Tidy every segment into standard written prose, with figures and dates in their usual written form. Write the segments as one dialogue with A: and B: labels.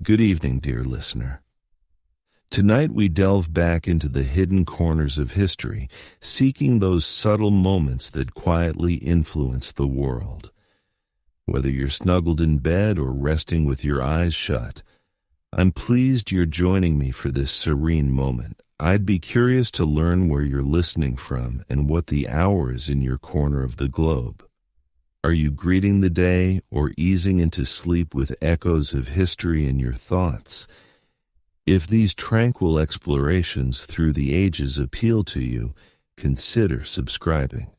A: Good evening, dear listener. Tonight we delve back into the hidden corners of history, seeking those subtle moments that quietly influence the world. Whether you're snuggled in bed or resting with your eyes shut, I'm pleased you're joining me for this serene moment. I'd be curious to learn where you're listening from and what the hour is in your corner of the globe. Are you greeting the day or easing into sleep with echoes of history in your thoughts? If these tranquil explorations through the ages appeal to you, consider subscribing.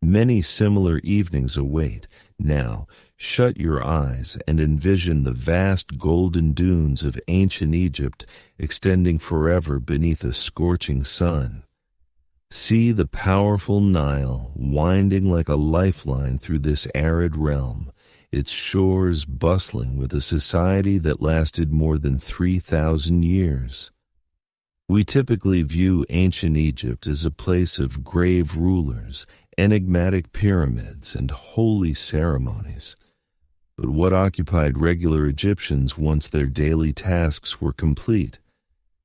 A: Many similar evenings await. Now, shut your eyes and envision the vast golden dunes of ancient Egypt extending forever beneath a scorching sun. See the powerful Nile winding like a lifeline through this arid realm, its shores bustling with a society that lasted more than 3,000 years. We typically view ancient Egypt as a place of grave rulers, enigmatic pyramids, and holy ceremonies. But what occupied regular Egyptians once their daily tasks were complete?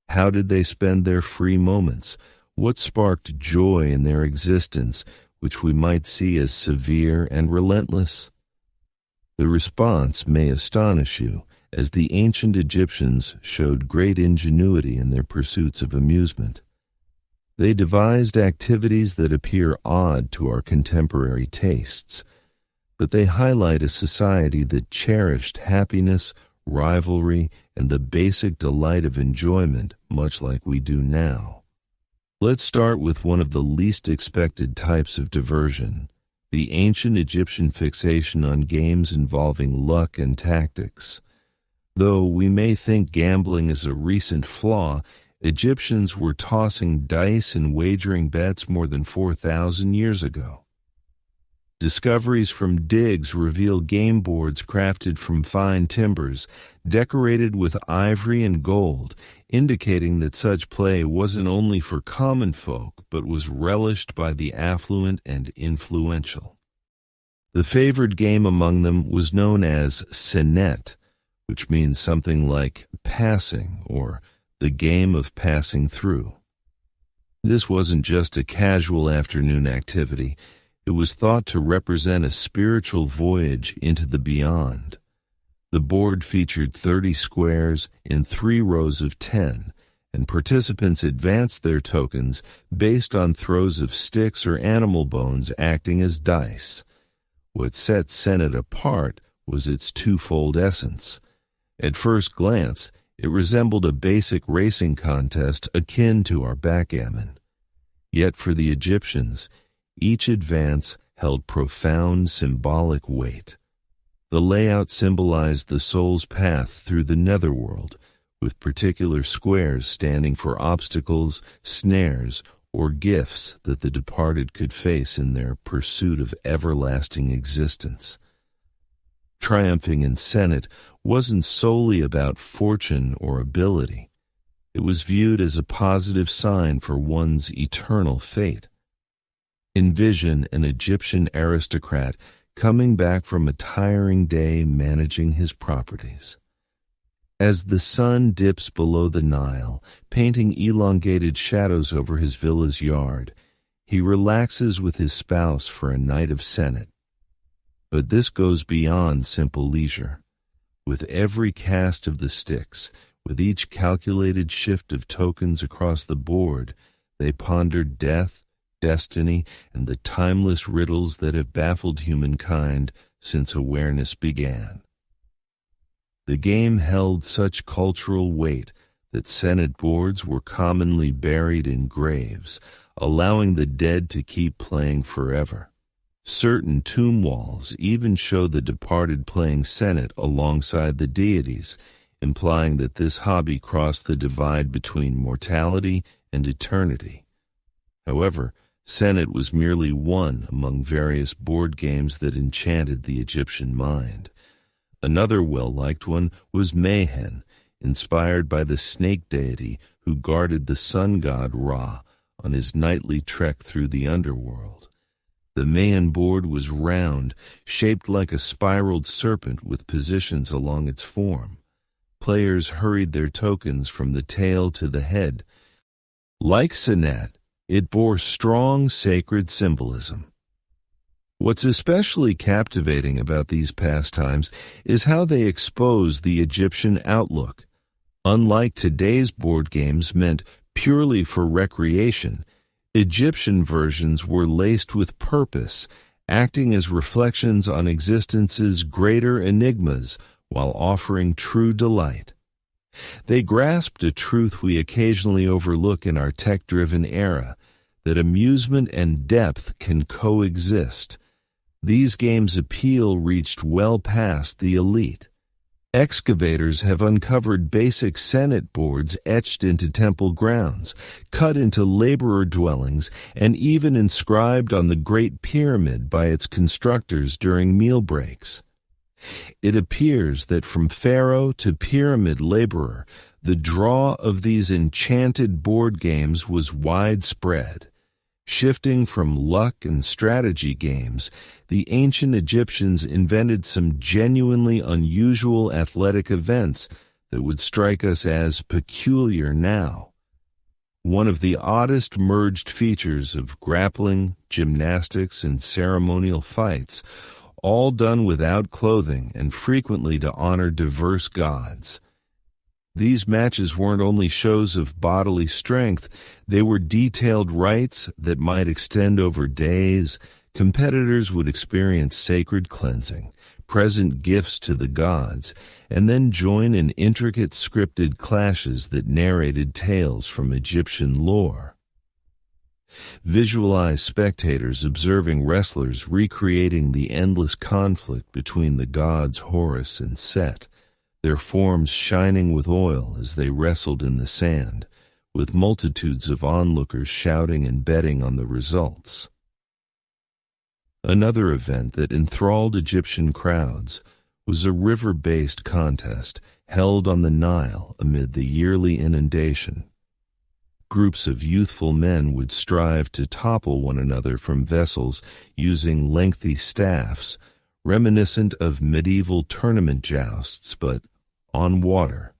A: How did they spend their free moments? What sparked joy in their existence, which we might see as severe and relentless? The response may astonish you, as the ancient Egyptians showed great ingenuity in their pursuits of amusement. They devised activities that appear odd to our contemporary tastes, but they highlight a society that cherished happiness, rivalry, and the basic delight of enjoyment, much like we do now. Let's start with one of the least expected types of diversion, the ancient Egyptian fixation on games involving luck and tactics. Though we may think gambling is a recent flaw, Egyptians were tossing dice and wagering bets more than 4,000 years ago. Discoveries from digs reveal game boards crafted from fine timbers, decorated with ivory and gold, indicating that such play wasn't only for common folk, but was relished by the affluent and influential. The favored game among them was known as Senet, which means something like passing or the game of passing through. This wasn't just a casual afternoon activity. It was thought to represent a spiritual voyage into the beyond. The board featured 30 squares in 3 rows of 10, and participants advanced their tokens based on throws of sticks or animal bones acting as dice. What set Senet apart was its twofold essence. At first glance, it resembled a basic racing contest akin to our backgammon. Yet for the Egyptians, each advance held profound symbolic weight. The layout symbolized the soul's path through the netherworld, with particular squares standing for obstacles, snares, or gifts that the departed could face in their pursuit of everlasting existence. Triumphing in Senet wasn't solely about fortune or ability. It was viewed as a positive sign for one's eternal fate. Envision an Egyptian aristocrat coming back from a tiring day managing his properties. As the sun dips below the Nile, painting elongated shadows over his villa's yard, he relaxes with his spouse for a night of Senet. But this goes beyond simple leisure. With every cast of the sticks, with each calculated shift of tokens across the board, they pondered death, destiny, and the timeless riddles that have baffled humankind since awareness began. The game held such cultural weight that Senet boards were commonly buried in graves, allowing the dead to keep playing forever. Certain tomb walls even show the departed playing Senet alongside the deities, implying that this hobby crossed the divide between mortality and eternity. However, Senet was merely one among various board games that enchanted the Egyptian mind. Another well-liked one was Mehen, inspired by the snake deity who guarded the sun god Ra on his nightly trek through the underworld. The Mehen board was round, shaped like a spiraled serpent with positions along its form. players hurried their tokens from the tail to the head. Like Senet, it bore strong sacred symbolism. What's especially captivating about these pastimes is how they expose the Egyptian outlook. Unlike today's board games meant purely for recreation, Egyptian versions were laced with purpose, acting as reflections on existence's greater enigmas while offering true delight. They grasped a truth we occasionally overlook in our tech-driven era, that amusement and depth can coexist. These games' appeal reached well past the elite. Excavators have uncovered basic Senet boards etched into temple grounds, cut into laborer dwellings, and even inscribed on the Great Pyramid by its constructors during meal breaks. It appears that from pharaoh to pyramid laborer, the draw of these enchanted board games was widespread. Shifting from luck and strategy games, the ancient Egyptians invented some genuinely unusual athletic events that would strike us as peculiar now. One of the oddest merged features of grappling, gymnastics, and ceremonial fights, all done without clothing and frequently to honor diverse gods. These matches weren't only shows of bodily strength, they were detailed rites that might extend over days. Competitors would experience sacred cleansing, present gifts to the gods, and then join in intricate scripted clashes that narrated tales from Egyptian lore. Visualize spectators observing wrestlers recreating the endless conflict between the gods Horus and Set, their forms shining with oil as they wrestled in the sand, with multitudes of onlookers shouting and betting on the results. Another event that enthralled Egyptian crowds was a river-based contest held on the Nile amid the yearly inundation. Groups of youthful men would strive to topple one another from vessels using lengthy staffs, reminiscent of medieval tournament jousts, but on water.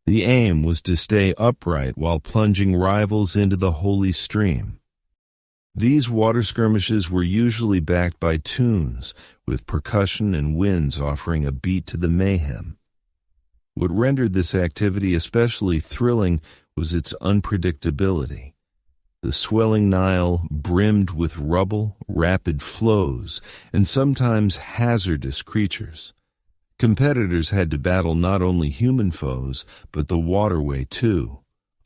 A: The aim was to stay upright while plunging rivals into the holy stream. These water skirmishes were usually backed by tunes, with percussion and winds offering a beat to the mayhem. What rendered this activity especially thrilling was its unpredictability. The swelling Nile brimmed with rubble, rapid flows, and sometimes hazardous creatures. Competitors had to battle not only human foes, but the waterway too.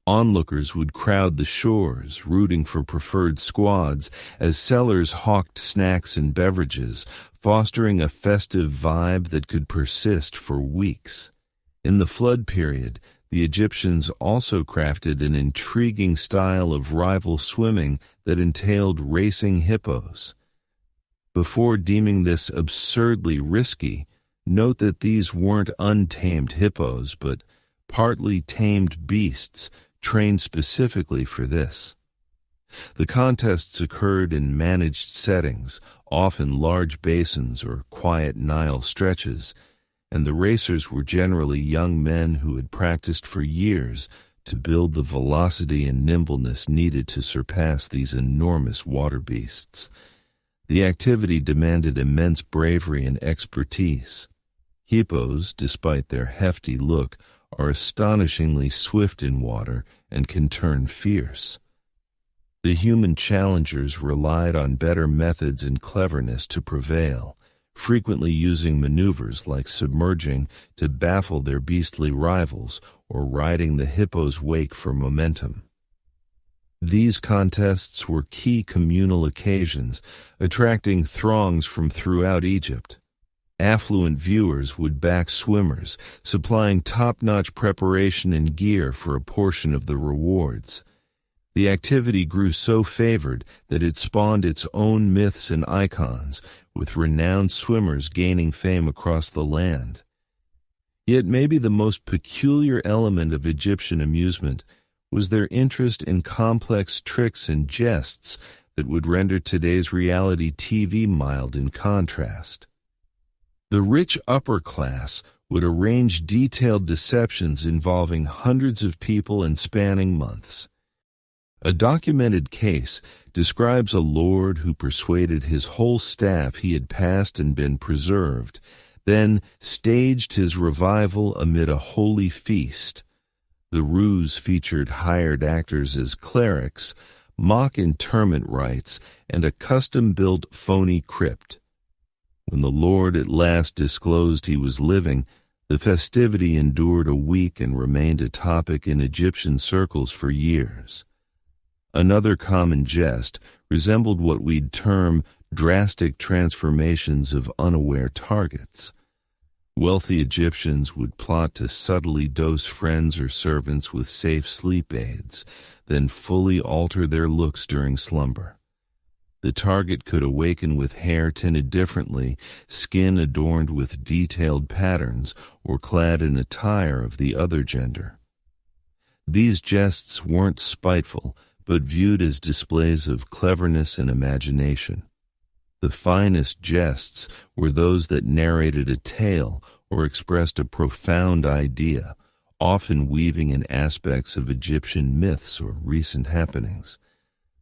A: Onlookers would crowd the shores, rooting for preferred squads, as sellers hawked snacks and beverages, fostering a festive vibe that could persist for weeks. In the flood period, the Egyptians also crafted an intriguing style of rival swimming that entailed racing hippos. Before deeming this absurdly risky, note that these weren't untamed hippos, but partly tamed beasts trained specifically for this. The contests occurred in managed settings, often large basins or quiet Nile stretches, and the racers were generally young men who had practiced for years to build the velocity and nimbleness needed to surpass these enormous water beasts. The activity demanded immense bravery and expertise. Hippos, despite their hefty look, are astonishingly swift in water and can turn fierce. The human challengers relied on better methods and cleverness to prevail, frequently using maneuvers like submerging to baffle their beastly rivals or riding the hippo's wake for momentum. These contests were key communal occasions, attracting throngs from throughout Egypt. Affluent viewers would back swimmers, supplying top-notch preparation and gear for a portion of the rewards. The activity grew so favored that it spawned its own myths and icons, with renowned swimmers gaining fame across the land. Yet maybe the most peculiar element of Egyptian amusement was their interest in complex tricks and jests that would render today's reality TV mild in contrast. The rich upper class would arrange detailed deceptions involving hundreds of people and spanning months. A documented case describes a lord who persuaded his whole staff he had passed and been preserved, then staged his revival amid a holy feast. The ruse featured hired actors as clerics, mock interment rites, and a custom-built phony crypt. When the lord at last disclosed he was living, the festivity endured a week and remained a topic in Egyptian circles for years. Another common jest resembled what we'd term drastic transformations of unaware targets. Wealthy Egyptians would plot to subtly dose friends or servants with safe sleep aids, then fully alter their looks during slumber. The target could awaken with hair tinted differently, skin adorned with detailed patterns, or clad in attire of the other gender. These jests weren't spiteful, but viewed as displays of cleverness and imagination. The finest jests were those that narrated a tale or expressed a profound idea, often weaving in aspects of Egyptian myths or recent happenings.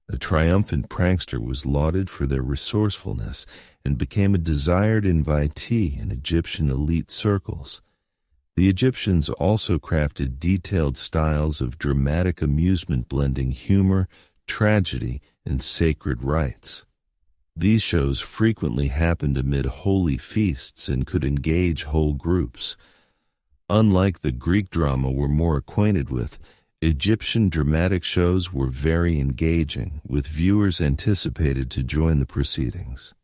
A: A triumphant prankster was lauded for their resourcefulness and became a desired invitee in Egyptian elite circles. The Egyptians also crafted detailed styles of dramatic amusement blending humor, tragedy, and sacred rites. These shows frequently happened amid holy feasts and could engage whole groups. Unlike the Greek drama we're more acquainted with, Egyptian dramatic shows were very engaging, with viewers anticipated to join the proceedings.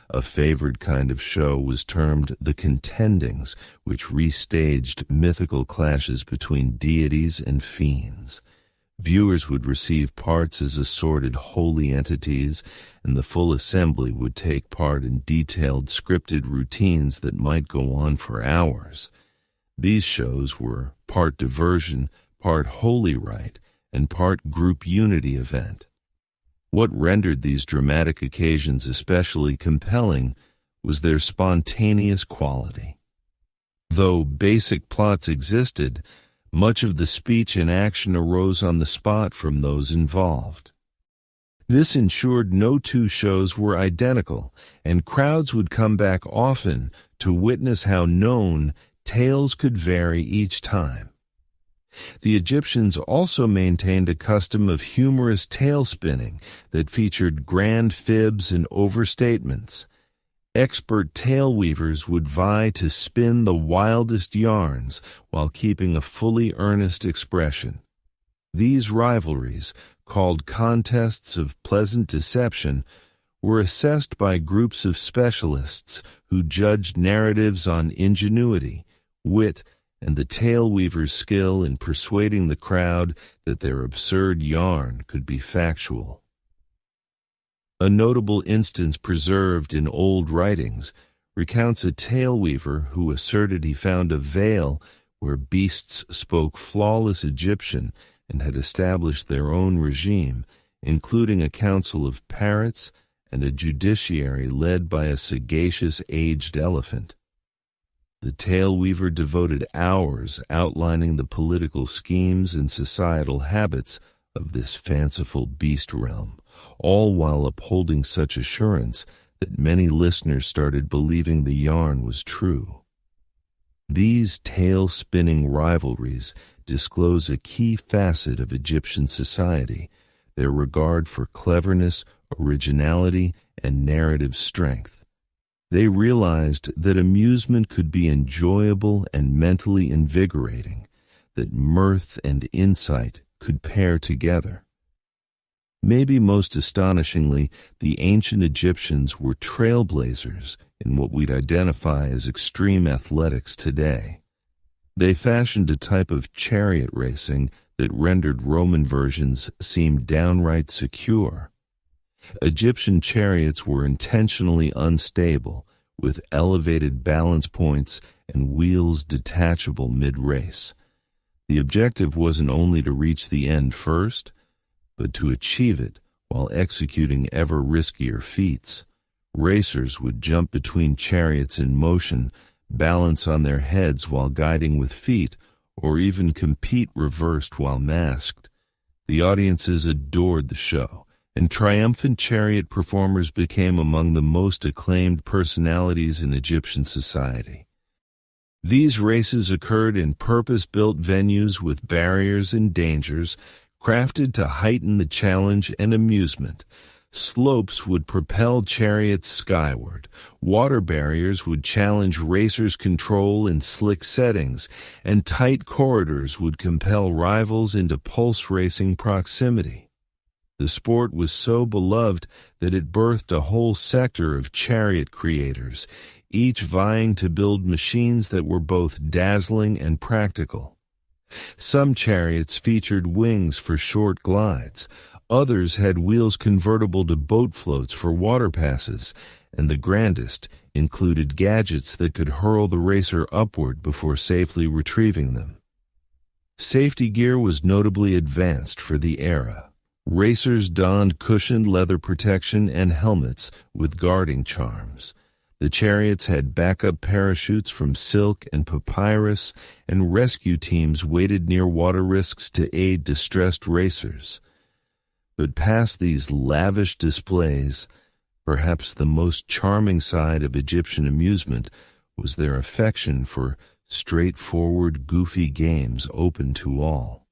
A: A favored kind of show was termed the contendings, which restaged mythical clashes between deities and fiends. Viewers would receive parts as assorted holy entities, and the full assembly would take part in detailed scripted routines that might go on for hours. These shows were part diversion, part holy rite, and part group unity event. What rendered these dramatic occasions especially compelling was their spontaneous quality. Though basic plots existed, much of the speech and action arose on the spot from those involved. This ensured no two shows were identical, and crowds would come back often to witness how known tales could vary each time. The Egyptians also maintained a custom of humorous tale spinning that featured grand fibs and overstatements. Expert tale weavers would vie to spin the wildest yarns while keeping a fully earnest expression. These rivalries, called contests of pleasant deception, were assessed by groups of specialists who judged narratives on ingenuity, wit, and the tale weaver's skill in persuading the crowd that their absurd yarn could be factual. A notable instance preserved in old writings recounts a tale weaver who asserted he found a vale where beasts spoke flawless Egyptian and had established their own regime, including a council of parrots and a judiciary led by a sagacious aged elephant. The tale weaver devoted hours outlining the political schemes and societal habits of this fanciful beast realm, all while upholding such assurance that many listeners started believing the yarn was true. These tale-spinning rivalries disclose a key facet of Egyptian society, their regard for cleverness, originality, and narrative strength. They realized that amusement could be enjoyable and mentally invigorating, that mirth and insight could pair together. Maybe most astonishingly, the ancient Egyptians were trailblazers in what we'd identify as extreme athletics today. They fashioned a type of chariot racing that rendered Roman versions seem downright secure. Egyptian chariots were intentionally unstable, with elevated balance points and wheels detachable mid-race. The objective wasn't only to reach the end first, but to achieve it while executing ever riskier feats. Racers would jump between chariots in motion, balance on their heads while guiding with feet, or even compete reversed while masked. The audiences adored the show, and triumphant chariot performers became among the most acclaimed personalities in Egyptian society. These races occurred in purpose-built venues with barriers and dangers, crafted to heighten the challenge and amusement. Slopes would propel chariots skyward, water barriers would challenge racers' control in slick settings, and tight corridors would compel rivals into pulse-racing proximity. The sport was so beloved that it birthed a whole sector of chariot creators, each vying to build machines that were both dazzling and practical. Some chariots featured wings for short glides, others had wheels convertible to boat floats for water passes, and the grandest included gadgets that could hurl the racer upward before safely retrieving them. Safety gear was notably advanced for the era. Racers donned cushioned leather protection and helmets with guarding charms. The chariots had backup parachutes from silk and papyrus, and rescue teams waited near water risks to aid distressed racers. But past these lavish displays, perhaps the most charming side of Egyptian amusement was their affection for straightforward, goofy games open to all.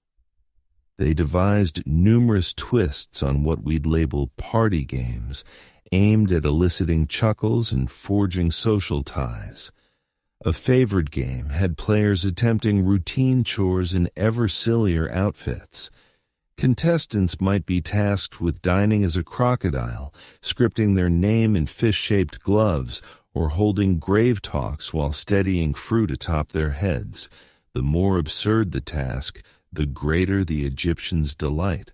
A: They devised numerous twists on what we'd label party games, aimed at eliciting chuckles and forging social ties. A favorite game had players attempting routine chores in ever sillier outfits. Contestants might be tasked with dining as a crocodile, scripting their name in fish-shaped gloves, or holding grave talks while steadying fruit atop their heads. The more absurd the task, the greater the Egyptians' delight.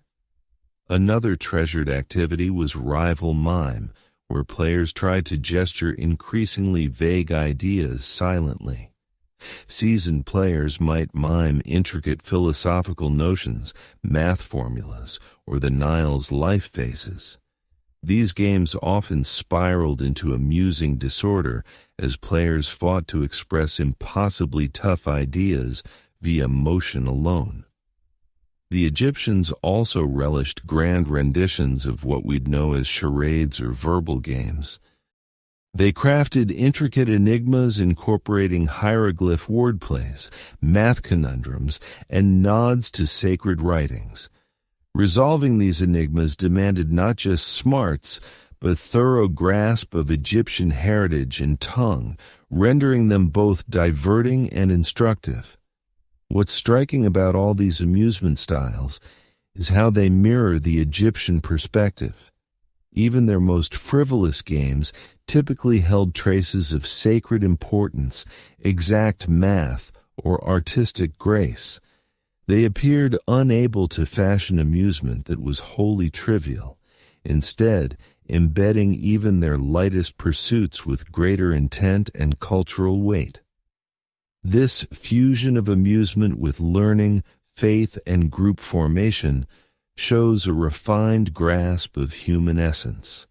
A: Another treasured activity was rival mime, where players tried to gesture increasingly vague ideas silently. Seasoned players might mime intricate philosophical notions, math formulas, or the Nile's life phases. These games often spiraled into amusing disorder as players fought to express impossibly tough ideas via motion alone. The Egyptians also relished grand renditions of what we'd know as charades or verbal games. They crafted intricate enigmas incorporating hieroglyph wordplays, math conundrums, and nods to sacred writings. Resolving these enigmas demanded not just smarts, but thorough grasp of Egyptian heritage and tongue, rendering them both diverting and instructive. What's striking about all these amusement styles is how they mirror the Egyptian perspective. Even their most frivolous games typically held traces of sacred importance, exact math, or artistic grace. They appeared unable to fashion amusement that was wholly trivial, instead embedding even their lightest pursuits with greater intent and cultural weight. This fusion of amusement with learning, faith, and group formation shows a refined grasp of human essence.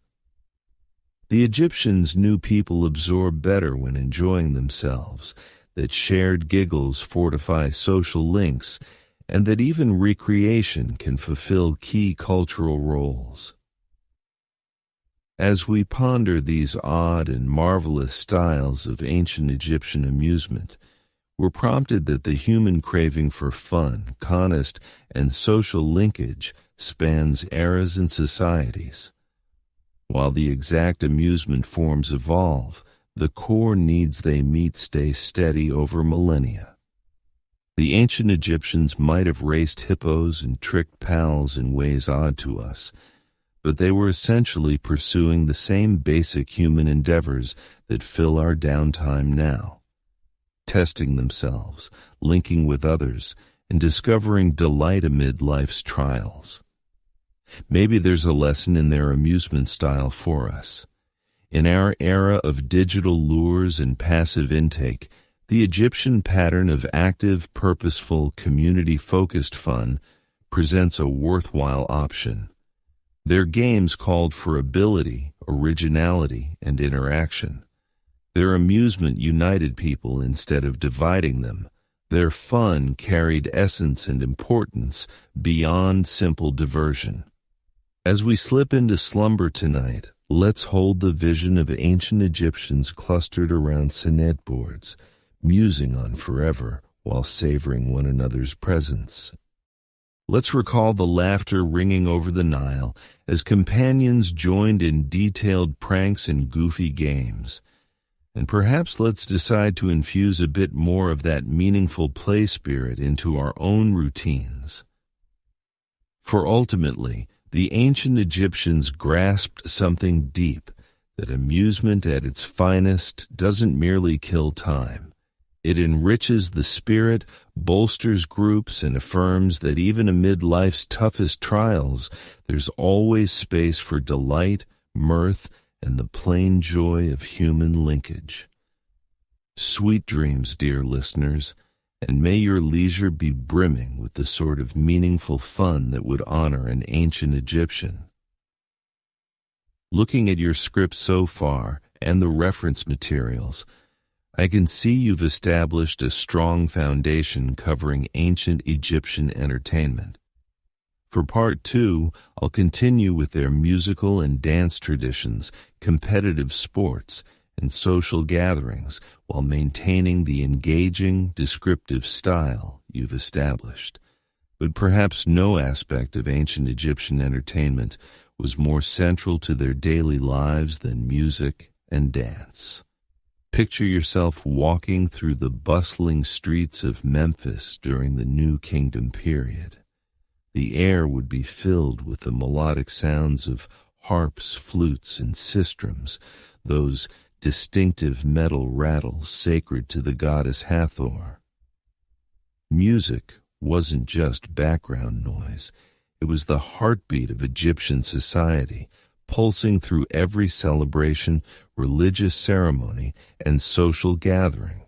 A: The Egyptians knew people absorb better when enjoying themselves, that shared giggles fortify social links, and that even recreation can fulfill key cultural roles. As we ponder these odd and marvelous styles of ancient Egyptian amusement, we're prompted that the human craving for fun, contest, and social linkage spans eras and societies. While the exact amusement forms evolve, the core needs they meet stay steady over millennia. The ancient Egyptians might have raced hippos and tricked pals in ways odd to us, but they were essentially pursuing the same basic human endeavors that fill our downtime now. Testing themselves, linking with others, and discovering delight amid life's trials. Maybe there's a lesson in their amusement style for us. In our era of digital lures and passive intake, the Egyptian pattern of active, purposeful, community-focused fun presents a worthwhile option. Their games called for ability, originality, and interaction. Their amusement united people instead of dividing them. Their fun carried essence and importance beyond simple diversion. As we slip into slumber tonight, let's hold the vision of ancient Egyptians clustered around Senet boards, musing on forever while savoring one another's presence. Let's recall the laughter ringing over the Nile as companions joined in detailed pranks and goofy games. And perhaps let's decide to infuse a bit more of that meaningful play spirit into our own routines. For ultimately, the ancient Egyptians grasped something deep, that amusement at its finest doesn't merely kill time. It enriches the spirit, bolsters groups, and affirms that even amid life's toughest trials, there's always space for delight, mirth, and the plain joy of human linkage. Sweet dreams, dear listeners, and may your leisure be brimming with the sort of meaningful fun that would honor an ancient Egyptian. Looking at your script so far and the reference materials, I can see you've established a strong foundation covering ancient Egyptian entertainment. For part 2, I'll continue with their musical and dance traditions, competitive sports, and social gatherings while maintaining the engaging, descriptive style you've established. But perhaps no aspect of ancient Egyptian entertainment was more central to their daily lives than music and dance. Picture yourself walking through the bustling streets of Memphis during the New Kingdom period. The air would be filled with the melodic sounds of harps, flutes, and sistrums, those distinctive metal rattles sacred to the goddess Hathor. Music wasn't just background noise. It was the heartbeat of Egyptian society, pulsing through every celebration, religious ceremony, and social gathering.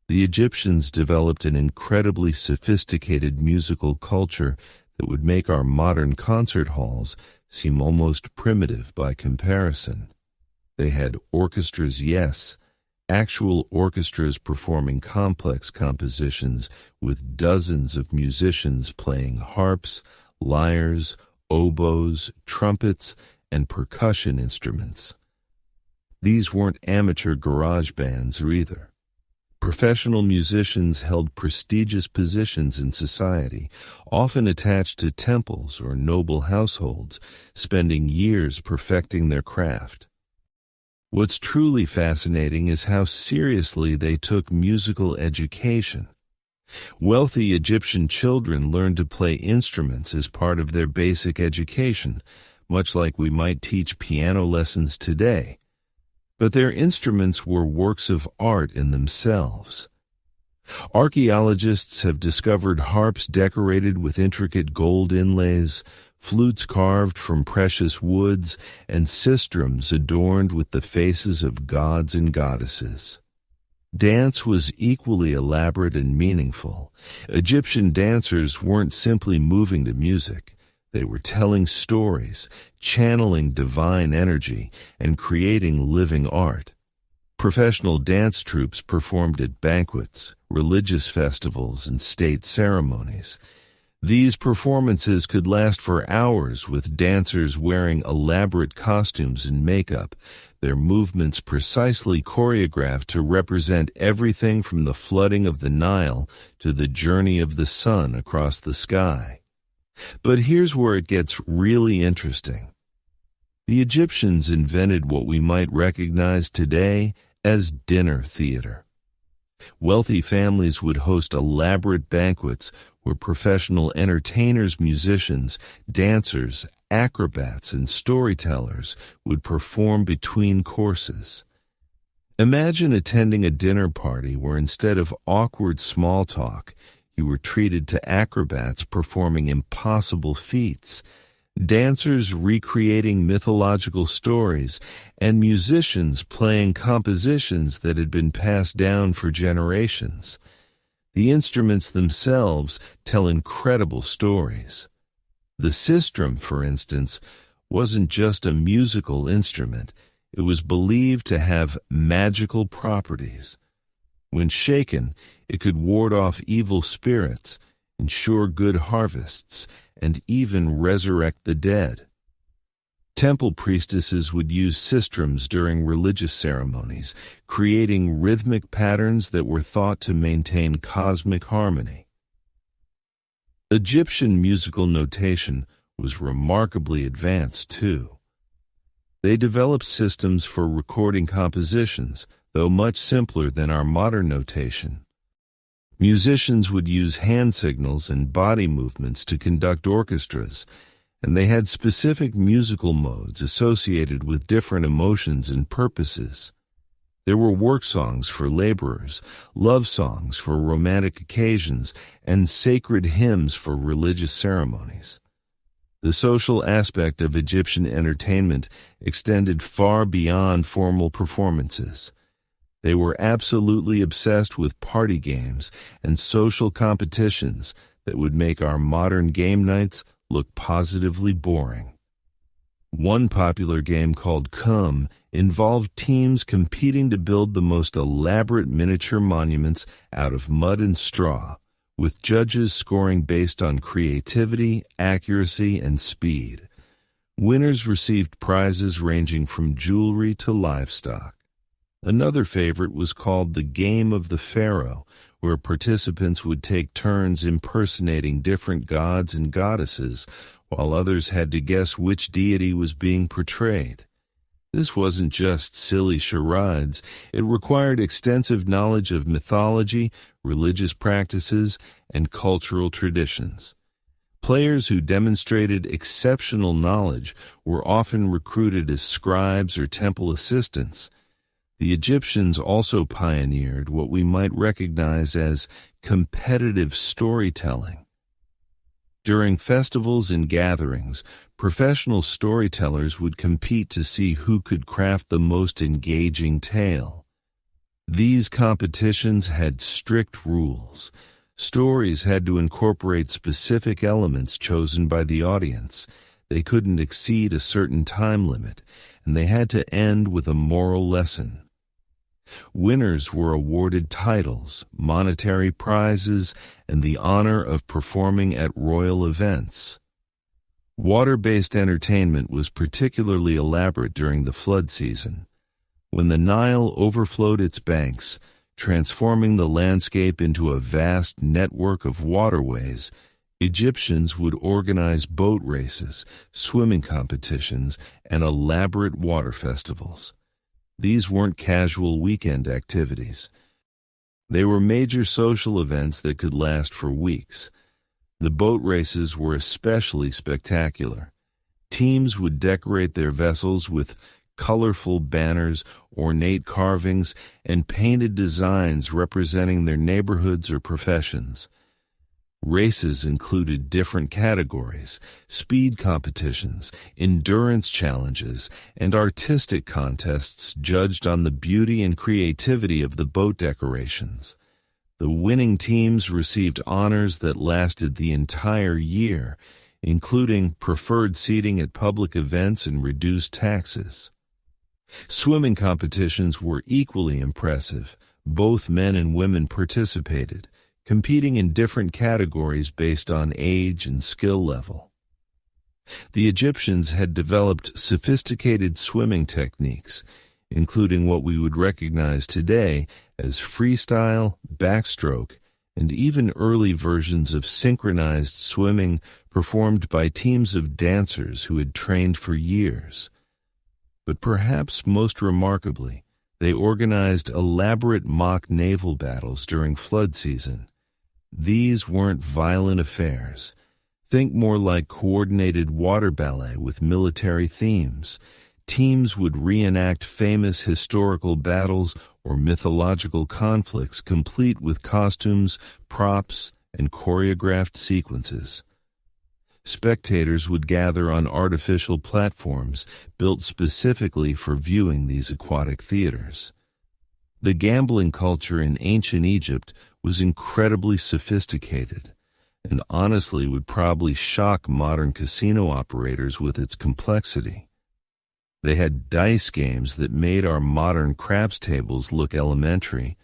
A: The Egyptians developed an incredibly sophisticated musical culture that would make our modern concert halls seem almost primitive by comparison. They had orchestras, yes, actual orchestras performing complex compositions with dozens of musicians playing harps, lyres, oboes, trumpets, and percussion instruments. These weren't amateur garage bands either. Professional musicians held prestigious positions in society, often attached to temples or noble households, spending years perfecting their craft. What's truly fascinating is how seriously they took musical education. Wealthy Egyptian children learned to play instruments as part of their basic education, much like we might teach piano lessons today. But their instruments were works of art in themselves. Archaeologists have discovered harps decorated with intricate gold inlays, flutes carved from precious woods, and sistrums adorned with the faces of gods and goddesses. Dance was equally elaborate and meaningful. Egyptian dancers weren't simply moving to music. They were telling stories, channeling divine energy, and creating living art. Professional dance troupes performed at banquets, religious festivals, and state ceremonies. These performances could last for hours with dancers wearing elaborate costumes and makeup, their movements precisely choreographed to represent everything from the flooding of the Nile to the journey of the sun across the sky. But here's where it gets really interesting. The Egyptians invented what we might recognize today as dinner theater. Wealthy families would host elaborate banquets where professional entertainers, musicians, dancers, acrobats, and storytellers would perform between courses. Imagine attending a dinner party where instead of awkward small talk, you were treated to acrobats performing impossible feats, dancers recreating mythological stories, and musicians playing compositions that had been passed down for generations. The instruments themselves tell incredible stories. The sistrum, for instance, wasn't just a musical instrument. It was believed to have magical properties. When shaken, it could ward off evil spirits, ensure good harvests, and even resurrect the dead. Temple priestesses would use sistrums during religious ceremonies, creating rhythmic patterns that were thought to maintain cosmic harmony. Egyptian musical notation was remarkably advanced, too. They developed systems for recording compositions, though much simpler than our modern notation. Musicians would use hand signals and body movements to conduct orchestras, and they had specific musical modes associated with different emotions and purposes. There were work songs for laborers, love songs for romantic occasions, and sacred hymns for religious ceremonies. The social aspect of Egyptian entertainment extended far beyond formal performances. They were absolutely obsessed with party games and social competitions that would make our modern game nights look positively boring. One popular game called Kum involved teams competing to build the most elaborate miniature monuments out of mud and straw, with judges scoring based on creativity, accuracy, and speed. Winners received prizes ranging from jewelry to livestock. Another favorite was called the Game of the Pharaoh, where participants would take turns impersonating different gods and goddesses, while others had to guess which deity was being portrayed. This wasn't just silly charades. It required extensive knowledge of mythology, religious practices, and cultural traditions. Players who demonstrated exceptional knowledge were often recruited as scribes or temple assistants. The Egyptians also pioneered what we might recognize as competitive storytelling. During festivals and gatherings, professional storytellers would compete to see who could craft the most engaging tale. These competitions had strict rules. Stories had to incorporate specific elements chosen by the audience. They couldn't exceed a certain time limit, and they had to end with a moral lesson. Winners were awarded titles, monetary prizes, and the honor of performing at royal events. Water-based entertainment was particularly elaborate during the flood season. When the Nile overflowed its banks, transforming the landscape into a vast network of waterways, Egyptians would organize boat races, swimming competitions, and elaborate water festivals. These weren't casual weekend activities. They were major social events that could last for weeks. The boat races were especially spectacular. Teams would decorate their vessels with colorful banners, ornate carvings, and painted designs representing their neighborhoods or professions. Races included different categories: speed competitions, endurance challenges, and artistic contests judged on the beauty and creativity of the boat decorations. The winning teams received honors that lasted the entire year, including preferred seating at public events and reduced taxes. Swimming competitions were equally impressive. Both men and women participated, competing in different categories based on age and skill level. The Egyptians had developed sophisticated swimming techniques, including what we would recognize today as freestyle, backstroke, and even early versions of synchronized swimming performed by teams of dancers who had trained for years. But perhaps most remarkably, they organized elaborate mock naval battles during flood season. These weren't violent affairs. Think more like coordinated water ballet with military themes. Teams would reenact famous historical battles or mythological conflicts, complete with costumes, props, and choreographed sequences. Spectators would gather on artificial platforms built specifically for viewing these aquatic theaters. The gambling culture in ancient Egypt was incredibly sophisticated, and honestly would probably shock modern casino operators with its complexity. They had dice games that made our modern craps tables look elementary,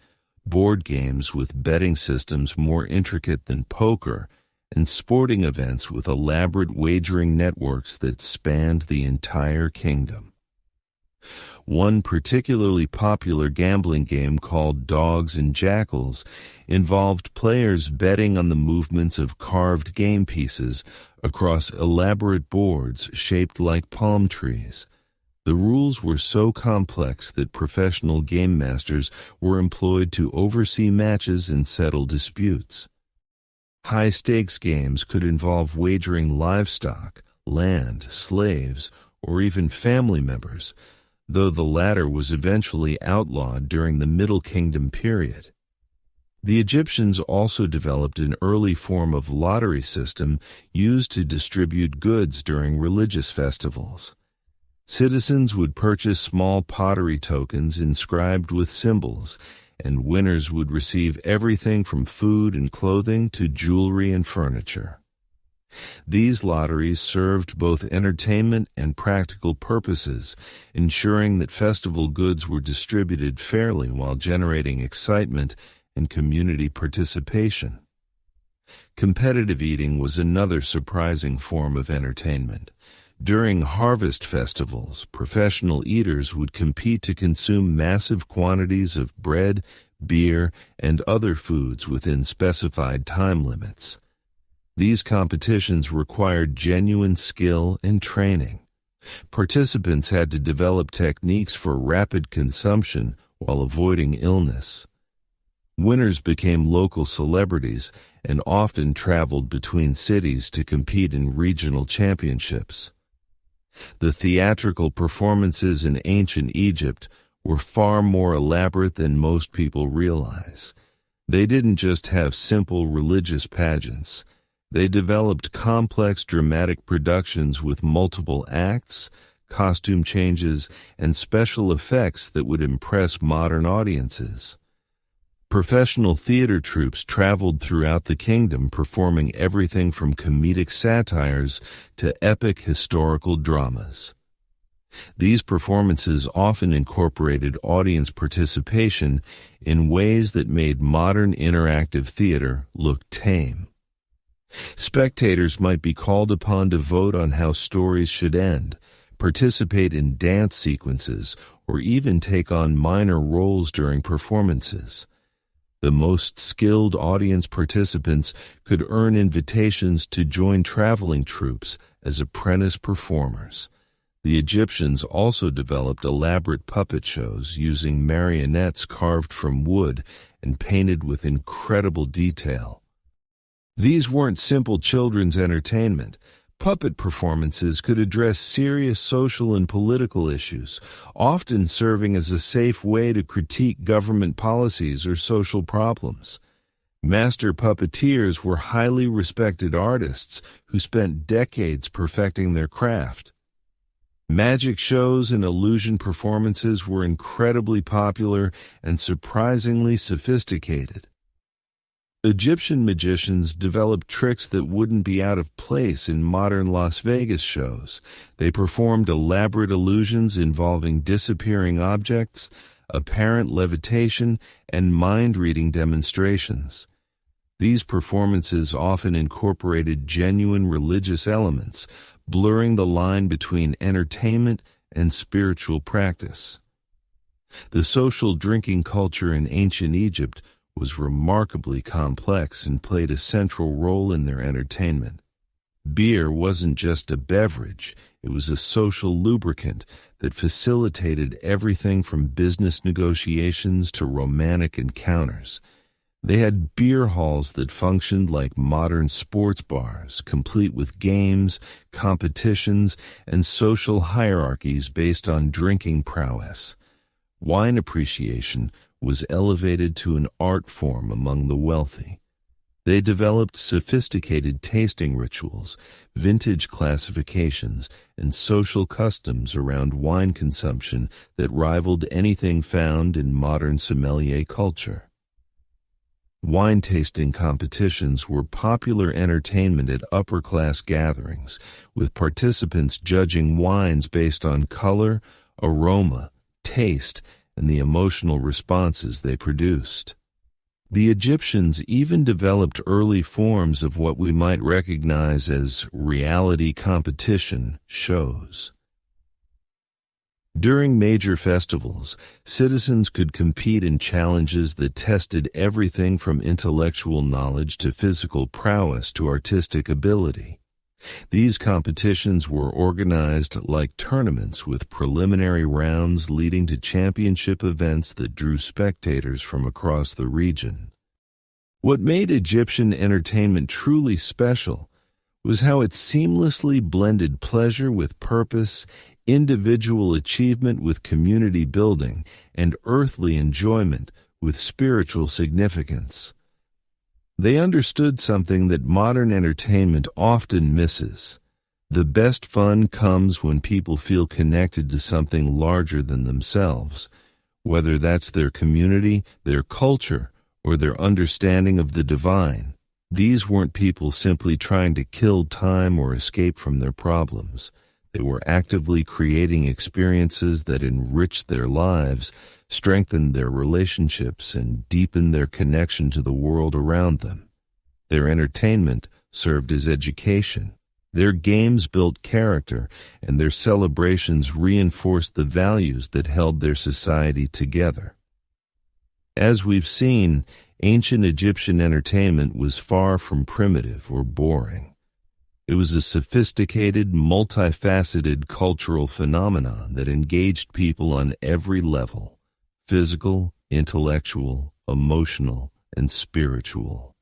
A: board games with betting systems more intricate than poker, and sporting events with elaborate wagering networks that spanned the entire kingdom. One particularly popular gambling game called Dogs and Jackals involved players betting on the movements of carved game pieces across elaborate boards shaped like palm trees. The rules were so complex that professional game masters were employed to oversee matches and settle disputes. High-stakes games could involve wagering livestock, land, slaves, or even family members, though the latter was eventually outlawed during the Middle Kingdom period. The Egyptians also developed an early form of lottery system used to distribute goods during religious festivals. Citizens would purchase small pottery tokens inscribed with symbols, and winners would receive everything from food and clothing to jewelry and furniture. These lotteries served both entertainment and practical purposes, ensuring that festival goods were distributed fairly while generating excitement and community participation. Competitive eating was another surprising form of entertainment. During harvest festivals, professional eaters would compete to consume massive quantities of bread, beer, and other foods within specified time limits. These competitions required genuine skill and training. Participants had to develop techniques for rapid consumption while avoiding illness. Winners became local celebrities and often traveled between cities to compete in regional championships. The theatrical performances in ancient Egypt were far more elaborate than most people realize. They didn't just have simple religious pageants. They developed complex dramatic productions with multiple acts, costume changes, and special effects that would impress modern audiences. Professional theater troupes traveled throughout the kingdom, performing everything from comedic satires to epic historical dramas. These performances often incorporated audience participation in ways that made modern interactive theater look tame. Spectators might be called upon to vote on how stories should end, participate in dance sequences, or even take on minor roles during performances. The most skilled audience participants could earn invitations to join traveling troupes as apprentice performers. The Egyptians also developed elaborate puppet shows using marionettes carved from wood and painted with incredible detail. These weren't simple children's entertainment. Puppet performances could address serious social and political issues, often serving as a safe way to critique government policies or social problems. Master puppeteers were highly respected artists who spent decades perfecting their craft. Magic shows and illusion performances were incredibly popular and surprisingly sophisticated. Egyptian magicians developed tricks that wouldn't be out of place in modern Las Vegas shows. They performed elaborate illusions involving disappearing objects, apparent levitation, and mind-reading demonstrations. These performances often incorporated genuine religious elements, blurring the line between entertainment and spiritual practice. The social drinking culture in ancient Egypt was remarkably complex and played a central role in their entertainment. Beer wasn't just a beverage, it was a social lubricant that facilitated everything from business negotiations to romantic encounters. They had beer halls that functioned like modern sports bars, complete with games, competitions, and social hierarchies based on drinking prowess. Wine appreciation was elevated to an art form among the wealthy. They developed sophisticated tasting rituals, vintage classifications, and social customs around wine consumption that rivaled anything found in modern sommelier culture. Wine tasting competitions were popular entertainment at upper-class gatherings, with participants judging wines based on color, aroma, taste, and the emotional responses they produced. The Egyptians even developed early forms of what we might recognize as reality competition shows. During major festivals, citizens could compete in challenges that tested everything from intellectual knowledge to physical prowess to artistic ability. These competitions were organized like tournaments with preliminary rounds leading to championship events that drew spectators from across the region. What made Egyptian entertainment truly special was how it seamlessly blended pleasure with purpose, individual achievement with community building, and earthly enjoyment with spiritual significance. They understood something that modern entertainment often misses. The best fun comes when people feel connected to something larger than themselves, whether that's their community, their culture, or their understanding of the divine. These weren't people simply trying to kill time or escape from their problems. They were actively creating experiences that enriched their lives, strengthened their relationships, and deepened their connection to the world around them. Their entertainment served as education. Their games built character, and their celebrations reinforced the values that held their society together. As we've seen, ancient Egyptian entertainment was far from primitive or boring. It was a sophisticated, multifaceted cultural phenomenon that engaged people on every level: physical, intellectual, emotional, and spiritual.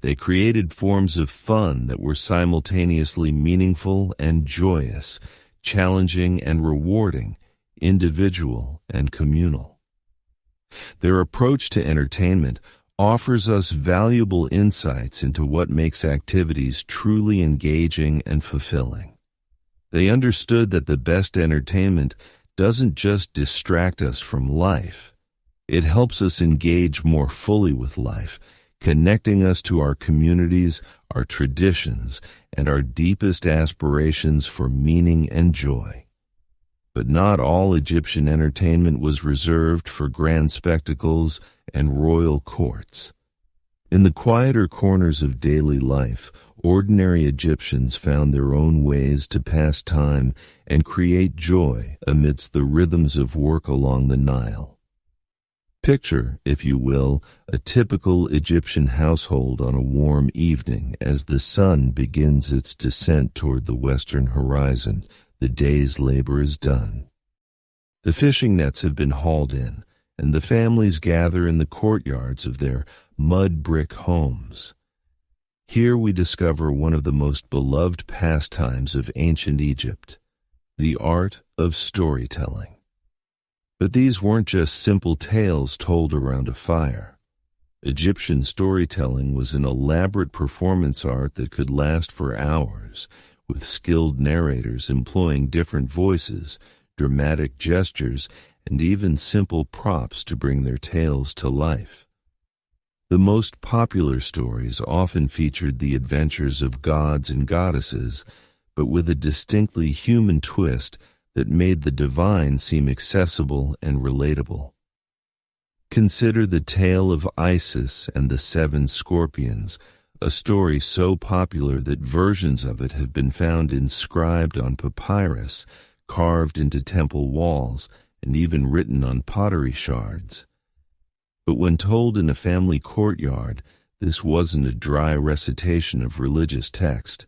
A: They created forms of fun that were simultaneously meaningful and joyous, challenging and rewarding, individual and communal. Their approach to entertainment offers us valuable insights into what makes activities truly engaging and fulfilling. They understood that the best entertainment doesn't just distract us from life. It helps us engage more fully with life, connecting us to our communities, our traditions, and our deepest aspirations for meaning and joy. But not all Egyptian entertainment was reserved for grand spectacles and royal courts. In the quieter corners of daily life, ordinary Egyptians found their own ways to pass time and create joy amidst the rhythms of work along the Nile. Picture, if you will, a typical Egyptian household on a warm evening as the sun begins its descent toward the western horizon. The day's labor is done. The fishing nets have been hauled in, and the families gather in the courtyards of their mud brick homes. Here we discover one of the most beloved pastimes of ancient Egypt, the art of storytelling. But these weren't just simple tales told around a fire. Egyptian storytelling was an elaborate performance art that could last for hours, with skilled narrators employing different voices, dramatic gestures, and even simple props to bring their tales to life. The most popular stories often featured the adventures of gods and goddesses, but with a distinctly human twist that made the divine seem accessible and relatable. Consider the tale of Isis and the 7 scorpions, a story so popular that versions of it have been found inscribed on papyrus, carved into temple walls, and even written on pottery shards. But when told in a family courtyard, this wasn't a dry recitation of religious text.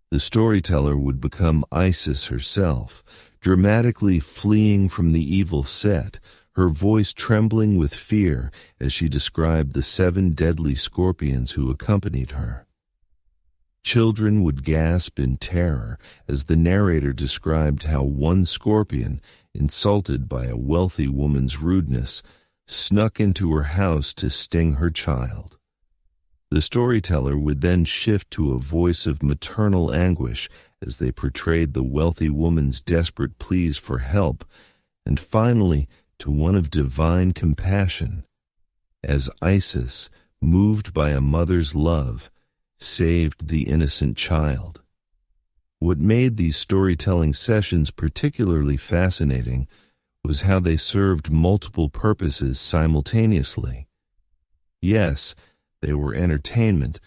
A: The storyteller would become Isis herself, dramatically fleeing from the evil Set, her voice trembling with fear as she described the 7 deadly scorpions who accompanied her. Children would gasp in terror as the narrator described how one scorpion, insulted by a wealthy woman's rudeness, snuck into her house to sting her child. The storyteller would then shift to a voice of maternal anguish as they portrayed the wealthy woman's desperate pleas for help, and finally to one of divine compassion. as Isis, moved by a mother's love, saved the innocent child. What made these storytelling sessions particularly fascinating was how they served multiple purposes simultaneously. Yes, they were entertainment,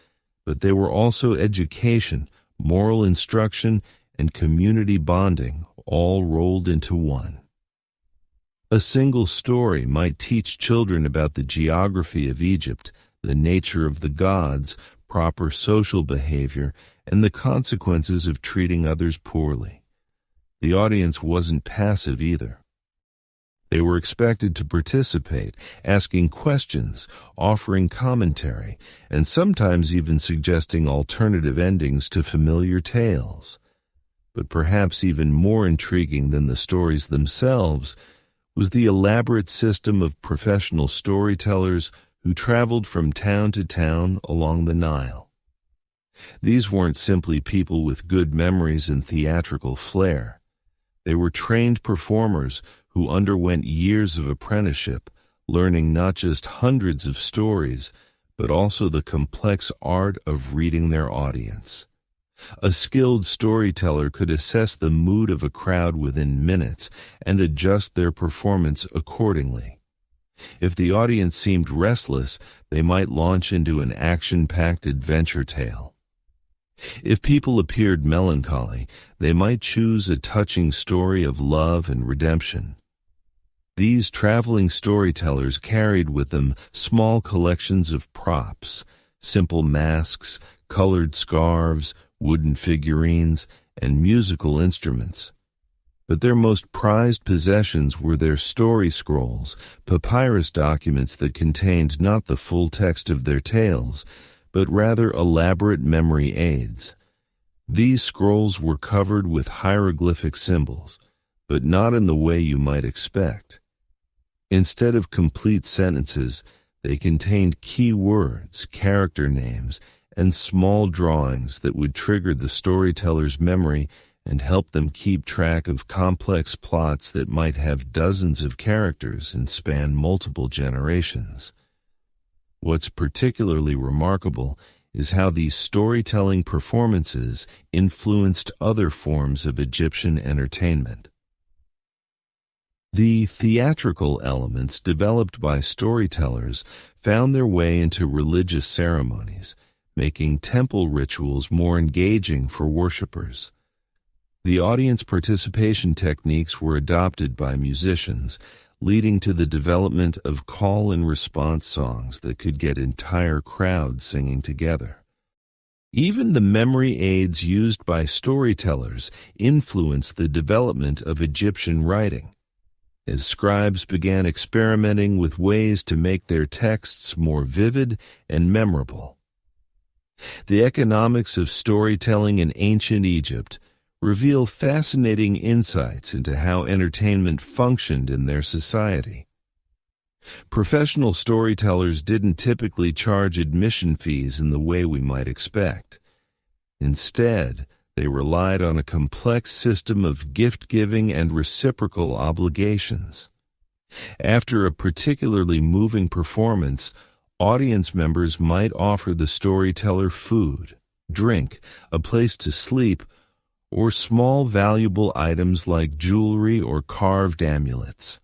A: but they were also education, moral instruction, and community bonding, all rolled into one. A single story might teach children about the geography of Egypt, the nature of the gods, proper social behavior, and the consequences of treating others poorly. The audience wasn't passive either. They were expected to participate, asking questions, offering commentary, and sometimes even suggesting alternative endings to familiar tales. But perhaps even more intriguing than the stories themselves was the elaborate system of professional storytellers who traveled from town to town along the Nile. These weren't simply people with good memories and theatrical flair. They were trained performers who underwent years of apprenticeship, learning not just hundreds of stories, but also the complex art of reading their audience. A skilled storyteller could assess the mood of a crowd within minutes and adjust their performance accordingly. If the audience seemed restless, they might launch into an action-packed adventure tale. If people appeared melancholy, they might choose a touching story of love and redemption. These traveling storytellers carried with them small collections of props, simple masks, colored scarves, wooden figurines, and musical instruments. But their most prized possessions were their story scrolls, papyrus documents that contained not the full text of their tales, but rather elaborate memory aids. These scrolls were covered with hieroglyphic symbols, but not in the way you might expect. Instead of complete sentences, they contained key words, character names, and small drawings that would trigger the storyteller's memory and help them keep track of complex plots that might have dozens of characters and span multiple generations. What's particularly remarkable is how these storytelling performances influenced other forms of Egyptian entertainment. The theatrical elements developed by storytellers found their way into religious ceremonies, making temple rituals more engaging for worshippers. The audience participation techniques were adopted by musicians, leading to the development of call-and-response songs that could get entire crowds singing together. Even the memory aids used by storytellers influenced the development of Egyptian writing, as scribes began experimenting with ways to make their texts more vivid and memorable. The economics of storytelling in ancient Egypt reveal fascinating insights into how entertainment functioned in their society. Professional storytellers didn't typically charge admission fees in the way we might expect. Instead, they relied on a complex system of gift-giving and reciprocal obligations. After a particularly moving performance, audience members might offer the storyteller food, drink, a place to sleep, or small valuable items like jewelry or carved amulets.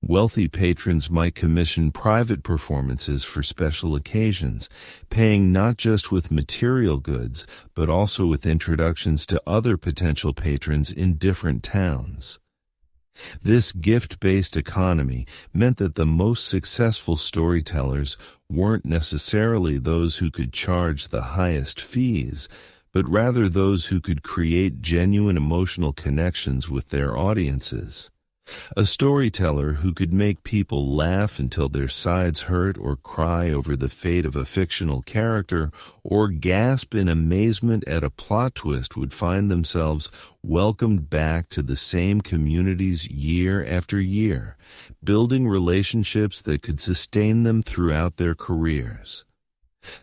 A: Wealthy patrons might commission private performances for special occasions, paying not just with material goods, but also with introductions to other potential patrons in different towns. This gift-based economy meant that the most successful storytellers weren't necessarily those who could charge the highest fees, but rather those who could create genuine emotional connections with their audiences. A storyteller who could make people laugh until their sides hurt or cry over the fate of a fictional character or gasp in amazement at a plot twist would find themselves welcomed back to the same communities year after year, building relationships that could sustain them throughout their careers.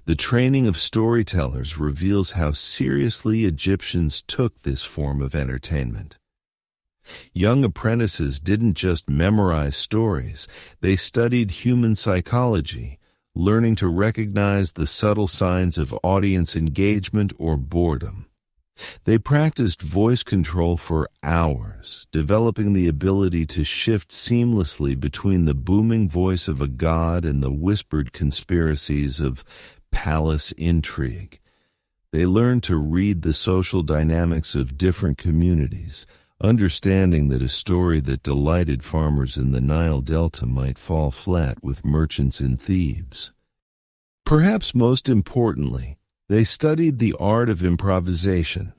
A: The training of storytellers reveals how seriously Egyptians took this form of entertainment. Young apprentices didn't just memorize stories, they studied human psychology, learning to recognize the subtle signs of audience engagement or boredom. They practiced voice control for hours, developing the ability to shift seamlessly between the booming voice of a god and the whispered conspiracies of palace intrigue. They learned to read the social dynamics of different communities, understanding that a story that delighted farmers in the Nile Delta might fall flat with merchants in Thebes. Perhaps most importantly, they studied the art of improvisation.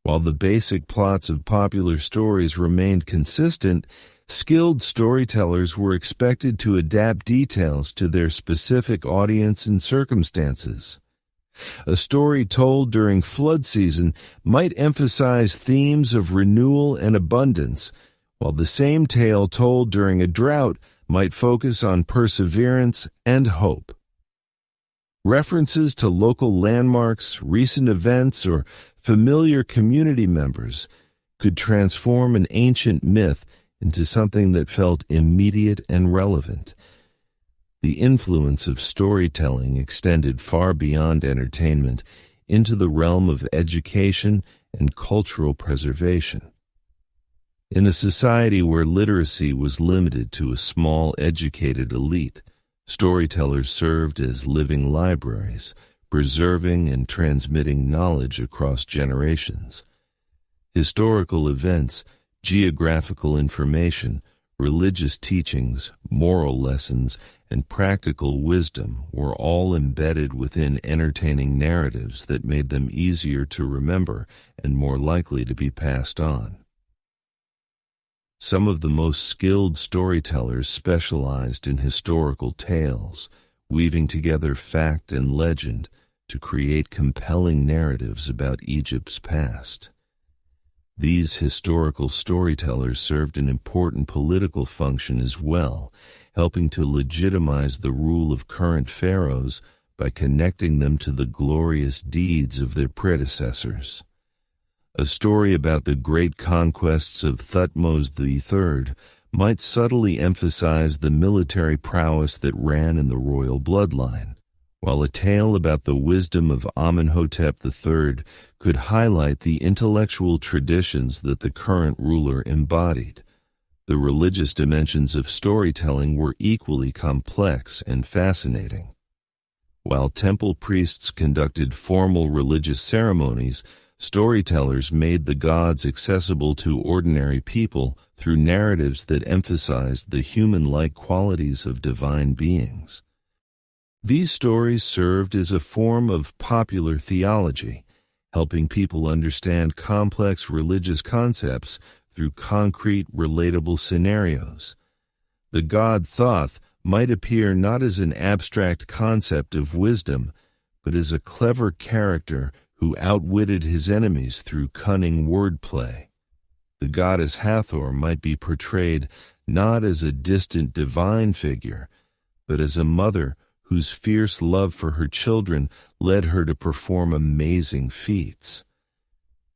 A: While the basic plots of popular stories remained consistent, skilled storytellers were expected to adapt details to their specific audience and circumstances. A story told during flood season might emphasize themes of renewal and abundance, while the same tale told during a drought might focus on perseverance and hope. References to local landmarks, recent events, or familiar community members could transform an ancient myth into something that felt immediate and relevant. The influence of storytelling extended far beyond entertainment into the realm of education and cultural preservation. In a society where literacy was limited to a small educated elite, storytellers served as living libraries, preserving and transmitting knowledge across generations. Historical events, geographical information, religious teachings, moral lessons, and practical wisdom were all embedded within entertaining narratives that made them easier to remember and more likely to be passed on. Some of the most skilled storytellers specialized in historical tales, weaving together fact and legend to create compelling narratives about Egypt's past. These historical storytellers served an important political function as well, helping to legitimize the rule of current pharaohs by connecting them to the glorious deeds of their predecessors. A story about the great conquests of Thutmose III might subtly emphasize the military prowess that ran in the royal bloodline, while a tale about the wisdom of Amenhotep III could highlight the intellectual traditions that the current ruler embodied. The religious dimensions of storytelling were equally complex and fascinating. While temple priests conducted formal religious ceremonies, storytellers made the gods accessible to ordinary people through narratives that emphasized the human-like qualities of divine beings. These stories served as a form of popular theology, helping people understand complex religious concepts through concrete, relatable scenarios. The god Thoth might appear not as an abstract concept of wisdom, but as a clever character who outwitted his enemies through cunning wordplay. The goddess Hathor might be portrayed not as a distant divine figure, but as a mother whose fierce love for her children led her to perform amazing feats.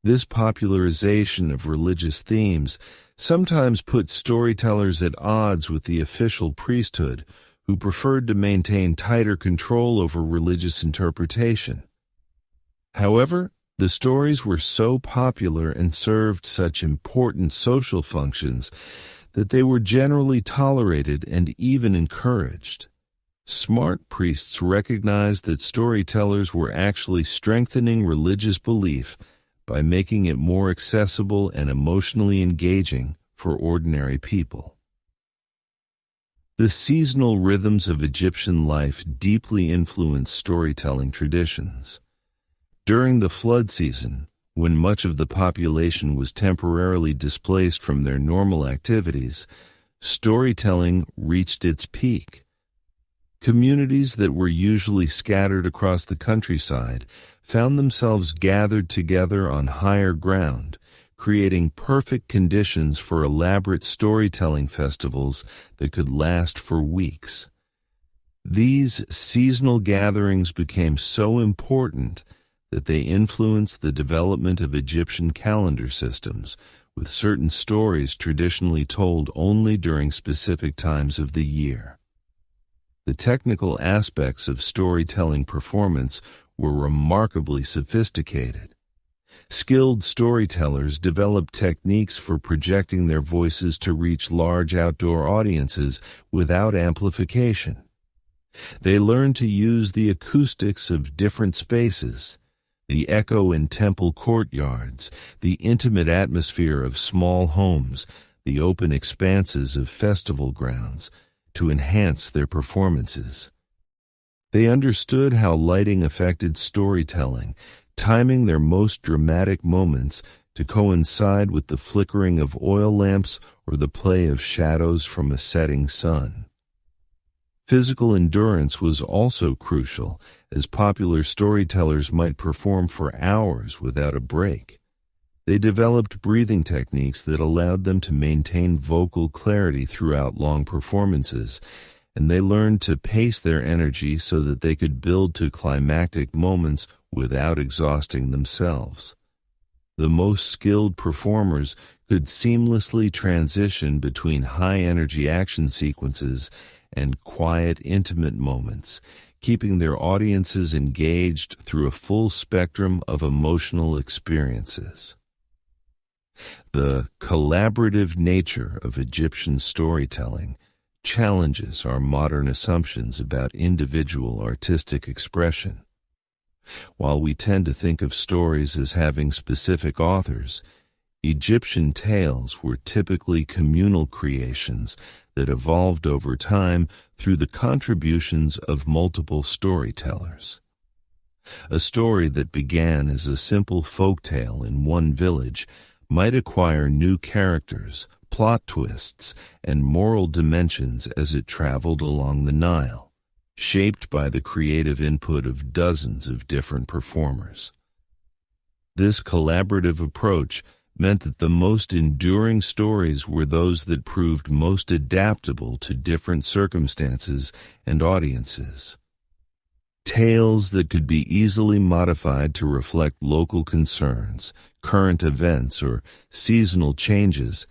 A: This popularization of religious themes sometimes put storytellers at odds with the official priesthood, who preferred to maintain tighter control over religious interpretation. However, the stories were so popular and served such important social functions that they were generally tolerated and even encouraged. Smart priests recognized that storytellers were actually strengthening religious belief by making it more accessible and emotionally engaging for ordinary people. The seasonal rhythms of Egyptian life deeply influenced storytelling traditions. During the flood season, when much of the population was temporarily displaced from their normal activities, storytelling reached its peak. Communities that were usually scattered across the countryside found themselves gathered together on higher ground, creating perfect conditions for elaborate storytelling festivals that could last for weeks. These seasonal gatherings became so important that they influenced the development of Egyptian calendar systems, with certain stories traditionally told only during specific times of the year. The technical aspects of storytelling performance were remarkably sophisticated. Skilled storytellers developed techniques for projecting their voices to reach large outdoor audiences without amplification. They learned to use the acoustics of different spaces, the echo in temple courtyards, the intimate atmosphere of small homes, the open expanses of festival grounds, to enhance their performances. They understood how lighting affected storytelling, timing their most dramatic moments to coincide with the flickering of oil lamps or the play of shadows from a setting sun. Physical endurance was also crucial, as popular storytellers might perform for hours without a break. They developed breathing techniques that allowed them to maintain vocal clarity throughout long performances, and they learned to pace their energy so that they could build to climactic moments without exhausting themselves. The most skilled performers could seamlessly transition between high-energy action sequences and quiet, intimate moments, keeping their audiences engaged through a full spectrum of emotional experiences. The collaborative nature of Egyptian storytelling challenges our modern assumptions about individual artistic expression. While we tend to think of stories as having specific authors, Egyptian tales were typically communal creations that evolved over time through the contributions of multiple storytellers. A story that began as a simple folk tale in one village might acquire new characters, plot twists, and moral dimensions as it traveled along the Nile, shaped by the creative input of dozens of different performers. This collaborative approach meant that the most enduring stories were those that proved most adaptable to different circumstances and audiences. Tales that could be easily modified to reflect local concerns, current events, or seasonal changes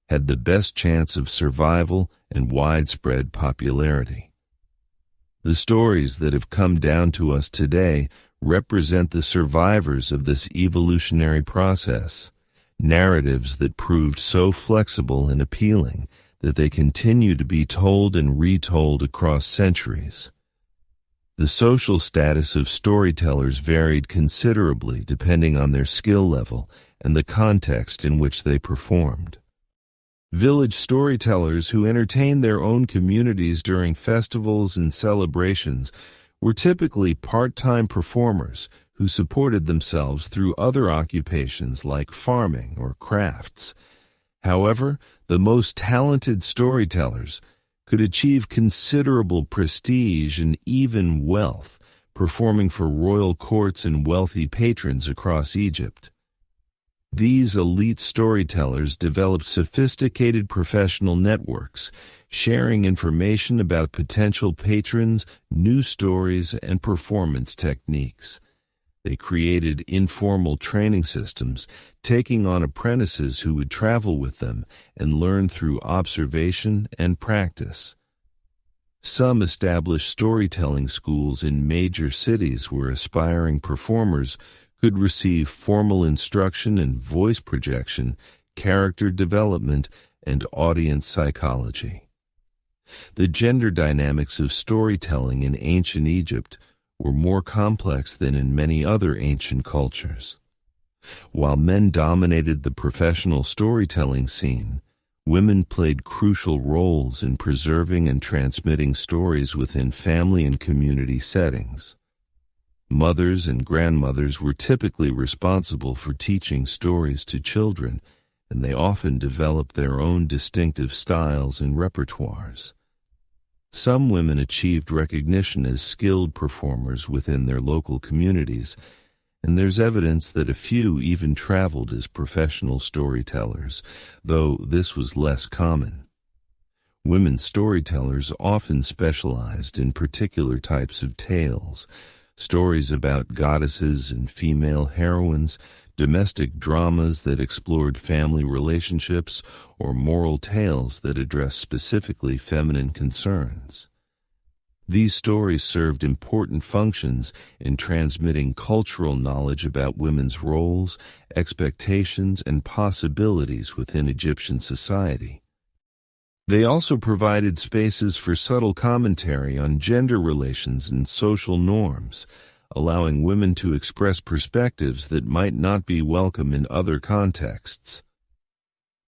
A: had the best chance of survival and widespread popularity. The stories that have come down to us today represent the survivors of this evolutionary process, narratives that proved so flexible and appealing that they continue to be told and retold across centuries. The social status of storytellers varied considerably depending on their skill level and the context in which they performed. Village storytellers who entertained their own communities during festivals and celebrations were typically part-time performers who supported themselves through other occupations like farming or crafts. However, the most talented storytellers could achieve considerable prestige and even wealth, performing for royal courts and wealthy patrons across Egypt. These elite storytellers developed sophisticated professional networks, sharing information about potential patrons, new stories, and performance techniques. They created informal training systems, taking on apprentices who would travel with them and learn through observation and practice. Some established storytelling schools in major cities where aspiring performers could receive formal instruction in voice projection, character development, and audience psychology. The gender dynamics of storytelling in ancient Egypt were more complex than in many other ancient cultures. While men dominated the professional storytelling scene, women played crucial roles in preserving and transmitting stories within family and community settings. Mothers and grandmothers were typically responsible for teaching stories to children, and they often developed their own distinctive styles and repertoires. Some women achieved recognition as skilled performers within their local communities, and there's evidence that a few even traveled as professional storytellers, though this was less common. Women storytellers often specialized in particular types of tales, stories about goddesses and female heroines, domestic dramas that explored family relationships, or moral tales that addressed specifically feminine concerns. These stories served important functions in transmitting cultural knowledge about women's roles, expectations, and possibilities within Egyptian society. They also provided spaces for subtle commentary on gender relations and social norms, allowing women to express perspectives that might not be welcome in other contexts.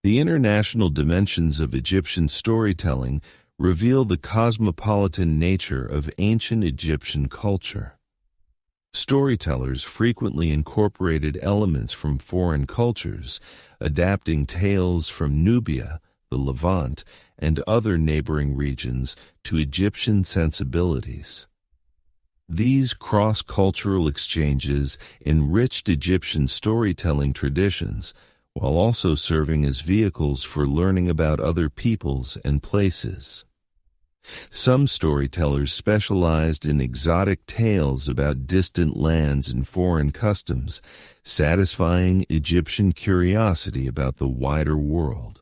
A: The international dimensions of Egyptian storytelling reveal the cosmopolitan nature of ancient Egyptian culture. Storytellers frequently incorporated elements from foreign cultures, adapting tales from Nubia, the Levant, and other neighboring regions to Egyptian sensibilities. These cross-cultural exchanges enriched Egyptian storytelling traditions, while also serving as vehicles for learning about other peoples and places. Some storytellers specialized in exotic tales about distant lands and foreign customs, satisfying Egyptian curiosity about the wider world.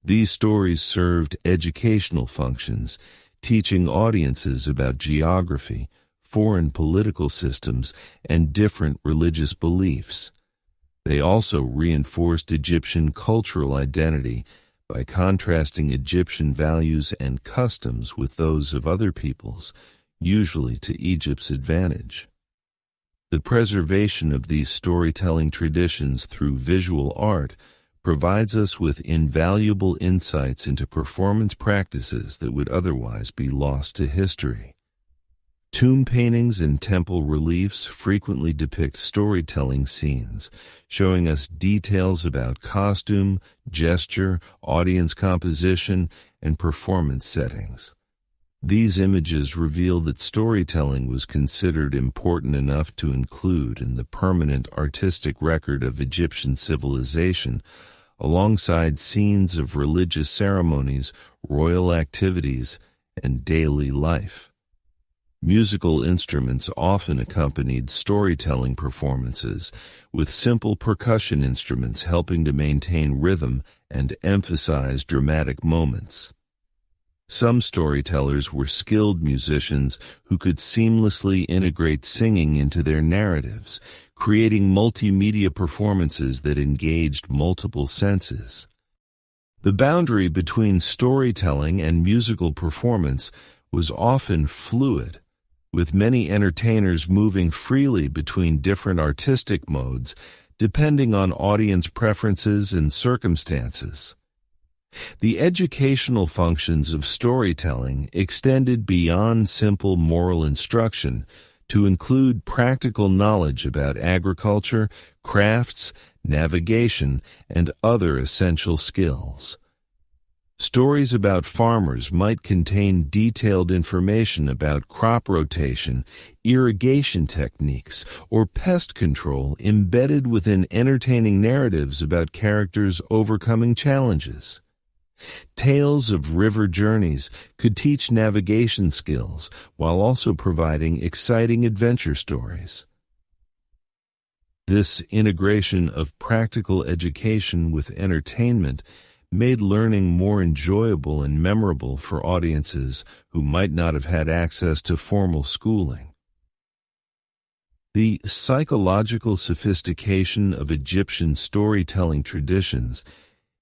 A: These stories served educational functions, teaching audiences about geography, foreign political systems, and different religious beliefs. They also reinforced Egyptian cultural identity by contrasting Egyptian values and customs with those of other peoples, usually to Egypt's advantage. The preservation of these storytelling traditions through visual art provides us with invaluable insights into performance practices that would otherwise be lost to history. Tomb paintings and temple reliefs frequently depict storytelling scenes, showing us details about costume, gesture, audience composition, and performance settings. These images reveal that storytelling was considered important enough to include in the permanent artistic record of Egyptian civilization, alongside scenes of religious ceremonies, royal activities, and daily life. Musical instruments often accompanied storytelling performances, with simple percussion instruments helping to maintain rhythm and emphasize dramatic moments. Some storytellers were skilled musicians who could seamlessly integrate singing into their narratives, creating multimedia performances that engaged multiple senses. The boundary between storytelling and musical performance was often fluid, with many entertainers moving freely between different artistic modes depending on audience preferences and circumstances. The educational functions of storytelling extended beyond simple moral instruction to include practical knowledge about agriculture, crafts, navigation, and other essential skills. Stories about farmers might contain detailed information about crop rotation, irrigation techniques, or pest control embedded within entertaining narratives about characters overcoming challenges. Tales of river journeys could teach navigation skills while also providing exciting adventure stories. This integration of practical education with entertainment made learning more enjoyable and memorable for audiences who might not have had access to formal schooling. The psychological sophistication of Egyptian storytelling traditions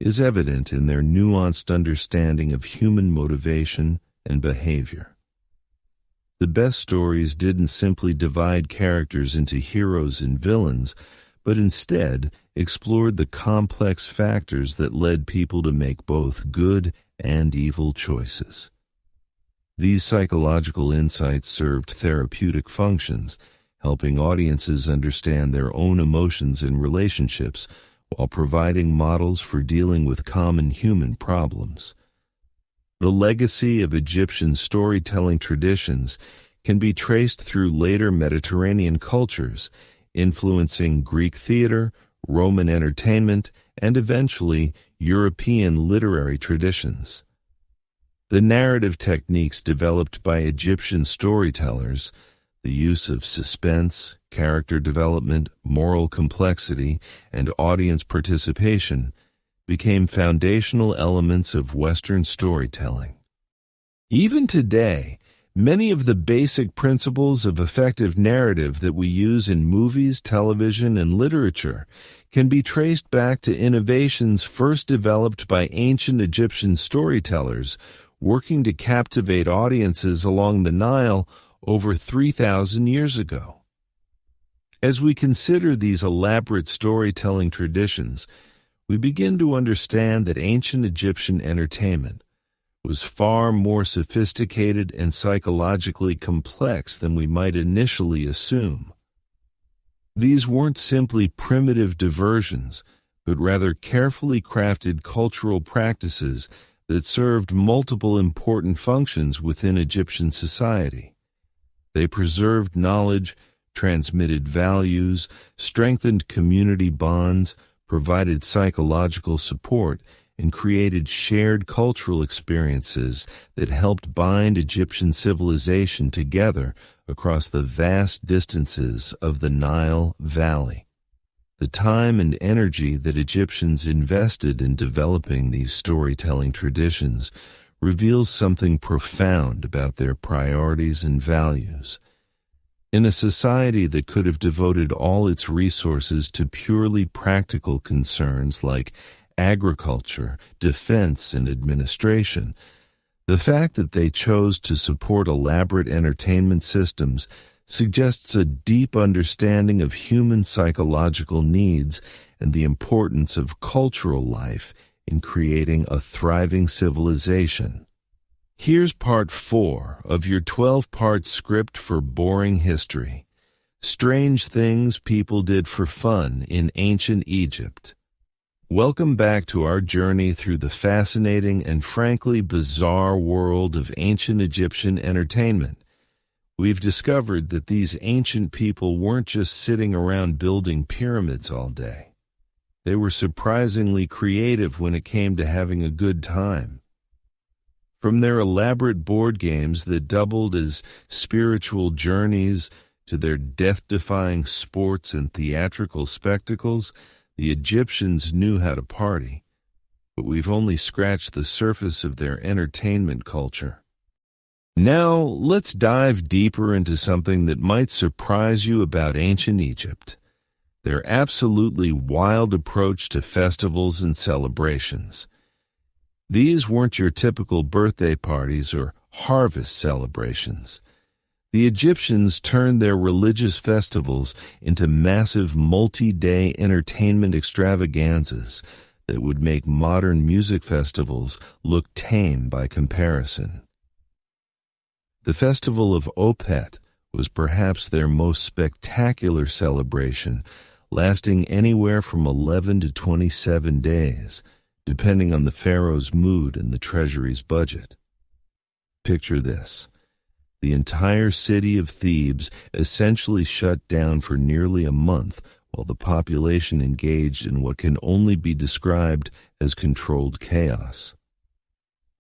A: is evident in their nuanced understanding of human motivation and behavior. The best stories didn't simply divide characters into heroes and villains, but instead explored the complex factors that led people to make both good and evil choices. These psychological insights served therapeutic functions, helping audiences understand their own emotions and relationships while providing models for dealing with common human problems. The legacy of Egyptian storytelling traditions can be traced through later Mediterranean cultures, influencing Greek theater, Roman entertainment, and eventually European literary traditions. The narrative techniques developed by Egyptian storytellers, The use of suspense, character development, moral complexity, and audience participation became foundational elements of Western storytelling. Even today, many of the basic principles of effective narrative that we use in movies, television, and literature can be traced back to innovations first developed by ancient Egyptian storytellers working to captivate audiences along the Nile over 3,000 years ago. As we consider these elaborate storytelling traditions, we begin to understand that ancient Egyptian entertainment was far more sophisticated and psychologically complex than we might initially assume. These weren't simply primitive diversions, but rather carefully crafted cultural practices that served multiple important functions within Egyptian society. They preserved knowledge, transmitted values, strengthened community bonds, provided psychological support, and created shared cultural experiences that helped bind Egyptian civilization together across the vast distances of the Nile Valley. The time and energy that Egyptians invested in developing these storytelling traditions reveals something profound about their priorities and values. In a society that could have devoted all its resources to purely practical concerns like agriculture, defense, and administration, the fact that they chose to support elaborate entertainment systems suggests a deep understanding of human psychological needs and the importance of cultural life in creating a thriving civilization. Here's part 4 of your 12-part script for boring history: Strange Things People Did for Fun in Ancient Egypt. Welcome back to our journey through the fascinating and frankly bizarre world of ancient Egyptian entertainment. We've discovered that these ancient people weren't just sitting around building pyramids all day. They were surprisingly creative when it came to having a good time. From their elaborate board games that doubled as spiritual journeys to their death-defying sports and theatrical spectacles, the Egyptians knew how to party. But we've only scratched the surface of their entertainment culture. Now, let's dive deeper into something that might surprise you about ancient Egypt: their absolutely wild approach to festivals and celebrations. These weren't your typical birthday parties or harvest celebrations. The Egyptians turned their religious festivals into massive multi-day entertainment extravaganzas that would make modern music festivals look tame by comparison. The festival of Opet was perhaps their most spectacular celebration, lasting anywhere from 11 to 27 days, depending on the pharaoh's mood and the treasury's budget. Picture this: the entire city of Thebes essentially shut down for nearly a month while the population engaged in what can only be described as controlled chaos.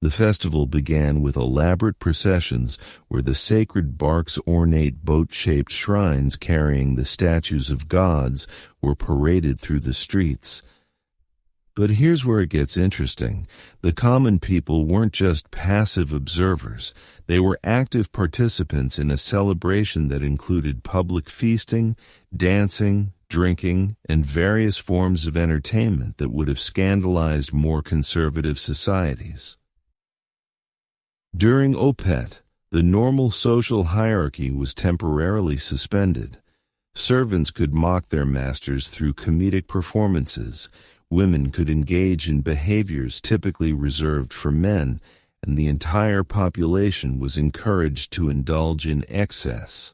A: The festival began with elaborate processions where the sacred bark's ornate boat-shaped shrines carrying the statues of gods were paraded through the streets. But here's where it gets interesting. The common people weren't just passive observers. They were active participants in a celebration that included public feasting, dancing, drinking, and various forms of entertainment that would have scandalized more conservative societies. During Opet, the normal social hierarchy was temporarily suspended. Servants could mock their masters through comedic performances. Women could engage in behaviors typically reserved for men, and the entire population was encouraged to indulge in excess.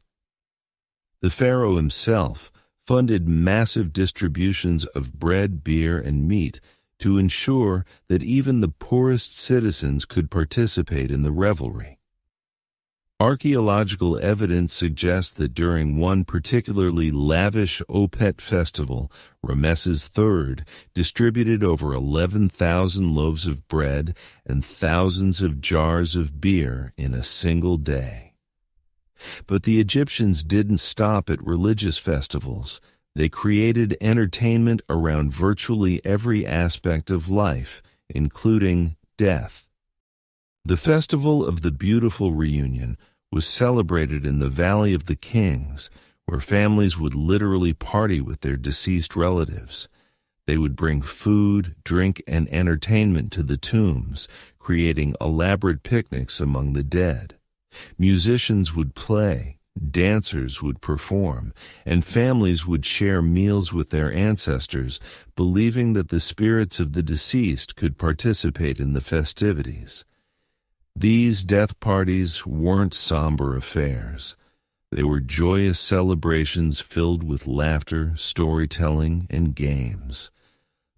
A: The pharaoh himself funded massive distributions of bread, beer, and meat to ensure that even the poorest citizens could participate in the revelry. Archaeological evidence suggests that during one particularly lavish Opet festival, Ramesses III distributed over 11,000 loaves of bread and thousands of jars of beer in a single day. But the Egyptians didn't stop at religious festivals. They created entertainment around virtually every aspect of life, including death. The Festival of the Beautiful Reunion was celebrated in the Valley of the Kings, where families would literally party with their deceased relatives. They would bring food, drink, and entertainment to the tombs, creating elaborate picnics among the dead. Musicians would play, dancers would perform, and families would share meals with their ancestors, believing that the spirits of the deceased could participate in the festivities. These death parties weren't somber affairs. They were joyous celebrations filled with laughter, storytelling, and games.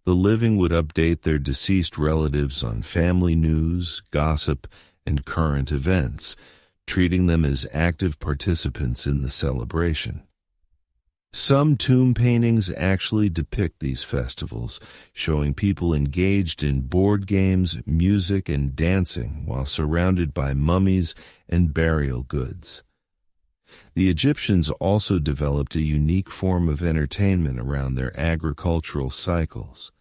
A: The living would update their deceased relatives on family news, gossip, and current events, treating them as active participants in the celebration. Some tomb paintings actually depict these festivals, showing people engaged in board games, music, and dancing while surrounded by mummies and burial goods. The Egyptians also developed a unique form of entertainment around their agricultural cycles.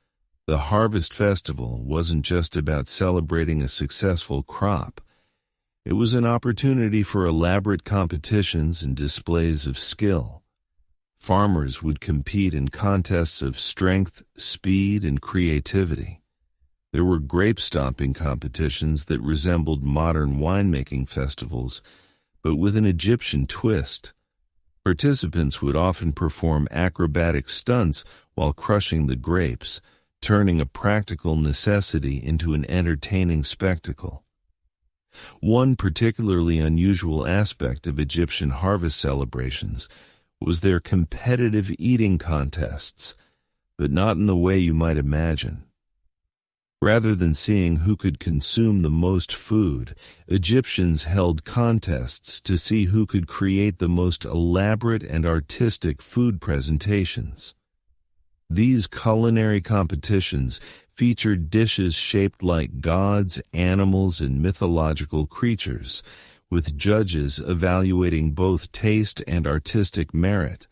A: The harvest festival wasn't just about celebrating a successful crop. It was an opportunity for elaborate competitions and displays of skill. Farmers would compete in contests of strength, speed, and creativity. There were grape-stomping competitions that resembled modern winemaking festivals, but with an Egyptian twist. Participants would often perform acrobatic stunts while crushing the grapes, turning a practical necessity into an entertaining spectacle. One particularly unusual aspect of Egyptian harvest celebrations was their competitive eating contests, but not in the way you might imagine. Rather than seeing who could consume the most food, Egyptians held contests to see who could create the most elaborate and artistic food presentations. These culinary competitions featured dishes shaped like gods, animals, and mythological creatures, with judges evaluating both taste and artistic merit.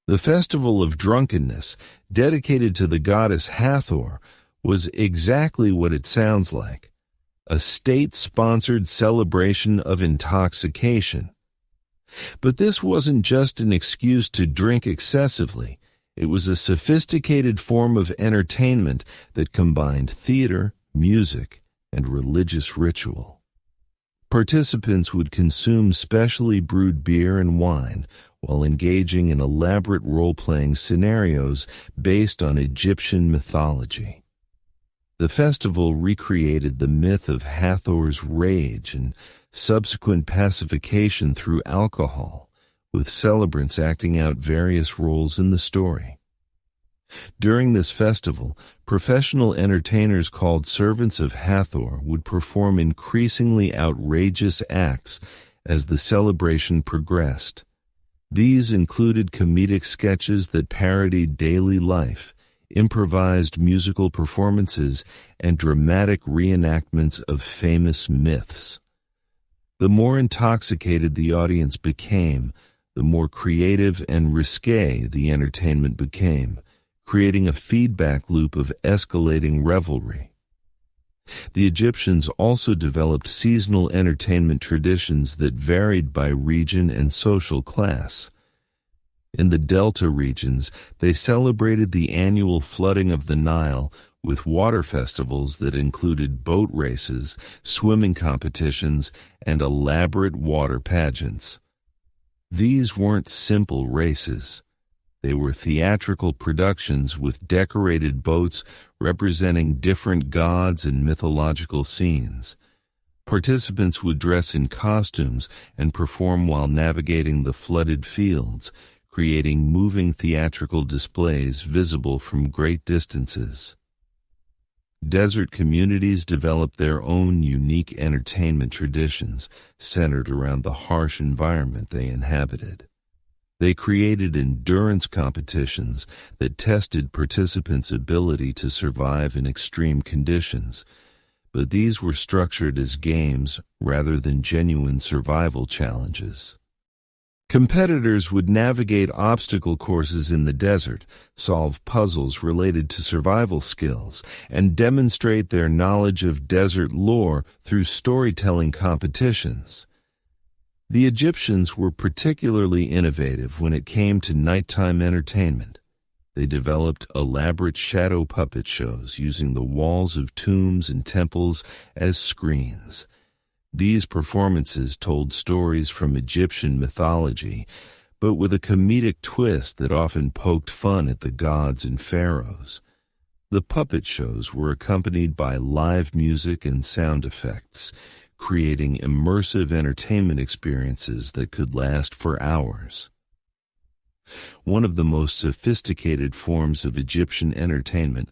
A: The Festival of Drunkenness, dedicated to the goddess Hathor, was exactly what it sounds like, a state-sponsored celebration of intoxication. But this wasn't just an excuse to drink excessively. It was a sophisticated form of entertainment that combined theater, music, and religious ritual. Participants would consume specially brewed beer and wine while engaging in elaborate role-playing scenarios based on Egyptian mythology. The festival recreated the myth of Hathor's rage and subsequent pacification through alcohol, with celebrants acting out various roles in the story. During this festival, professional entertainers called servants of Hathor would perform increasingly outrageous acts as the celebration progressed. These included comedic sketches that parodied daily life, improvised musical performances, and dramatic reenactments of famous myths. The more intoxicated the audience became, the more creative and risque the entertainment became, creating a feedback loop of escalating revelry. The Egyptians also developed seasonal entertainment traditions that varied by region and social class. In the Delta regions, they celebrated the annual flooding of the Nile with water festivals that included boat races, swimming competitions, and elaborate water pageants. These weren't simple races. They were theatrical productions with decorated boats representing different gods and mythological scenes. Participants would dress in costumes and perform while navigating the flooded fields, creating moving theatrical displays visible from great distances. Desert communities developed their own unique entertainment traditions centered around the harsh environment they inhabited. They created endurance competitions that tested participants' ability to survive in extreme conditions, but these were structured as games rather than genuine survival challenges. Competitors would navigate obstacle courses in the desert, solve puzzles related to survival skills, and demonstrate their knowledge of desert lore through storytelling competitions. The Egyptians were particularly innovative when it came to nighttime entertainment. They developed elaborate shadow puppet shows using the walls of tombs and temples as screens. These performances told stories from Egyptian mythology, but with a comedic twist that often poked fun at the gods and pharaohs. The puppet shows were accompanied by live music and sound effects, creating immersive entertainment experiences that could last for hours. One of the most sophisticated forms of Egyptian entertainment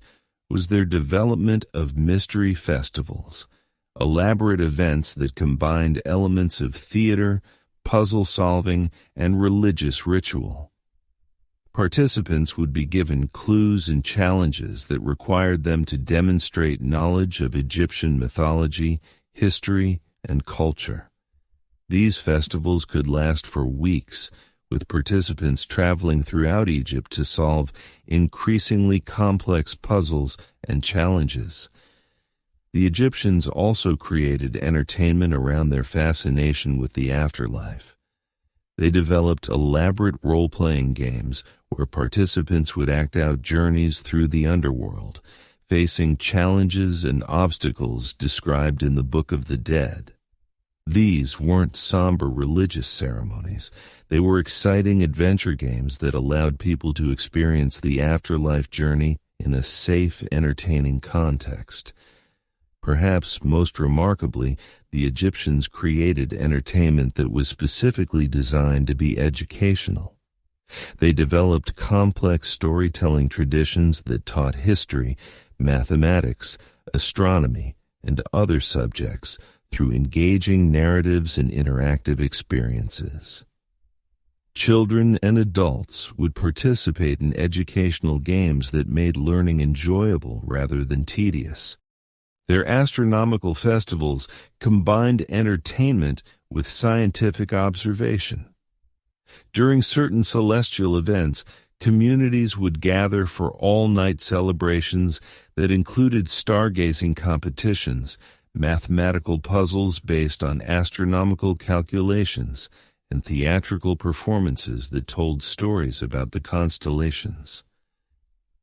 A: was their development of mystery festivals, elaborate events that combined elements of theater, puzzle solving, and religious ritual. Participants would be given clues and challenges that required them to demonstrate knowledge of Egyptian mythology, history, and culture. These festivals could last for weeks, with participants traveling throughout Egypt to solve increasingly complex puzzles and challenges. The Egyptians also created entertainment around their fascination with the afterlife. They developed elaborate role-playing games where participants would act out journeys through the underworld, facing challenges and obstacles described in the Book of the Dead. These weren't somber religious ceremonies. They were exciting adventure games that allowed people to experience the afterlife journey in a safe, entertaining context. Perhaps most remarkably, the Egyptians created entertainment that was specifically designed to be educational. They developed complex storytelling traditions that taught history, mathematics, astronomy, and other subjects through engaging narratives and interactive experiences. Children and adults would participate in educational games that made learning enjoyable rather than tedious. Their astronomical festivals combined entertainment with scientific observation. During certain celestial events, communities would gather for all-night celebrations that included stargazing competitions, mathematical puzzles based on astronomical calculations, and theatrical performances that told stories about the constellations.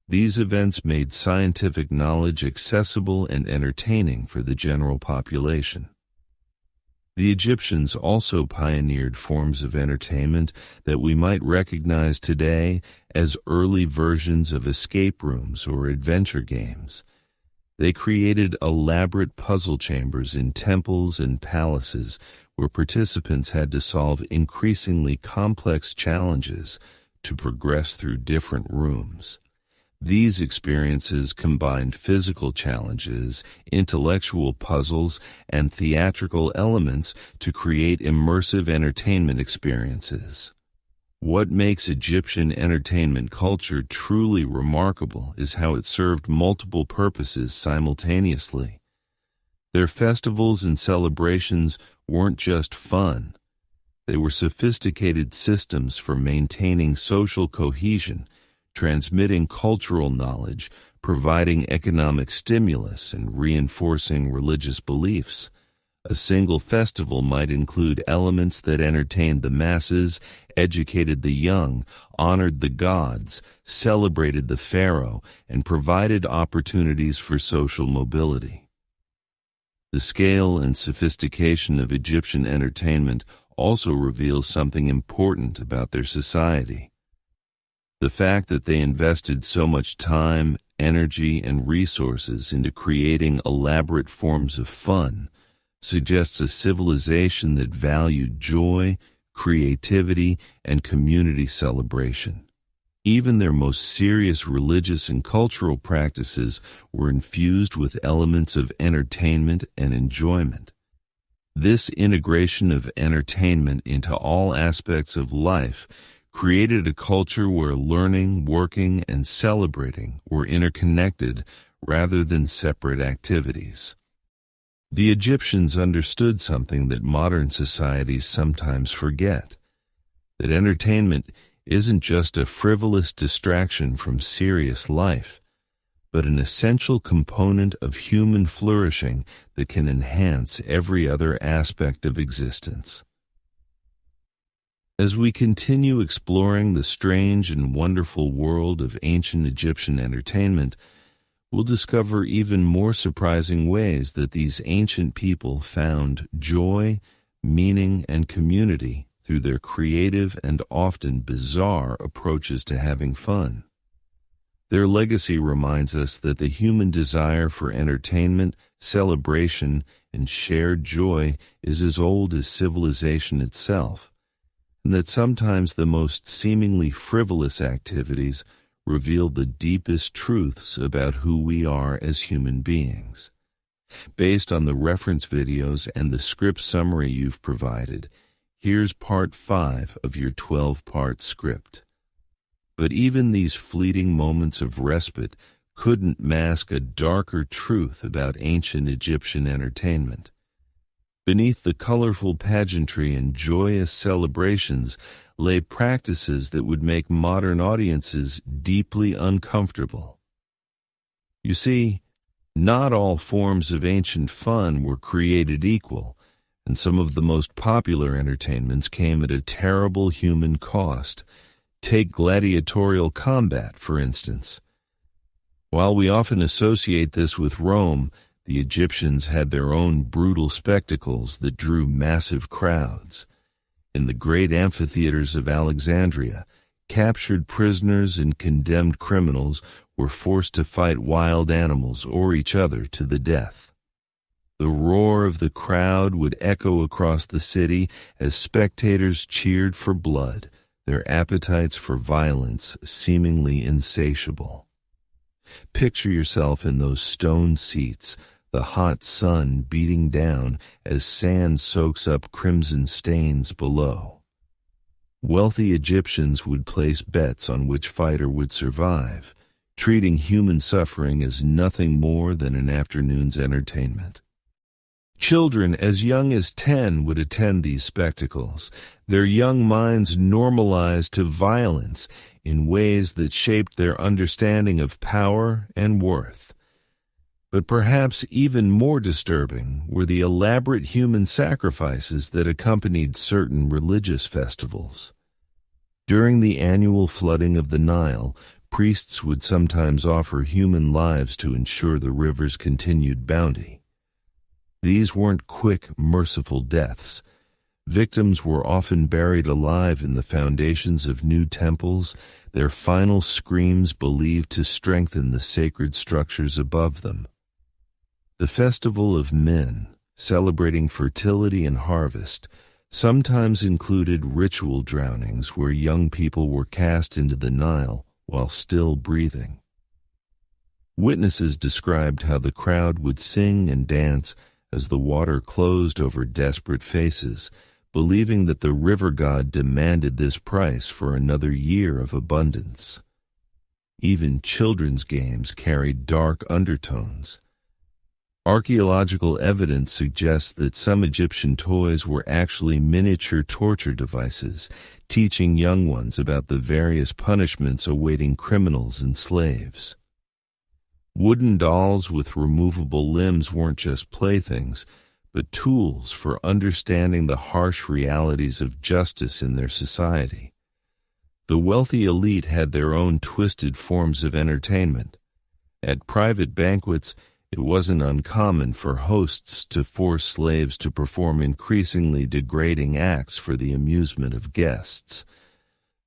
A: These events made scientific knowledge accessible and entertaining for the general population. The Egyptians also pioneered forms of entertainment that we might recognize today as early versions of escape rooms or adventure games. They created elaborate puzzle chambers in temples and palaces where participants had to solve increasingly complex challenges to progress through different rooms. These experiences combined physical challenges, intellectual puzzles, and theatrical elements to create immersive entertainment experiences. What makes Egyptian entertainment culture truly remarkable is how it served multiple purposes simultaneously. Their festivals and celebrations weren't just fun. They were sophisticated systems for maintaining social cohesion, transmitting cultural knowledge, providing economic stimulus, and reinforcing religious beliefs. A single festival might include elements that entertained the masses, educated the young, honored the gods, celebrated the pharaoh, and provided opportunities for social mobility. The scale and sophistication of Egyptian entertainment also reveals something important about their society. The fact that they invested so much time, energy, and resources into creating elaborate forms of fun suggests a civilization that valued joy, creativity, and community celebration. Even their most serious religious and cultural practices were infused with elements of entertainment and enjoyment. This integration of entertainment into all aspects of life created a culture where learning, working, and celebrating were interconnected rather than separate activities. The Egyptians understood something that modern societies sometimes forget, that entertainment isn't just a frivolous distraction from serious life, but an essential component of human flourishing that can enhance every other aspect of existence. As we continue exploring the strange and wonderful world of ancient Egyptian entertainment, we'll discover even more surprising ways that these ancient people found joy, meaning, and community through their creative and often bizarre approaches to having fun. Their legacy reminds us that the human desire for entertainment, celebration, and shared joy is as old as civilization itself, and that sometimes the most seemingly frivolous activities reveal the deepest truths about who we are as human beings. Based on the reference videos and the script summary you've provided, here's part 5 of your 12-part script. But even these fleeting moments of respite couldn't mask a darker truth about ancient Egyptian entertainment. Beneath the colorful pageantry and joyous celebrations lay practices that would make modern audiences deeply uncomfortable. You see, not all forms of ancient fun were created equal, and some of the most popular entertainments came at a terrible human cost. Take gladiatorial combat, for instance. While we often associate this with Rome, the Egyptians had their own brutal spectacles that drew massive crowds. In the great amphitheaters of Alexandria, captured prisoners and condemned criminals were forced to fight wild animals or each other to the death. The roar of the crowd would echo across the city as spectators cheered for blood, their appetites for violence seemingly insatiable. Picture yourself in those stone seats, the hot sun beating down as sand soaks up crimson stains below. Wealthy Egyptians would place bets on which fighter would survive, treating human suffering as nothing more than an afternoon's entertainment. Children as young as 10 would attend these spectacles, their young minds normalized to violence in ways that shaped their understanding of power and worth. But perhaps even more disturbing were the elaborate human sacrifices that accompanied certain religious festivals. During the annual flooding of the Nile, priests would sometimes offer human lives to ensure the river's continued bounty. These weren't quick, merciful deaths. Victims were often buried alive in the foundations of new temples, their final screams believed to strengthen the sacred structures above them. The festival of Mehen, celebrating fertility and harvest, sometimes included ritual drownings where young people were cast into the Nile while still breathing. Witnesses described how the crowd would sing and dance as the water closed over desperate faces, believing that the river god demanded this price for another year of abundance. Even children's games carried dark undertones. Archaeological evidence suggests that some Egyptian toys were actually miniature torture devices, teaching young ones about the various punishments awaiting criminals and slaves. Wooden dolls with removable limbs weren't just playthings, but tools for understanding the harsh realities of justice in their society. The wealthy elite had their own twisted forms of entertainment. At private banquets, it wasn't uncommon for hosts to force slaves to perform increasingly degrading acts for the amusement of guests.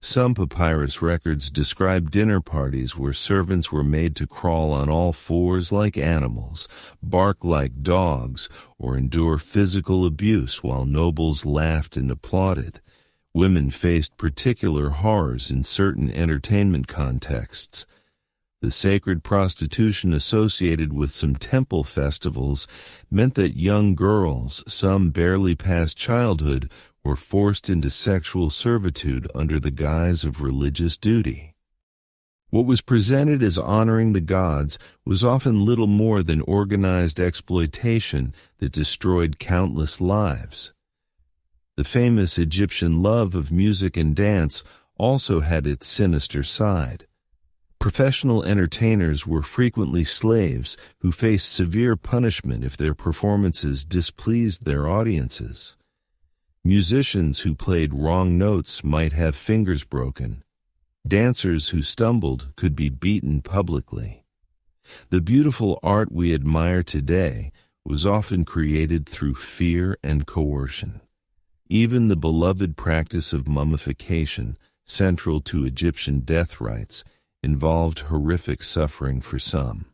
A: Some papyrus records describe dinner parties where servants were made to crawl on all fours like animals, bark like dogs, or endure physical abuse while nobles laughed and applauded. Women faced particular horrors in certain entertainment contexts. The sacred prostitution associated with some temple festivals meant that young girls, some barely past childhood, were forced into sexual servitude under the guise of religious duty. What was presented as honoring the gods was often little more than organized exploitation that destroyed countless lives. The famous Egyptian love of music and dance also had its sinister side. Professional entertainers were frequently slaves who faced severe punishment if their performances displeased their audiences. Musicians who played wrong notes might have fingers broken. Dancers who stumbled could be beaten publicly. The beautiful art we admire today was often created through fear and coercion. Even the beloved practice of mummification, central to Egyptian death rites, involved horrific suffering for some.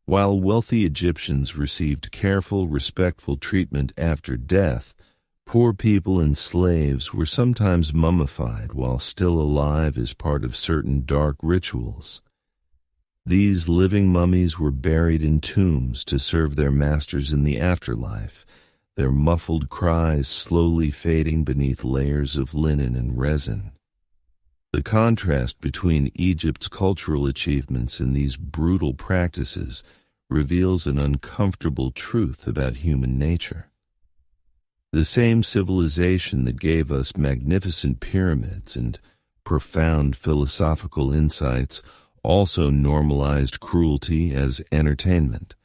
A: While wealthy Egyptians received careful, respectful treatment after death, poor people and slaves were sometimes mummified while still alive as part of certain dark rituals. These living mummies were buried in tombs to serve their masters in the afterlife, their muffled cries slowly fading beneath layers of linen and resin. The contrast between Egypt's cultural achievements and these brutal practices reveals an uncomfortable truth about human nature. The same civilization that gave us magnificent pyramids and profound philosophical insights also normalized cruelty as entertainment.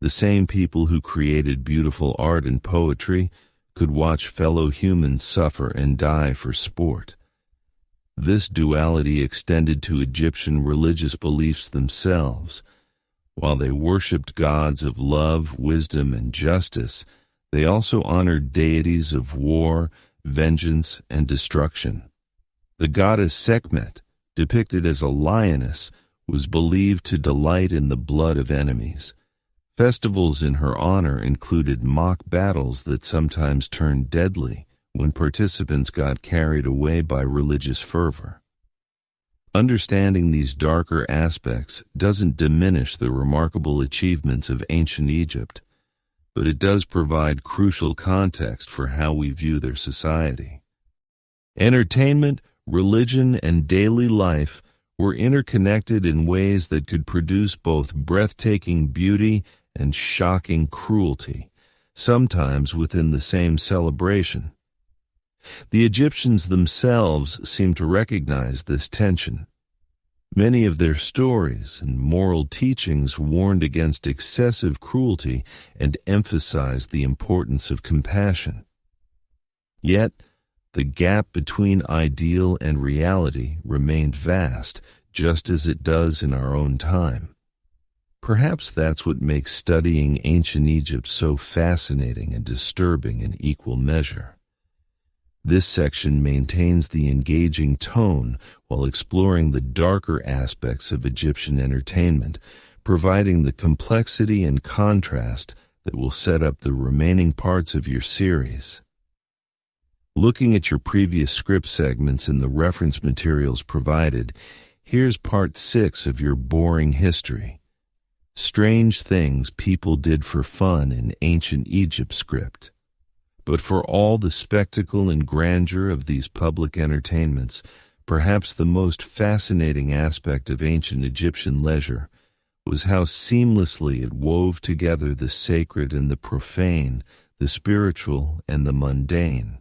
A: The same people who created beautiful art and poetry could watch fellow humans suffer and die for sport. This duality extended to Egyptian religious beliefs themselves. While they worshipped gods of love, wisdom, and justice, they also honored deities of war, vengeance, and destruction. The goddess Sekhmet, depicted as a lioness, was believed to delight in the blood of enemies. Festivals in her honor included mock battles that sometimes turned deadly when participants got carried away by religious fervor. Understanding these darker aspects doesn't diminish the remarkable achievements of ancient Egypt, but it does provide crucial context for how we view their society. Entertainment, religion, and daily life were interconnected in ways that could produce both breathtaking beauty and shocking cruelty, sometimes within the same celebration. The Egyptians themselves seem to recognize this tension. Many of their stories and moral teachings warned against excessive cruelty and emphasized the importance of compassion. Yet, the gap between ideal and reality remained vast, just as it does in our own time. Perhaps that's what makes studying ancient Egypt so fascinating and disturbing in equal measure. This section maintains the engaging tone while exploring the darker aspects of Egyptian entertainment, providing the complexity and contrast that will set up the remaining parts of your series. Looking at your previous script segments and the reference materials provided, here's part 6 of your boring history. Strange things people did for fun in ancient Egypt script. But for all the spectacle and grandeur of these public entertainments, perhaps the most fascinating aspect of ancient Egyptian leisure was how seamlessly it wove together the sacred and the profane, the spiritual and the mundane.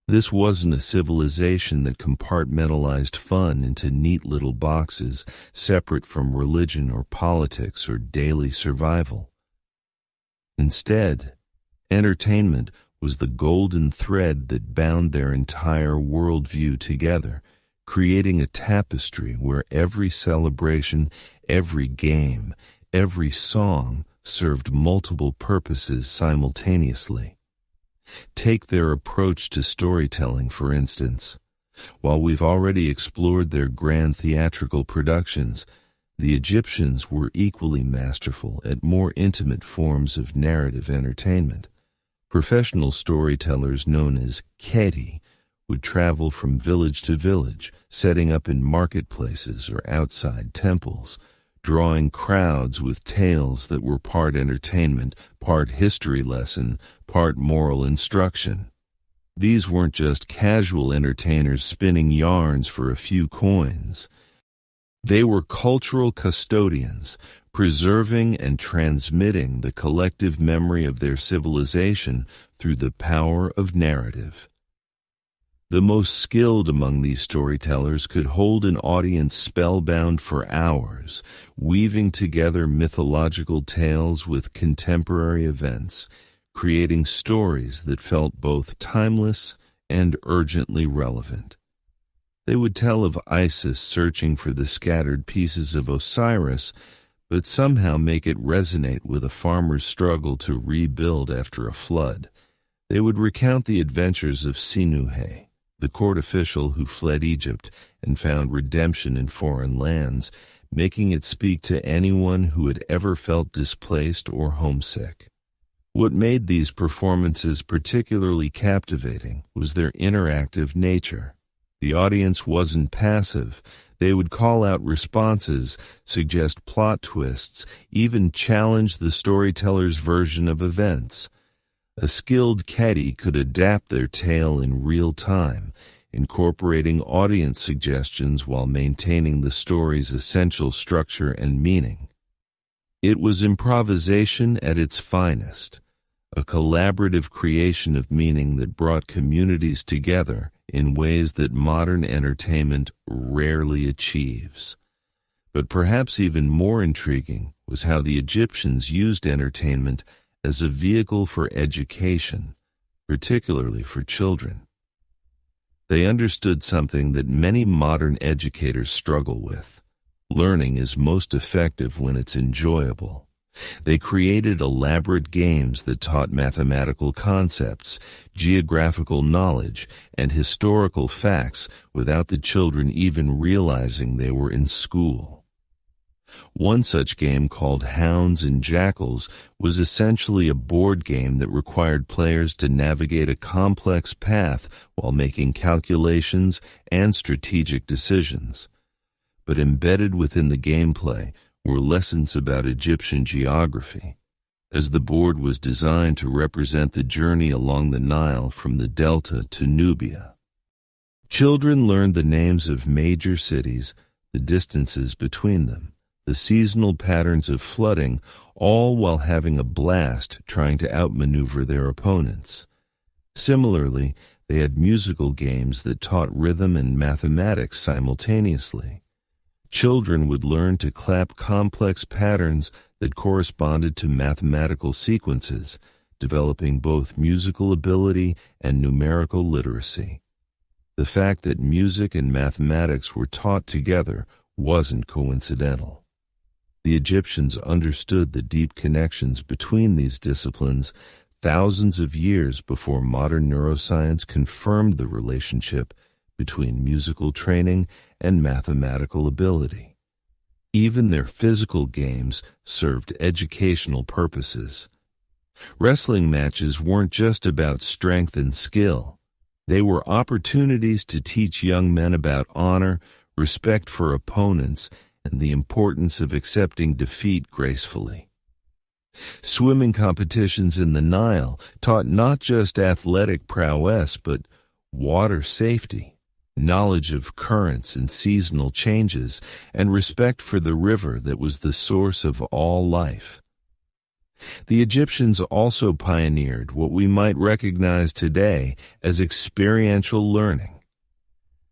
A: This wasn't a civilization that compartmentalized fun into neat little boxes separate from religion or politics or daily survival. Instead, entertainment was the golden thread that bound their entire worldview together, creating a tapestry where every celebration, every game, every song served multiple purposes simultaneously. Take their approach to storytelling, for instance. While we've already explored their grand theatrical productions, the Egyptians were equally masterful at more intimate forms of narrative entertainment. Professional storytellers known as keti would travel from village to village, setting up in marketplaces or outside temples, drawing crowds with tales that were part entertainment, part history lesson, part moral instruction. These weren't just casual entertainers spinning yarns for a few coins. They were cultural custodians, preserving and transmitting the collective memory of their civilization through the power of narrative. The most skilled among these storytellers could hold an audience spellbound for hours, weaving together mythological tales with contemporary events, creating stories that felt both timeless and urgently relevant. They would tell of Isis searching for the scattered pieces of Osiris, but somehow make it resonate with a farmer's struggle to rebuild after a flood. They would recount the adventures of Sinuhe, the court official who fled Egypt and found redemption in foreign lands, making it speak to anyone who had ever felt displaced or homesick. What made these performances particularly captivating was their interactive nature. The audience wasn't passive. They would call out responses, suggest plot twists, even challenge the storyteller's version of events. A skilled caddy could adapt their tale in real time, incorporating audience suggestions while maintaining the story's essential structure and meaning. It was improvisation at its finest, a collaborative creation of meaning that brought communities together in ways that modern entertainment rarely achieves. But perhaps even more intriguing was how the Egyptians used entertainment as a vehicle for education, particularly for children. They understood something that many modern educators struggle with. Learning is most effective when it's enjoyable. They created elaborate games that taught mathematical concepts, geographical knowledge, and historical facts without the children even realizing they were in school. One such game, called Hounds and Jackals, was essentially a board game that required players to navigate a complex path while making calculations and strategic decisions. But embedded within the gameplay were lessons about Egyptian geography, as the board was designed to represent the journey along the Nile from the Delta to Nubia. Children learned the names of major cities, the distances between them, the seasonal patterns of flooding, all while having a blast trying to outmaneuver their opponents. Similarly, they had musical games that taught rhythm and mathematics simultaneously. Children would learn to clap complex patterns that corresponded to mathematical sequences, developing both musical ability and numerical literacy. The fact that music and mathematics were taught together wasn't coincidental. The Egyptians understood the deep connections between these disciplines thousands of years before modern neuroscience confirmed the relationship between musical training and mathematical ability. Even their physical games served educational purposes. Wrestling matches weren't just about strength and skill. They were opportunities to teach young men about honor, respect for opponents, and the importance of accepting defeat gracefully. Swimming competitions in the Nile taught not just athletic prowess, but water safety, knowledge of currents and seasonal changes, and respect for the river that was the source of all life. The Egyptians also pioneered what we might recognize today as experiential learning.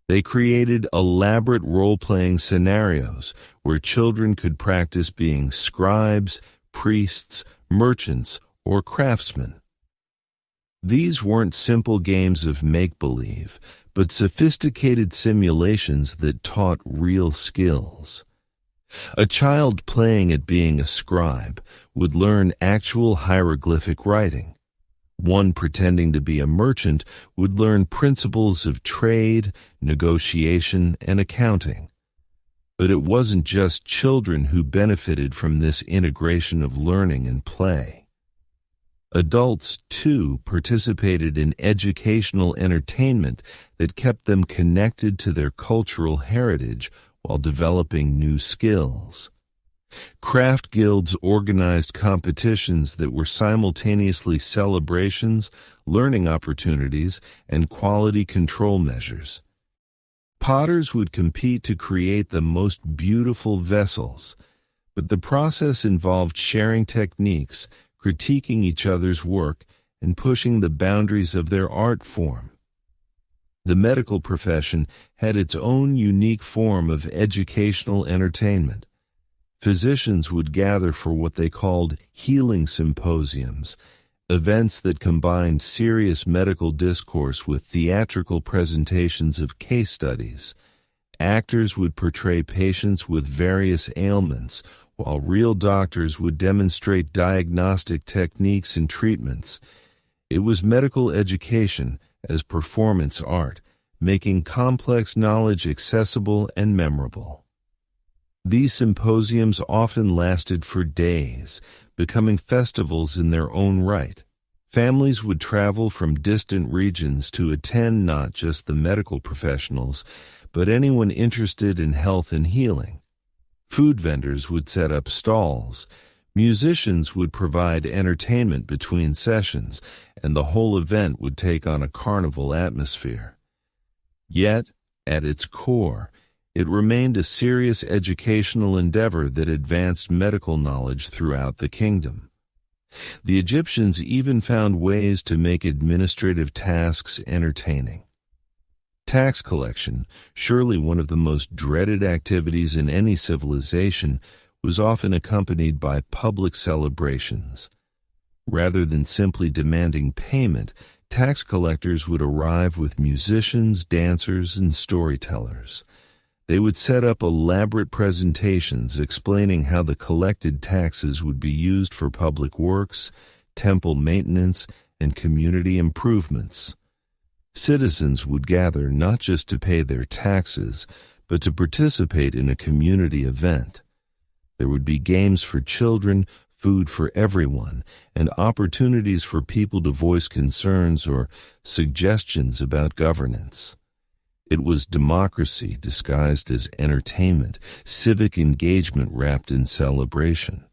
A: They created elaborate role-playing scenarios where children could practice being scribes, priests, merchants, or craftsmen. These weren't simple games of make-believe, but sophisticated simulations that taught real skills. A child playing at being a scribe would learn actual hieroglyphic writing. One pretending to be a merchant would learn principles of trade, negotiation, and accounting. But it wasn't just children who benefited from this integration of learning and play. Adults, too, participated in educational entertainment that kept them connected to their cultural heritage while developing new skills. Craft guilds organized competitions that were simultaneously celebrations, learning opportunities, and quality control measures. Potters would compete to create the most beautiful vessels, but the process involved sharing techniques, critiquing each other's work, and pushing the boundaries of their art form. The medical profession had its own unique form of educational entertainment. Physicians would gather for what they called healing symposiums, events that combined serious medical discourse with theatrical presentations of case studies. Actors would portray patients with various ailments, while real doctors would demonstrate diagnostic techniques and treatments. It was medical education as performance art, making complex knowledge accessible and memorable. These symposiums often lasted for days, becoming festivals in their own right. Families would travel from distant regions to attend not just the medical professionals, but anyone interested in health and healing. Food vendors would set up stalls. Musicians would provide entertainment between sessions, and the whole event would take on a carnival atmosphere. Yet, at its core, it remained a serious educational endeavor that advanced medical knowledge throughout the kingdom. The Egyptians even found ways to make administrative tasks entertaining. Tax collection, surely one of the most dreaded activities in any civilization, was often accompanied by public celebrations. Rather than simply demanding payment, tax collectors would arrive with musicians, dancers, and storytellers. They would set up elaborate presentations explaining how the collected taxes would be used for public works, temple maintenance, and community improvements. Citizens would gather not just to pay their taxes, but to participate in a community event. There would be games for children, food for everyone, and opportunities for people to voice concerns or suggestions about governance. It was democracy disguised as entertainment, civic engagement wrapped in celebration.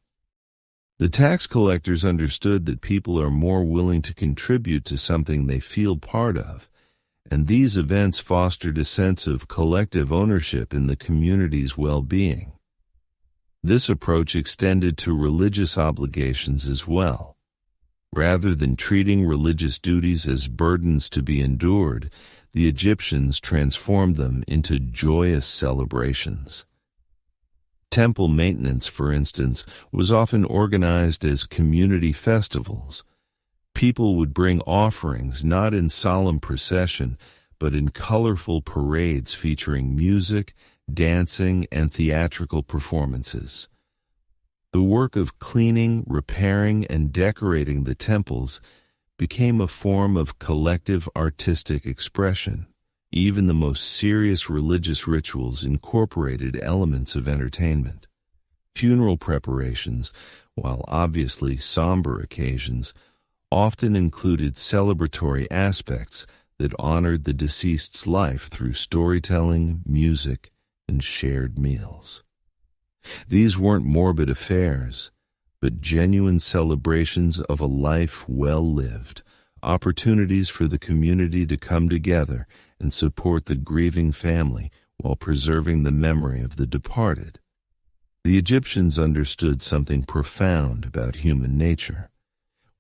A: The tax collectors understood that people are more willing to contribute to something they feel part of, and these events fostered a sense of collective ownership in the community's well-being. This approach extended to religious obligations as well. Rather than treating religious duties as burdens to be endured, the Egyptians transformed them into joyous celebrations. Temple maintenance, for instance, was often organized as community festivals. People would bring offerings not in solemn procession, but in colorful parades featuring music, dancing, and theatrical performances. The work of cleaning, repairing, and decorating the temples became a form of collective artistic expression. Even the most serious religious rituals incorporated elements of entertainment. Funeral preparations, while obviously somber occasions, often included celebratory aspects that honored the deceased's life through storytelling, music, and shared meals. These weren't morbid affairs, but genuine celebrations of a life well lived, opportunities for the community to come together and support the grieving family while preserving the memory of the departed. The Egyptians understood something profound about human nature.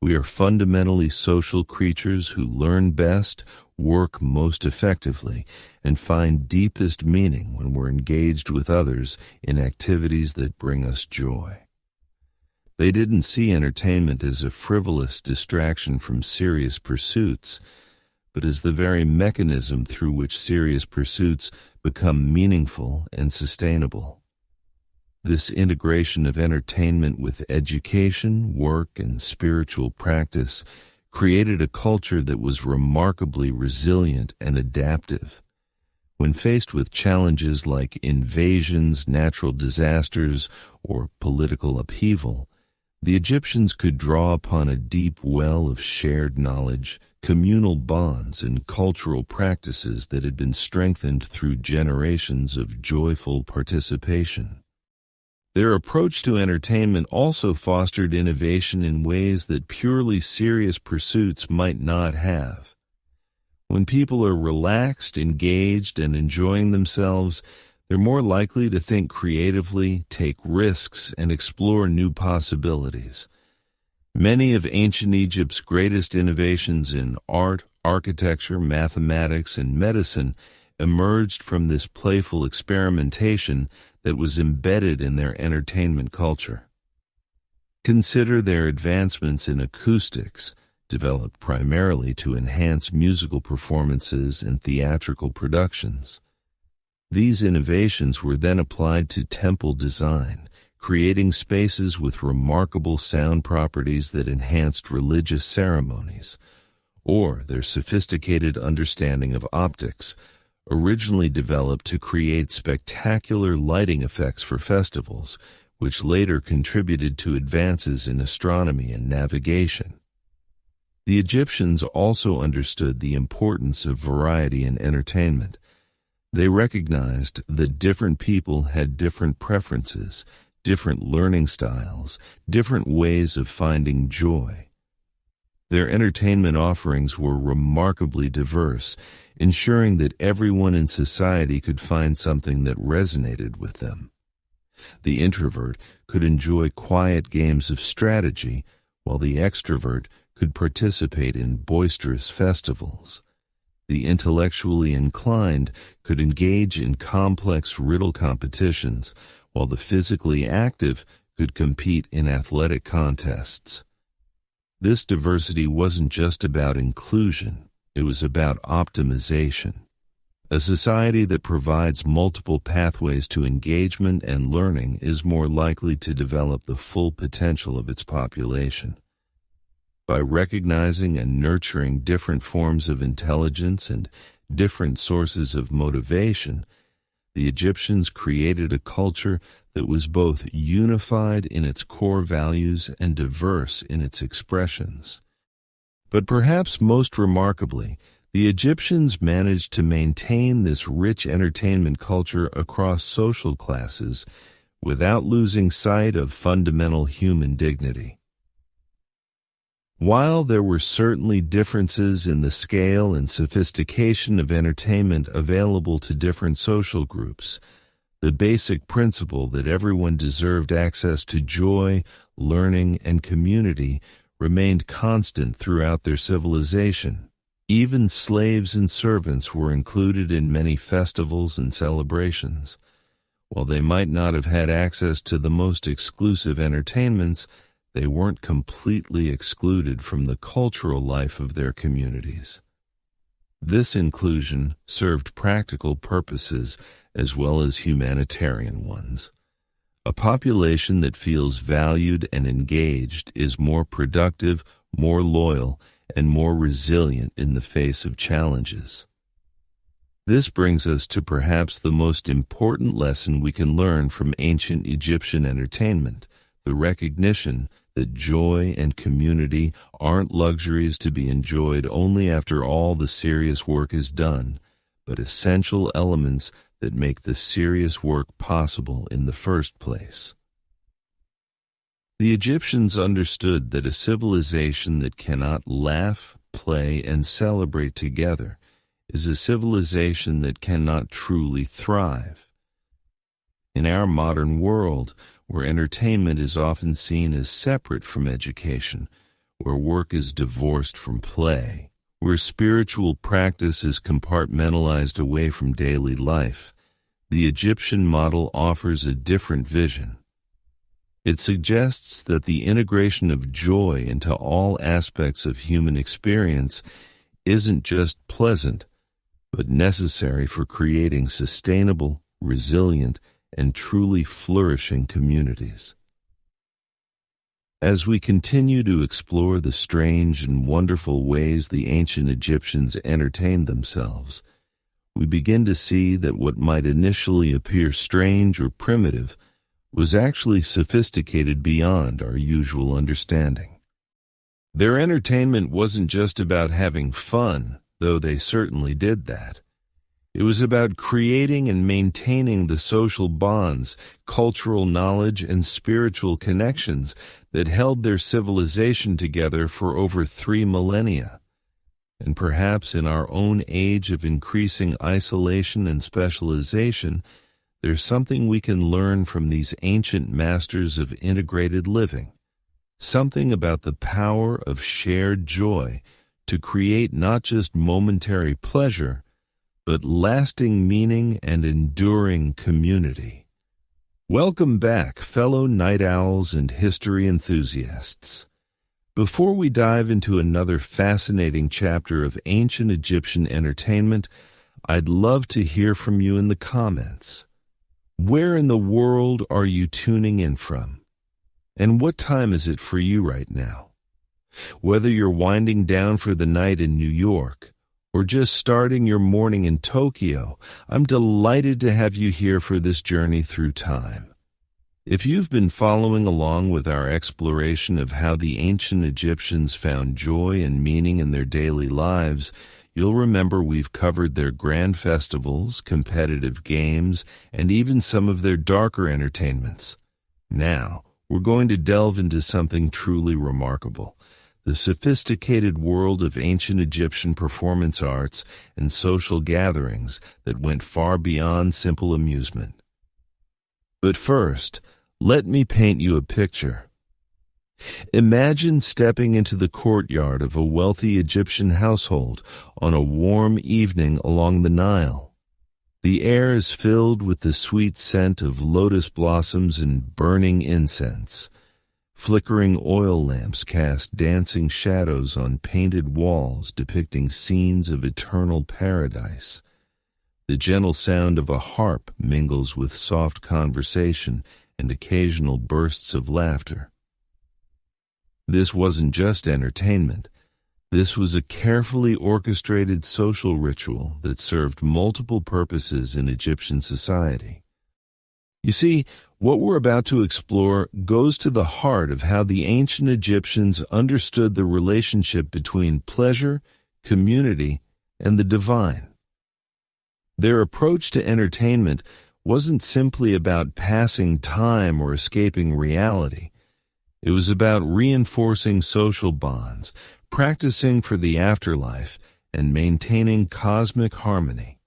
A: We are fundamentally social creatures who learn best, work most effectively, and find deepest meaning when we're engaged with others in activities that bring us joy. They didn't see entertainment as a frivolous distraction from serious pursuits, but as the very mechanism through which serious pursuits become meaningful and sustainable. This integration of entertainment with education, work, and spiritual practice created a culture that was remarkably resilient and adaptive. When faced with challenges like invasions, natural disasters, or political upheaval, the Egyptians could draw upon a deep well of shared knowledge, communal bonds, and cultural practices that had been strengthened through generations of joyful participation. Their approach to entertainment also fostered innovation in ways that purely serious pursuits might not have. When people are relaxed, engaged, and enjoying themselves, they're more likely to think creatively, take risks, and explore new possibilities. Many of ancient Egypt's greatest innovations in art, architecture, mathematics, and medicine emerged from this playful experimentation that was embedded in their entertainment culture. Consider their advancements in acoustics, developed primarily to enhance musical performances and theatrical productions. These innovations were then applied to temple design, creating spaces with remarkable sound properties that enhanced religious ceremonies, or their sophisticated understanding of optics, originally developed to create spectacular lighting effects for festivals, which later contributed to advances in astronomy and navigation. The Egyptians also understood the importance of variety in entertainment. They recognized that different people had different preferences, different learning styles, different ways of finding joy. Their entertainment offerings were remarkably diverse, ensuring that everyone in society could find something that resonated with them. The introvert could enjoy quiet games of strategy, while the extrovert could participate in boisterous festivals. The intellectually inclined could engage in complex riddle competitions, while the physically active could compete in athletic contests. This diversity wasn't just about inclusion, it was about optimization. A society that provides multiple pathways to engagement and learning is more likely to develop the full potential of its population. By recognizing and nurturing different forms of intelligence and different sources of motivation, the Egyptians created a culture that was both unified in its core values and diverse in its expressions. But perhaps most remarkably, the Egyptians managed to maintain this rich entertainment culture across social classes without losing sight of fundamental human dignity. While there were certainly differences in the scale and sophistication of entertainment available to different social groups, the basic principle that everyone deserved access to joy, learning, and community remained constant throughout their civilization. Even slaves and servants were included in many festivals and celebrations. While they might not have had access to the most exclusive entertainments, they weren't completely excluded from the cultural life of their communities. This inclusion served practical purposes as well as humanitarian ones. A population that feels valued and engaged is more productive, more loyal, and more resilient in the face of challenges. This brings us to perhaps the most important lesson we can learn from ancient Egyptian entertainment, the recognition that joy and community aren't luxuries to be enjoyed only after all the serious work is done, but essential elements that make the serious work possible in the first place. The Egyptians understood that a civilization that cannot laugh, play, and celebrate together is a civilization that cannot truly thrive. In our modern world, where entertainment is often seen as separate from education, where work is divorced from play, where spiritual practice is compartmentalized away from daily life, the Egyptian model offers a different vision. It suggests that the integration of joy into all aspects of human experience isn't just pleasant, but necessary for creating sustainable, resilient, and truly flourishing communities. As we continue to explore the strange and wonderful ways the ancient Egyptians entertained themselves, we begin to see that what might initially appear strange or primitive was actually sophisticated beyond our usual understanding. Their entertainment wasn't just about having fun, though they certainly did that. It was about creating and maintaining the social bonds, cultural knowledge, and spiritual connections that held their civilization together for over 3 millennia. And perhaps in our own age of increasing isolation and specialization, there's something we can learn from these ancient masters of integrated living, something about the power of shared joy to create not just momentary pleasure, but lasting meaning and enduring community. Welcome back, fellow night owls and history enthusiasts. Before we dive into another fascinating chapter of ancient Egyptian entertainment, I'd love to hear from you in the comments. Where in the world are you tuning in from? And what time is it for you right now? Whether you're winding down for the night in New York or just starting your morning in Tokyo, I'm delighted to have you here for this journey through time. If you've been following along with our exploration of how the ancient Egyptians found joy and meaning in their daily lives, you'll remember we've covered their grand festivals, competitive games, and even some of their darker entertainments. Now, we're going to delve into something truly remarkable: the sophisticated world of ancient Egyptian performance arts and social gatherings that went far beyond simple amusement. But first, let me paint you a picture. Imagine stepping into the courtyard of a wealthy Egyptian household on a warm evening along the Nile. The air is filled with the sweet scent of lotus blossoms and burning incense. Flickering oil lamps cast dancing shadows on painted walls depicting scenes of eternal paradise. The gentle sound of a harp mingles with soft conversation and occasional bursts of laughter. This wasn't just entertainment. This was a carefully orchestrated social ritual that served multiple purposes in Egyptian society. You see, what we're about to explore goes to the heart of how the ancient Egyptians understood the relationship between pleasure, community, and the divine. Their approach to entertainment wasn't simply about passing time or escaping reality. It was about reinforcing social bonds, practicing for the afterlife, and maintaining cosmic harmony.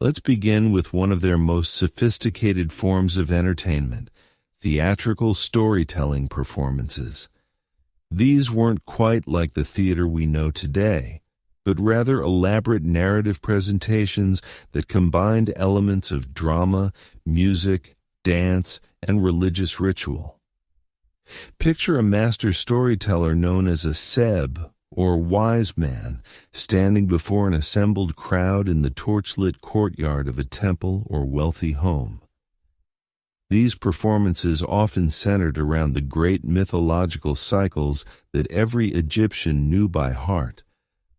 A: Let's begin with one of their most sophisticated forms of entertainment: theatrical storytelling performances. These weren't quite like the theater we know today, but rather elaborate narrative presentations that combined elements of drama, music, dance, and religious ritual. Picture a master storyteller known as a seb, or wise man, standing before an assembled crowd in the torchlit courtyard of a temple or wealthy home. These performances often centered around the great mythological cycles that every Egyptian knew by heart: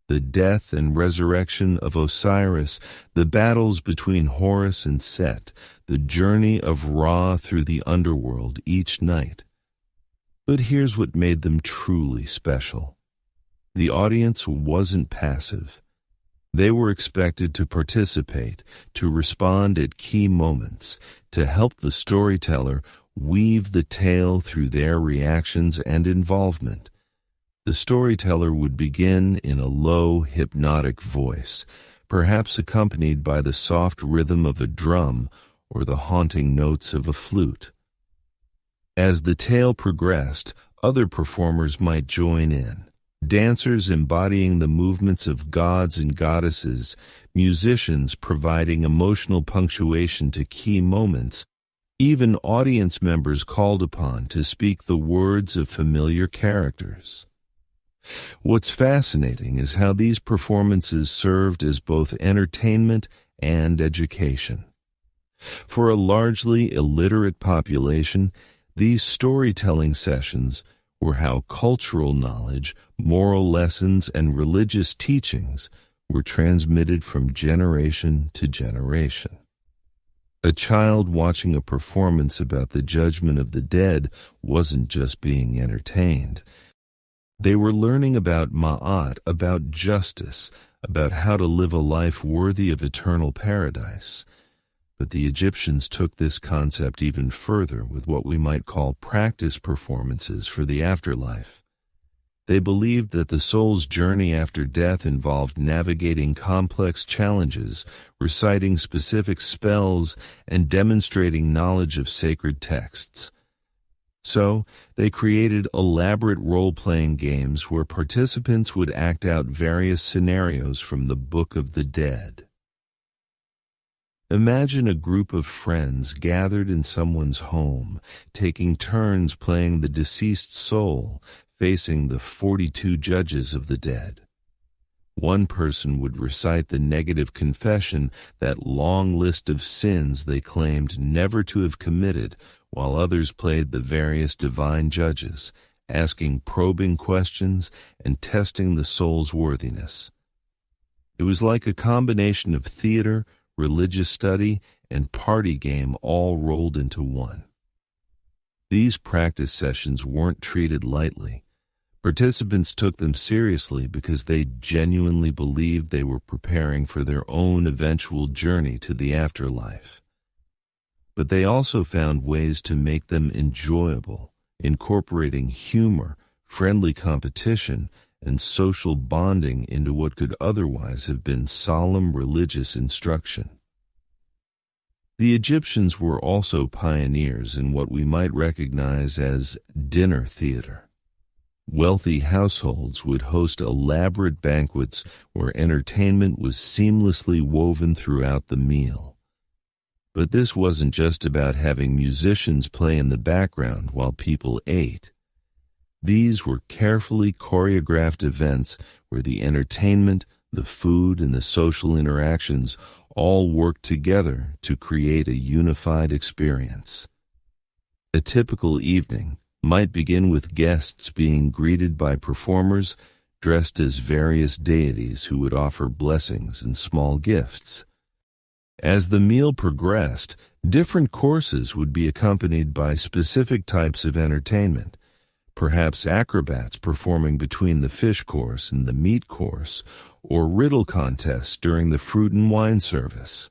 A: the death and resurrection of Osiris, the battles between Horus and Set, the journey of Ra through the underworld each night. But here's what made them truly special. The audience wasn't passive. They were expected to participate, to respond at key moments, to help the storyteller weave the tale through their reactions and involvement. The storyteller would begin in a low, hypnotic voice, perhaps accompanied by the soft rhythm of a drum or the haunting notes of a flute. As the tale progressed, other performers might join in. Dancers embodying the movements of gods and goddesses, musicians providing emotional punctuation to key moments, even audience members called upon to speak the words of familiar characters. What's fascinating is how these performances served as both entertainment and education. For a largely illiterate population, these storytelling sessions were how cultural knowledge, moral lessons, and religious teachings were transmitted from generation to generation. A child watching a performance about the judgment of the dead wasn't just being entertained. They were learning about ma'at, about justice, about how to live a life worthy of eternal paradise. But the Egyptians took this concept even further with what we might call practice performances for the afterlife. They believed that the soul's journey after death involved navigating complex challenges, reciting specific spells, and demonstrating knowledge of sacred texts. So, they created elaborate role-playing games where participants would act out various scenarios from the Book of the Dead. Imagine a group of friends gathered in someone's home, taking turns playing the deceased soul, facing the 42 judges of the dead. One person would recite the negative confession, that long list of sins they claimed never to have committed, while others played the various divine judges, asking probing questions and testing the soul's worthiness. It was like a combination of theater, religious study, and party game all rolled into one. These practice sessions weren't treated lightly. Participants took them seriously because they genuinely believed they were preparing for their own eventual journey to the afterlife. But they also found ways to make them enjoyable, incorporating humor, friendly competition, and social bonding into what could otherwise have been solemn religious instruction. The Egyptians were also pioneers in what we might recognize as dinner theater. Wealthy households would host elaborate banquets where entertainment was seamlessly woven throughout the meal. But this wasn't just about having musicians play in the background while people ate. These were carefully choreographed events where the entertainment, the food, and the social interactions all worked together to create a unified experience. A typical evening might begin with guests being greeted by performers dressed as various deities who would offer blessings and small gifts. As the meal progressed, different courses would be accompanied by specific types of entertainment, perhaps acrobats performing between the fish course and the meat course, or riddle contests during the fruit and wine service.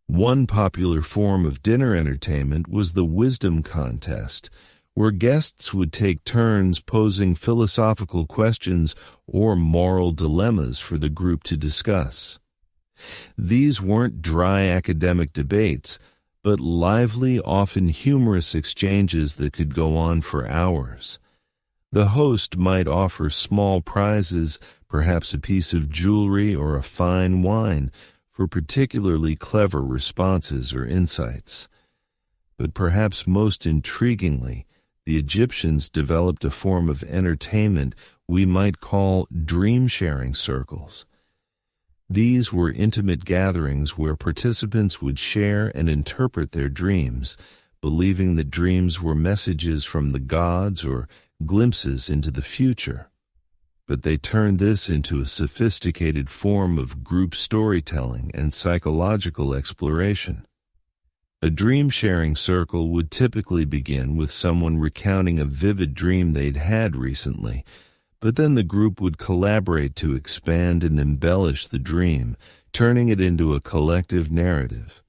A: One popular form of dinner entertainment was the wisdom contest, where guests would take turns posing philosophical questions or moral dilemmas for the group to discuss. These weren't dry academic debates, but lively, often humorous exchanges that could go on for hours. The host might offer small prizes, perhaps a piece of jewelry or a fine wine, for particularly clever responses or insights. But perhaps most intriguingly, the Egyptians developed a form of entertainment we might call dream-sharing circles. These were intimate gatherings where participants would share and interpret their dreams, believing that dreams were messages from the gods or glimpses into the future. But they turned this into a sophisticated form of group storytelling and psychological exploration. A dream-sharing circle would typically begin with someone recounting a vivid dream they'd had recently, but then the group would collaborate to expand and embellish the dream, turning it into a collective narrative.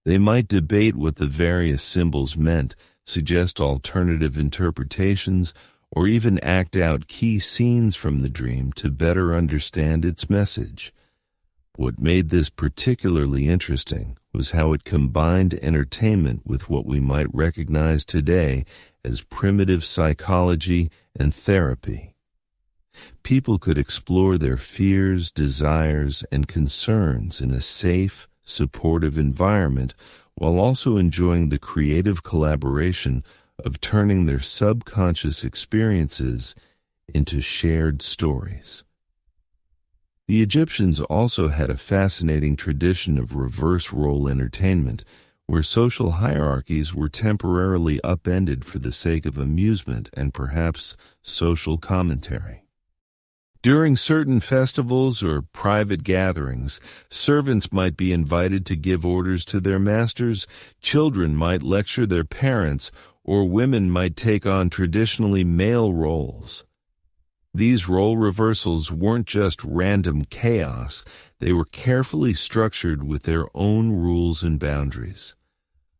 A: They might debate what the various symbols meant, suggest alternative interpretations, or even act out key scenes from the dream to better understand its message. What made this particularly interesting was how it combined entertainment with what we might recognize today as primitive psychology and therapy. People could explore their fears, desires, and concerns in a safe, supportive environment while also enjoying the creative collaboration of turning their subconscious experiences into shared stories. The Egyptians also had a fascinating tradition of reverse role entertainment, where social hierarchies were temporarily upended for the sake of amusement and perhaps social commentary. During certain festivals or private gatherings, servants might be invited to give orders to their masters, children might lecture their parents, or women might take on traditionally male roles. These role reversals weren't just random chaos, they were carefully structured with their own rules and boundaries.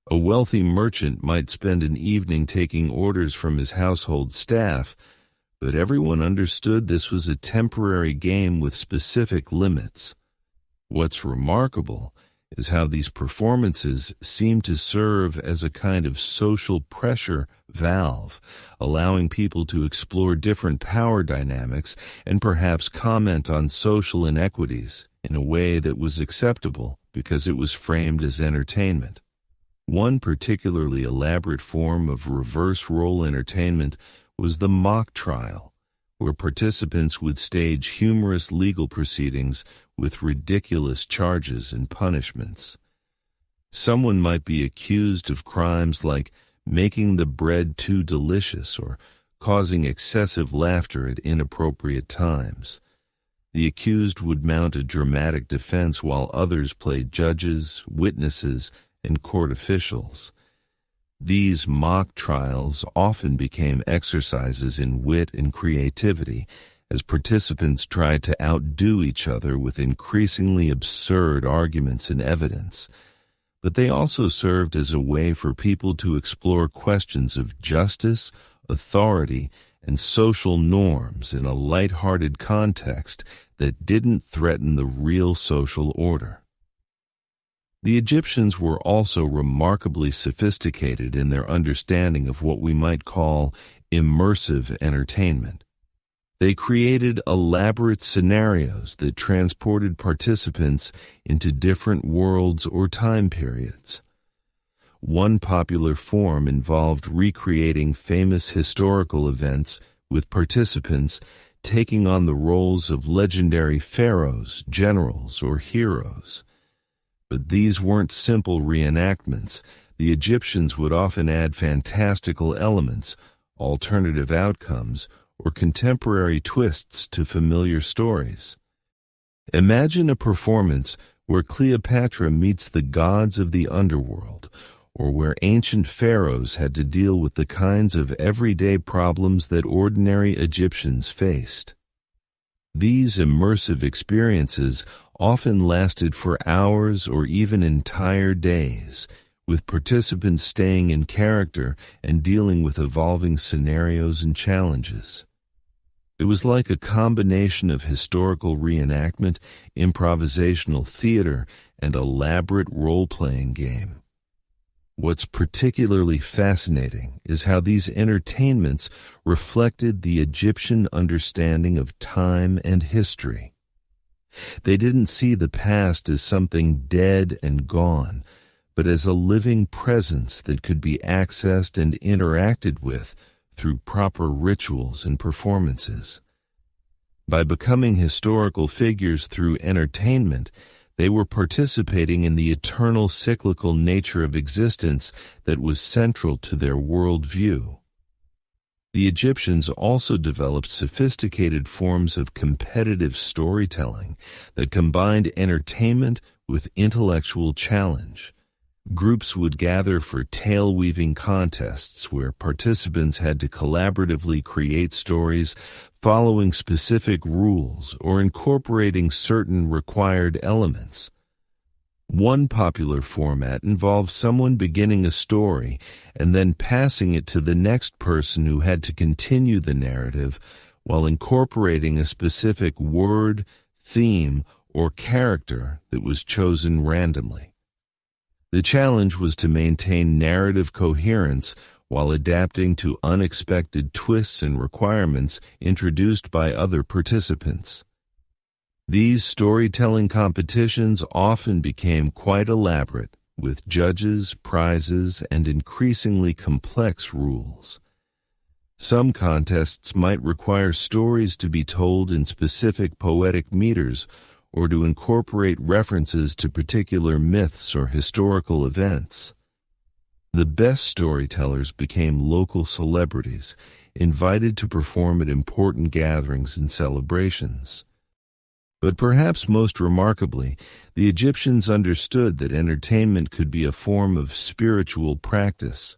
A: A wealthy merchant might spend an evening taking orders from his household staff, but everyone understood this was a temporary game with specific limits. What's remarkable is how these performances seem to serve as a kind of social pressure valve, allowing people to explore different power dynamics and perhaps comment on social inequities in a way that was acceptable because it was framed as entertainment. One particularly elaborate form of reverse role entertainment was the mock trial, where participants would stage humorous legal proceedings with ridiculous charges and punishments. Someone might be accused of crimes like making the bread too delicious or causing excessive laughter at inappropriate times. The accused would mount a dramatic defense while others played judges, witnesses, and court officials. These mock trials often became exercises in wit and creativity as participants tried to outdo each other with increasingly absurd arguments and evidence. But they also served as a way for people to explore questions of justice, authority, and social norms in a light-hearted context that didn't threaten the real social order. The Egyptians were also remarkably sophisticated in their understanding of what we might call immersive entertainment. They created elaborate scenarios that transported participants into different worlds or time periods. One popular form involved recreating famous historical events with participants taking on the roles of legendary pharaohs, generals, or heroes. But these weren't simple reenactments. The Egyptians would often add fantastical elements, alternative outcomes, or contemporary twists to familiar stories. Imagine a performance where Cleopatra meets the gods of the underworld, or where ancient pharaohs had to deal with the kinds of everyday problems that ordinary Egyptians faced. These immersive experiences often lasted for hours or even entire days, with participants staying in character and dealing with evolving scenarios and challenges. It was like a combination of historical reenactment, improvisational theater, and elaborate role-playing game. What's particularly fascinating is how these entertainments reflected the Egyptian understanding of time and history. They didn't see the past as something dead and gone, but as a living presence that could be accessed and interacted with through proper rituals and performances. By becoming historical figures through entertainment, they were participating in the eternal cyclical nature of existence that was central to their worldview. The Egyptians also developed sophisticated forms of competitive storytelling that combined entertainment with intellectual challenge. Groups would gather for tale-weaving contests where participants had to collaboratively create stories following specific rules or incorporating certain required elements. One popular format involved someone beginning a story and then passing it to the next person who had to continue the narrative while incorporating a specific word, theme, or character that was chosen randomly. The challenge was to maintain narrative coherence while adapting to unexpected twists and requirements introduced by other participants. These storytelling competitions often became quite elaborate, with judges, prizes, and increasingly complex rules. Some contests might require stories to be told in specific poetic meters or to incorporate references to particular myths or historical events. The best storytellers became local celebrities, invited to perform at important gatherings and celebrations. But perhaps most remarkably, the Egyptians understood that entertainment could be a form of spiritual practice.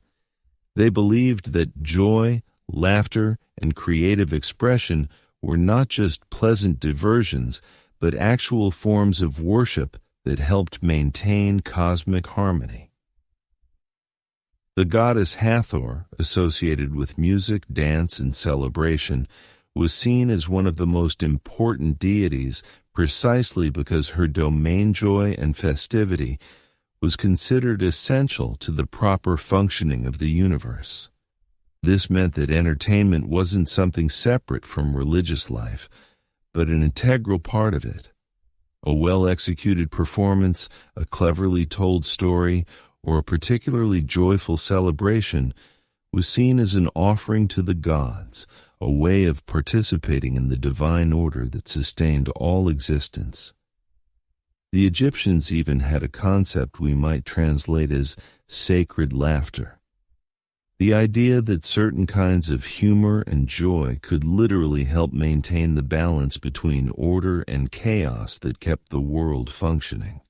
A: They believed that joy, laughter, and creative expression were not just pleasant diversions, but actual forms of worship that helped maintain cosmic harmony. The goddess Hathor, associated with music, dance, and celebration, was seen as one of the most important deities precisely because her domain joy and festivity was considered essential to the proper functioning of the universe. This meant that entertainment wasn't something separate from religious life, but an integral part of it. A well-executed performance, a cleverly told story, or a particularly joyful celebration was seen as an offering to the gods, a way of participating in the divine order that sustained all existence. The Egyptians even had a concept we might translate as sacred laughter. The idea that certain kinds of humor and joy could literally help maintain the balance between order and chaos that kept the world functioning.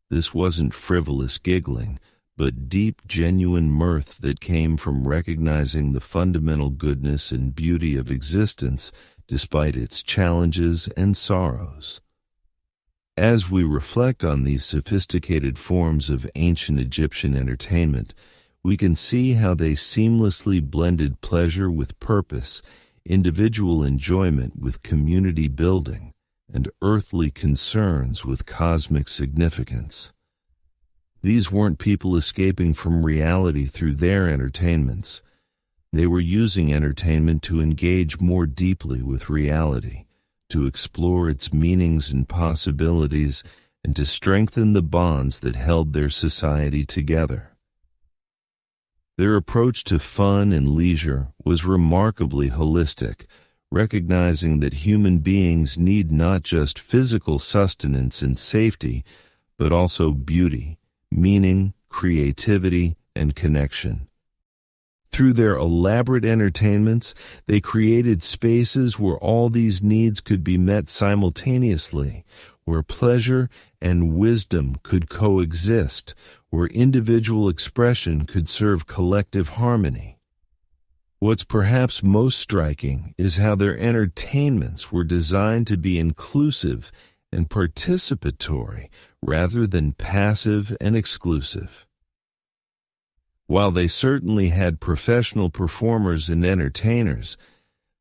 A: This wasn't frivolous giggling, but deep, genuine mirth that came from recognizing the fundamental goodness and beauty of existence despite its challenges and sorrows. As we reflect on these sophisticated forms of ancient Egyptian entertainment, we can see how they seamlessly blended pleasure with purpose, individual enjoyment with community building, and earthly concerns with cosmic significance. These weren't people escaping from reality through their entertainments. They were using entertainment to engage more deeply with reality, to explore its meanings and possibilities, and to strengthen the bonds that held their society together. Their approach to fun and leisure was remarkably holistic, recognizing that human beings need not just physical sustenance and safety, but also beauty, meaning, creativity, and connection. Through their elaborate entertainments, they created spaces where all these needs could be met simultaneously, where pleasure and wisdom could coexist, where individual expression could serve collective harmony. What's perhaps most striking is how their entertainments were designed to be inclusive and participatory rather than passive and exclusive. While they certainly had professional performers and entertainers,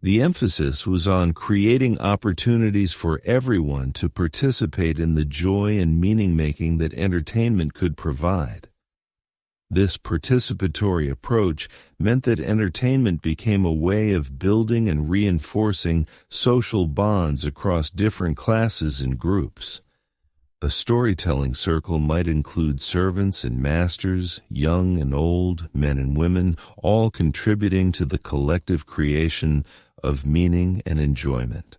A: the emphasis was on creating opportunities for everyone to participate in the joy and meaning-making that entertainment could provide. This participatory approach meant that entertainment became a way of building and reinforcing social bonds across different classes and groups. A storytelling circle might include servants and masters, young and old, men and women, all contributing to the collective creation of meaning and enjoyment.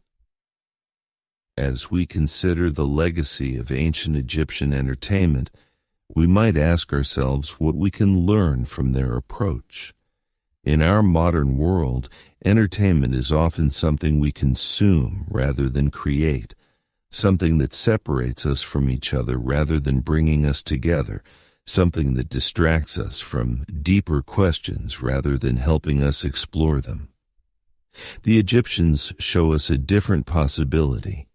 A: As we consider the legacy of ancient Egyptian entertainment, we might ask ourselves what we can learn from their approach. In our modern world, entertainment is often something we consume rather than create, something that separates us from each other rather than bringing us together, something that distracts us from deeper questions rather than helping us explore them. The Egyptians show us a different possibility.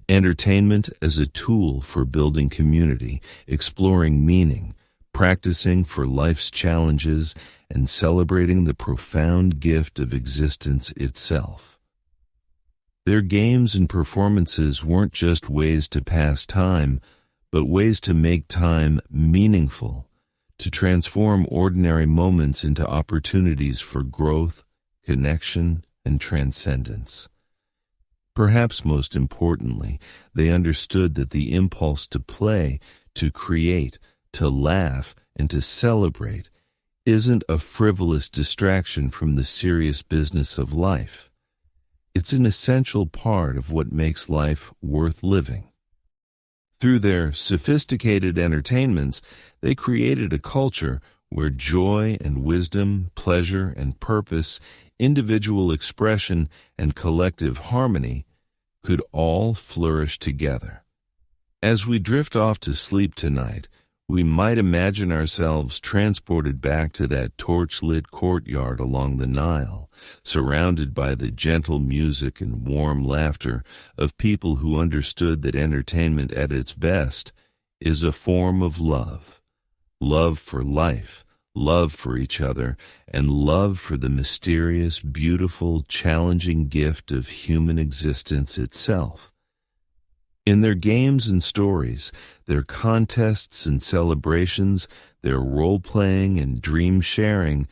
A: Entertainment as a tool for building community, exploring meaning, practicing for life's challenges, and celebrating the profound gift of existence itself. Their games and performances weren't just ways to pass time, but ways to make time meaningful, to transform ordinary moments into opportunities for growth, connection, and transcendence. Perhaps most importantly, they understood that the impulse to play, to create, to laugh, and to celebrate isn't a frivolous distraction from the serious business of life. It's an essential part of what makes life worth living. Through their sophisticated entertainments, they created a culture where joy and wisdom, pleasure and purpose, individual expression and collective harmony could all flourish together. As we drift off to sleep tonight, We might imagine ourselves transported back to that torch-lit courtyard along the Nile, surrounded by the gentle music and warm laughter of people who understood that entertainment at its best is a form of love. Love for life, love for each other, and love for the mysterious, beautiful, challenging gift of human existence itself. In their games and stories, their contests and celebrations, their role-playing and dream-sharing,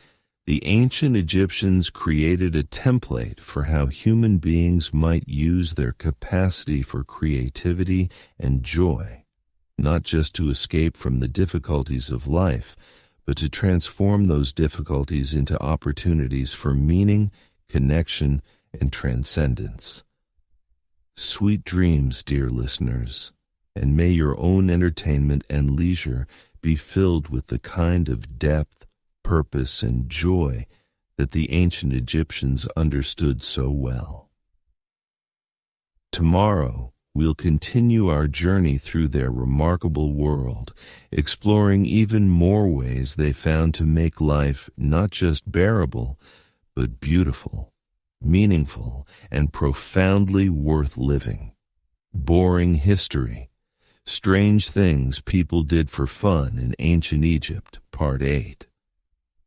A: the ancient Egyptians created a template for how human beings might use their capacity for creativity and joy, not just to escape from the difficulties of life, but to transform those difficulties into opportunities for meaning, connection, and transcendence. Sweet dreams, dear listeners, and may your own entertainment and leisure be filled with the kind of depth, purpose, and joy that the ancient Egyptians understood so well. Tomorrow, we'll continue our journey through their remarkable world, exploring even more ways they found to make life not just bearable, but beautiful, meaningful, and profoundly worth living. Boring history. Strange things people did for fun in ancient Egypt, Part 8.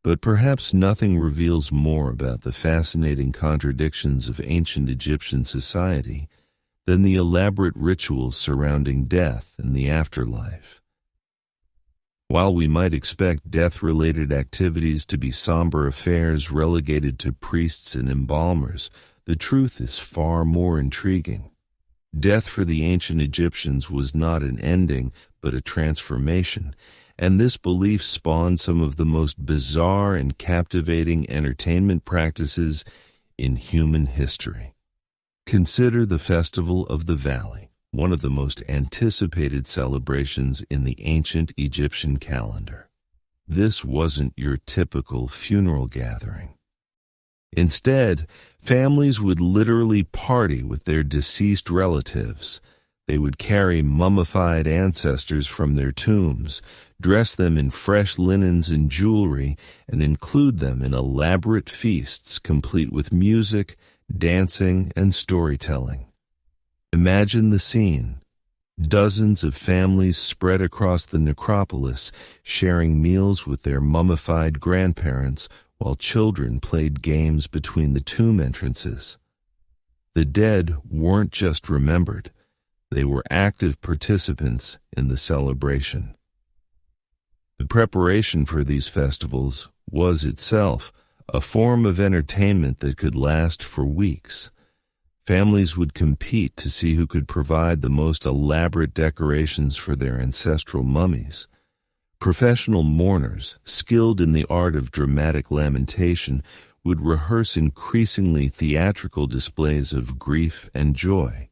A: But perhaps nothing reveals more about the fascinating contradictions of ancient Egyptian society than the elaborate rituals surrounding death and the afterlife. While we might expect death-related activities to be somber affairs relegated to priests and embalmers, the truth is far more intriguing. Death for the ancient Egyptians was not an ending, but a transformation, and this belief spawned some of the most bizarre and captivating entertainment practices in human history. Consider the Festival of the Valley, one of the most anticipated celebrations in the ancient Egyptian calendar. This wasn't your typical funeral gathering. Instead, families would literally party with their deceased relatives. They would carry mummified ancestors from their tombs, dress them in fresh linens and jewelry, and include them in elaborate feasts complete with music, dancing, and storytelling. Imagine the scene. Dozens of families spread across the necropolis, sharing meals with their mummified grandparents, while children played games between the tomb entrances. The dead weren't just remembered, they were active participants in the celebration. The preparation for these festivals was itself a form of entertainment that could last for weeks. Families would compete to see who could provide the most elaborate decorations for their ancestral mummies. Professional mourners, skilled in the art of dramatic lamentation, would rehearse increasingly theatrical displays of grief and joy.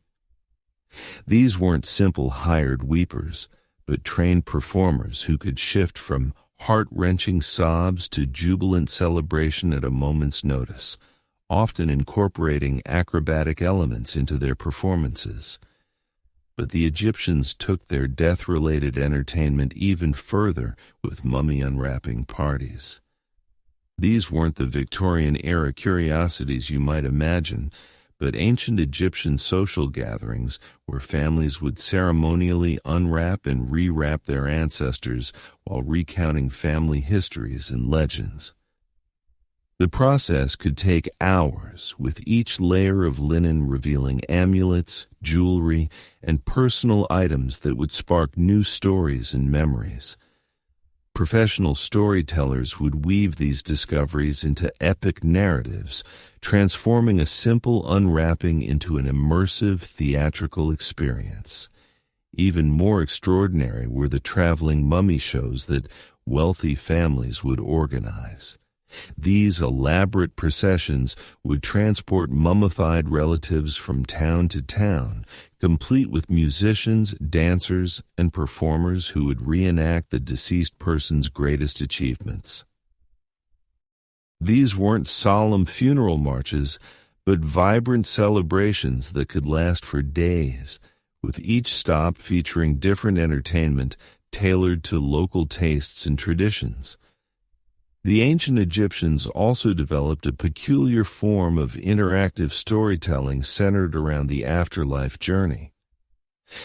A: These weren't simple hired weepers, but trained performers who could shift from heart-wrenching sobs to jubilant celebration at a moment's notice, often incorporating acrobatic elements into their performances. But the Egyptians took their death-related entertainment even further with mummy unwrapping parties. These weren't the Victorian-era curiosities you might imagine, but ancient Egyptian social gatherings where families would ceremonially unwrap and rewrap their ancestors while recounting family histories and legends. The process could take hours, with each layer of linen revealing amulets, jewelry, and personal items that would spark new stories and memories. Professional storytellers would weave these discoveries into epic narratives, transforming a simple unwrapping into an immersive theatrical experience. Even more extraordinary were the traveling mummy shows that wealthy families would organize. These elaborate processions would transport mummified relatives from town to town, complete with musicians, dancers, and performers who would reenact the deceased person's greatest achievements. These weren't solemn funeral marches, but vibrant celebrations that could last for days, with each stop featuring different entertainment, tailored to local tastes and traditions. The ancient Egyptians also developed a peculiar form of interactive storytelling centered around the afterlife journey.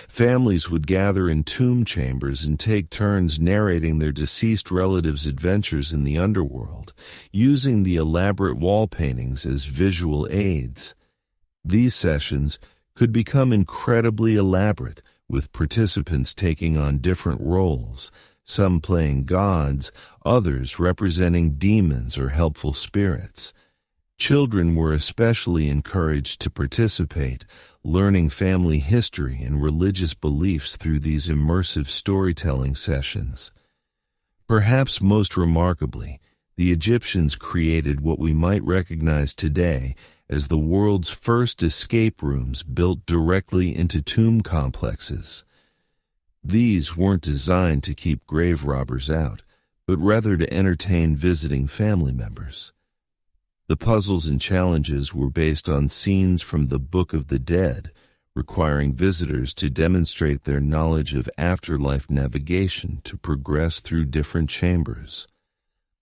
A: Families would gather in tomb chambers and take turns narrating their deceased relatives' adventures in the underworld, using the elaborate wall paintings as visual aids. These sessions could become incredibly elaborate, with participants taking on different roles, some playing gods, others representing demons or helpful spirits. Children were especially encouraged to participate, learning family history and religious beliefs through these immersive storytelling sessions. Perhaps most remarkably, the Egyptians created what we might recognize today as the world's first escape rooms built directly into tomb complexes. These weren't designed to keep grave robbers out, but rather to entertain visiting family members. The puzzles and challenges were based on scenes from the Book of the Dead, requiring visitors to demonstrate their knowledge of afterlife navigation to progress through different chambers.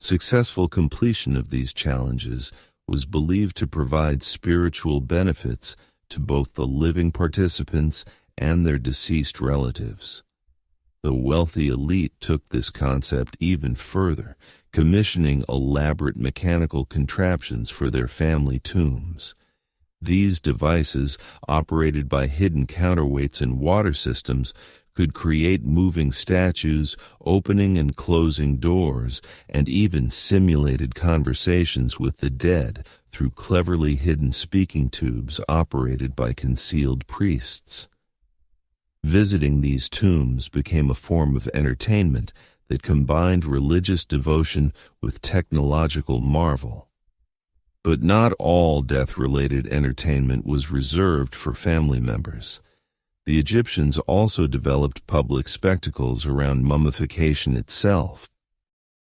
A: Successful completion of these challenges was believed to provide spiritual benefits to both the living participants and their deceased relatives. The wealthy elite took this concept even further, commissioning elaborate mechanical contraptions for their family tombs. These devices, operated by hidden counterweights and water systems, could create moving statues, opening and closing doors, and even simulated conversations with the dead through cleverly hidden speaking tubes operated by concealed priests. Visiting these tombs became a form of entertainment that combined religious devotion with technological marvel. But not all death-related entertainment was reserved for family members. The Egyptians also developed public spectacles around mummification itself.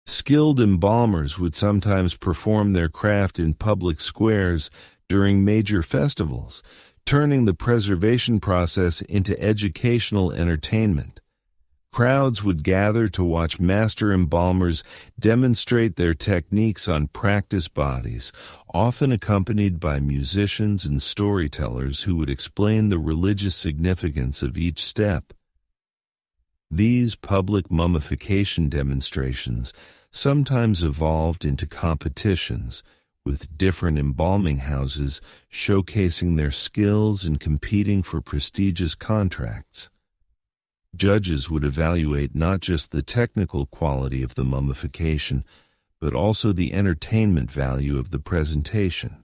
A: Skilled embalmers would sometimes perform their craft in public squares during major festivals, turning the preservation process into educational entertainment. Crowds would gather to watch master embalmers demonstrate their techniques on practice bodies, often accompanied by musicians and storytellers who would explain the religious significance of each step. These public mummification demonstrations sometimes evolved into competitions, with different embalming houses showcasing their skills and competing for prestigious contracts. Judges would evaluate not just the technical quality of the mummification, but also the entertainment value of the presentation.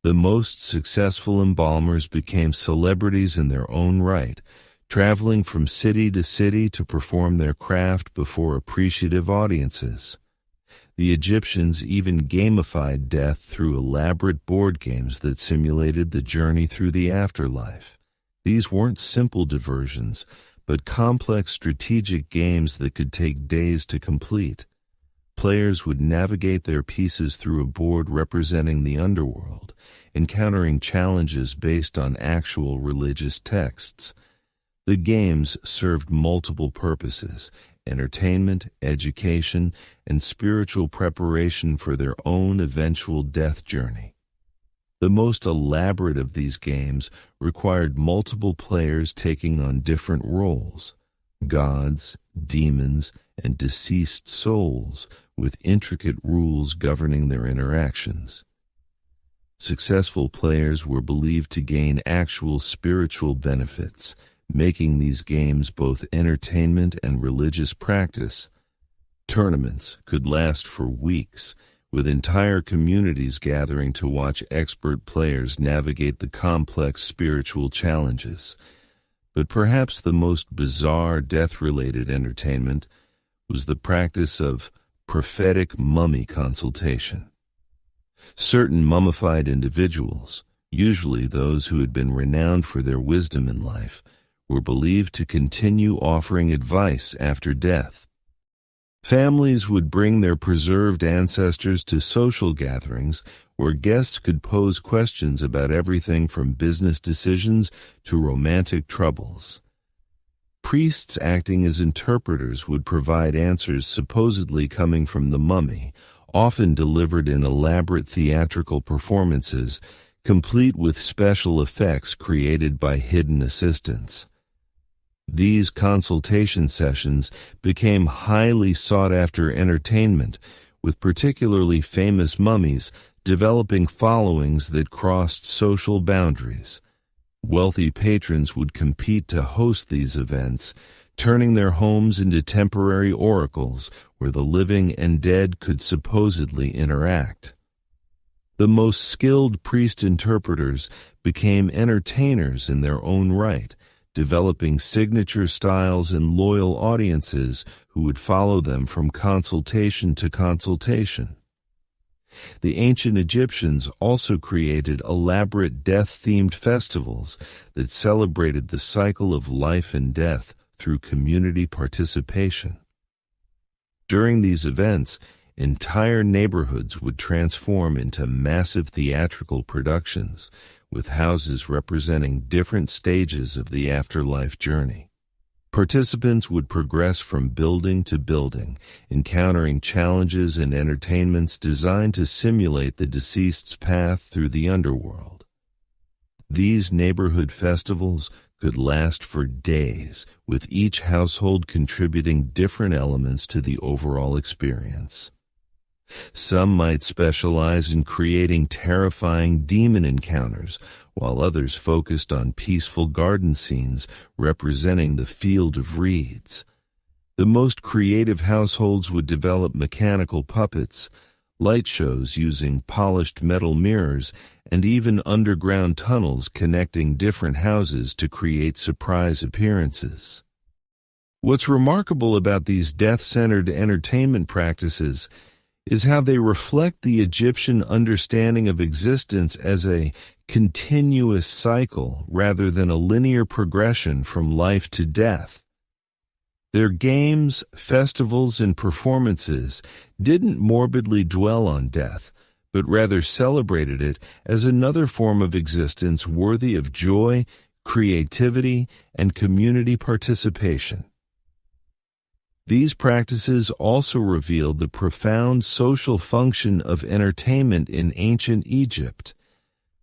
A: The most successful embalmers became celebrities in their own right, traveling from city to city to perform their craft before appreciative audiences. The Egyptians even gamified death through elaborate board games that simulated the journey through the afterlife. These weren't simple diversions, but complex strategic games that could take days to complete. Players would navigate their pieces through a board representing the underworld, encountering challenges based on actual religious texts. The games served multiple purposes: entertainment, education, and spiritual preparation for their own eventual death journey. The most elaborate of these games required multiple players taking on different roles: gods, demons, and deceased souls, with intricate rules governing their interactions. Successful players were believed to gain actual spiritual benefits, making these games both entertainment and religious practice. Tournaments could last for weeks, with entire communities gathering to watch expert players navigate the complex spiritual challenges. But perhaps the most bizarre death-related entertainment was the practice of prophetic mummy consultation. Certain mummified individuals, usually those who had been renowned for their wisdom in life, were believed to continue offering advice after death. Families would bring their preserved ancestors to social gatherings where guests could pose questions about everything from business decisions to romantic troubles. Priests acting as interpreters would provide answers supposedly coming from the mummy, often delivered in elaborate theatrical performances, complete with special effects created by hidden assistants. These consultation sessions became highly sought-after entertainment, with particularly famous mummies developing followings that crossed social boundaries. Wealthy patrons would compete to host these events, turning their homes into temporary oracles where the living and dead could supposedly interact. The most skilled priest-interpreters became entertainers in their own right, developing signature styles and loyal audiences who would follow them from consultation to consultation. The ancient Egyptians also created elaborate death-themed festivals that celebrated the cycle of life and death through community participation. During these events, entire neighborhoods would transform into massive theatrical productions, with houses representing different stages of the afterlife journey. Participants would progress from building to building, encountering challenges and entertainments designed to simulate the deceased's path through the underworld. These neighborhood festivals could last for days, with each household contributing different elements to the overall experience. Some might specialize in creating terrifying demon encounters, while others focused on peaceful garden scenes representing the field of reeds. The most creative households would develop mechanical puppets, light shows using polished metal mirrors, and even underground tunnels connecting different houses to create surprise appearances. What's remarkable about these death-centered entertainment practices is how they reflect the Egyptian understanding of existence as a continuous cycle rather than a linear progression from life to death. Their games, festivals, and performances didn't morbidly dwell on death, but rather celebrated it as another form of existence worthy of joy, creativity, and community participation. These practices also revealed the profound social function of entertainment in ancient Egypt.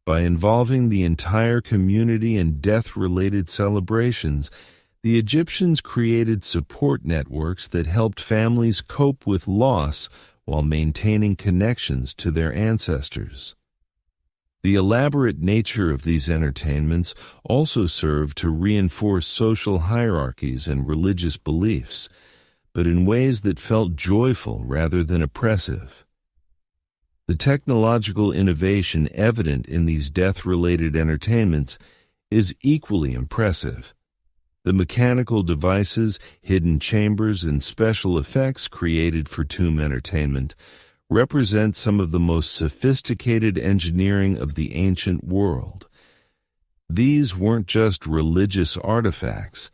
A: By involving the entire community in death-related celebrations, the Egyptians created support networks that helped families cope with loss while maintaining connections to their ancestors. The elaborate nature of these entertainments also served to reinforce social hierarchies and religious beliefs, but in ways that felt joyful rather than oppressive. The technological innovation evident in these death-related entertainments is equally impressive. The mechanical devices, hidden chambers, and special effects created for tomb entertainment represent some of the most sophisticated engineering of the ancient world. These weren't just religious artifacts,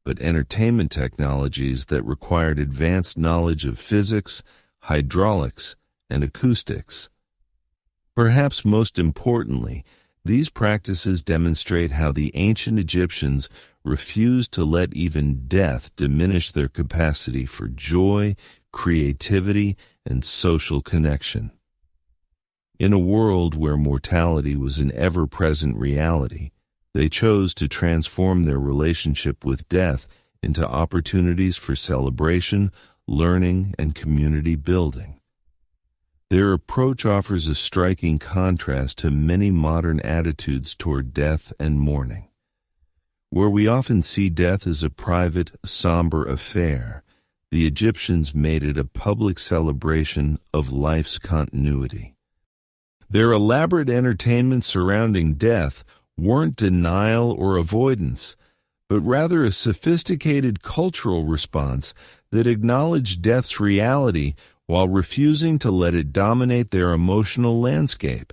A: but entertainment technologies that required advanced knowledge of physics, hydraulics, and acoustics. Perhaps most importantly, these practices demonstrate how the ancient Egyptians refused to let even death diminish their capacity for joy, creativity, and social connection. In a world where mortality was an ever-present reality, they chose to transform their relationship with death into opportunities for celebration, learning, and community building. Their approach offers a striking contrast to many modern attitudes toward death and mourning. Where we often see death as a private, somber affair, the Egyptians made it a public celebration of life's continuity. Their elaborate entertainment surrounding death weren't denial or avoidance, but rather a sophisticated cultural response that acknowledged death's reality while refusing to let it dominate their emotional landscape.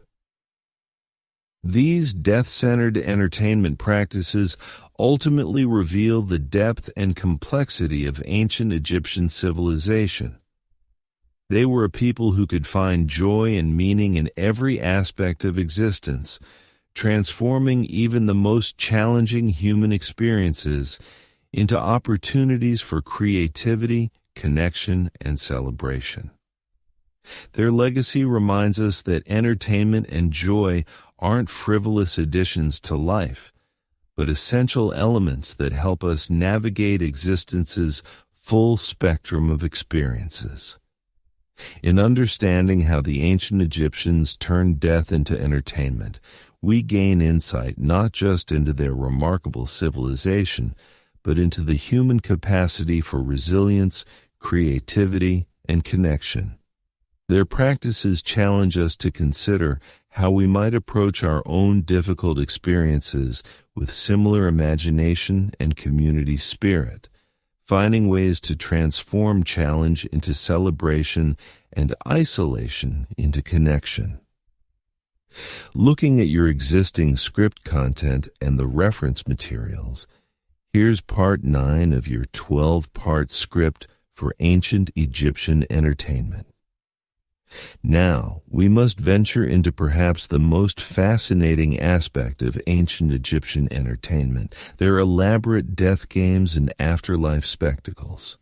A: These death-centered entertainment practices ultimately reveal the depth and complexity of ancient Egyptian civilization. They were a people who could find joy and meaning in every aspect of existence, transforming even the most challenging human experiences into opportunities for creativity, connection, and celebration. Their legacy reminds us that entertainment and joy aren't frivolous additions to life, but essential elements that help us navigate existence's full spectrum of experiences. In understanding how the ancient Egyptians turned death into entertainment, we gain insight not just into their remarkable civilization, but into the human capacity for resilience, creativity, and connection. Their practices challenge us to consider how we might approach our own difficult experiences with similar imagination and community spirit, finding ways to transform challenge into celebration and isolation into connection. Looking at your existing script content and the reference materials, here's part 9 of your 12-part script for ancient Egyptian entertainment. Now, we must venture into perhaps the most fascinating aspect of ancient Egyptian entertainment, their elaborate death games and afterlife spectacles.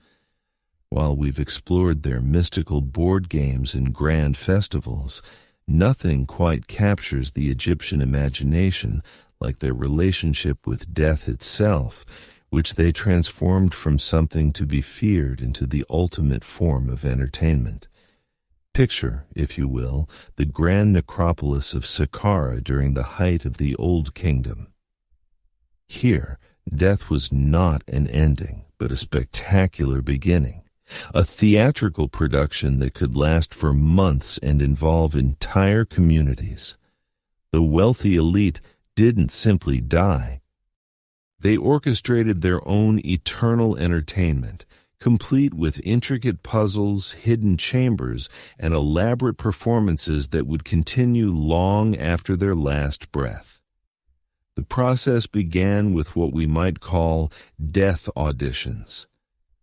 A: While we've explored their mystical board games and grand festivals, nothing quite captures the Egyptian imagination like their relationship with death itself, which they transformed from something to be feared into the ultimate form of entertainment. Picture, if you will, the grand necropolis of Saqqara during the height of the Old Kingdom. Here, death was not an ending, but a spectacular beginning, a theatrical production that could last for months and involve entire communities. The wealthy elite didn't simply die. They orchestrated their own eternal entertainment, complete with intricate puzzles, hidden chambers, and elaborate performances that would continue long after their last breath. The process began with what we might call death auditions,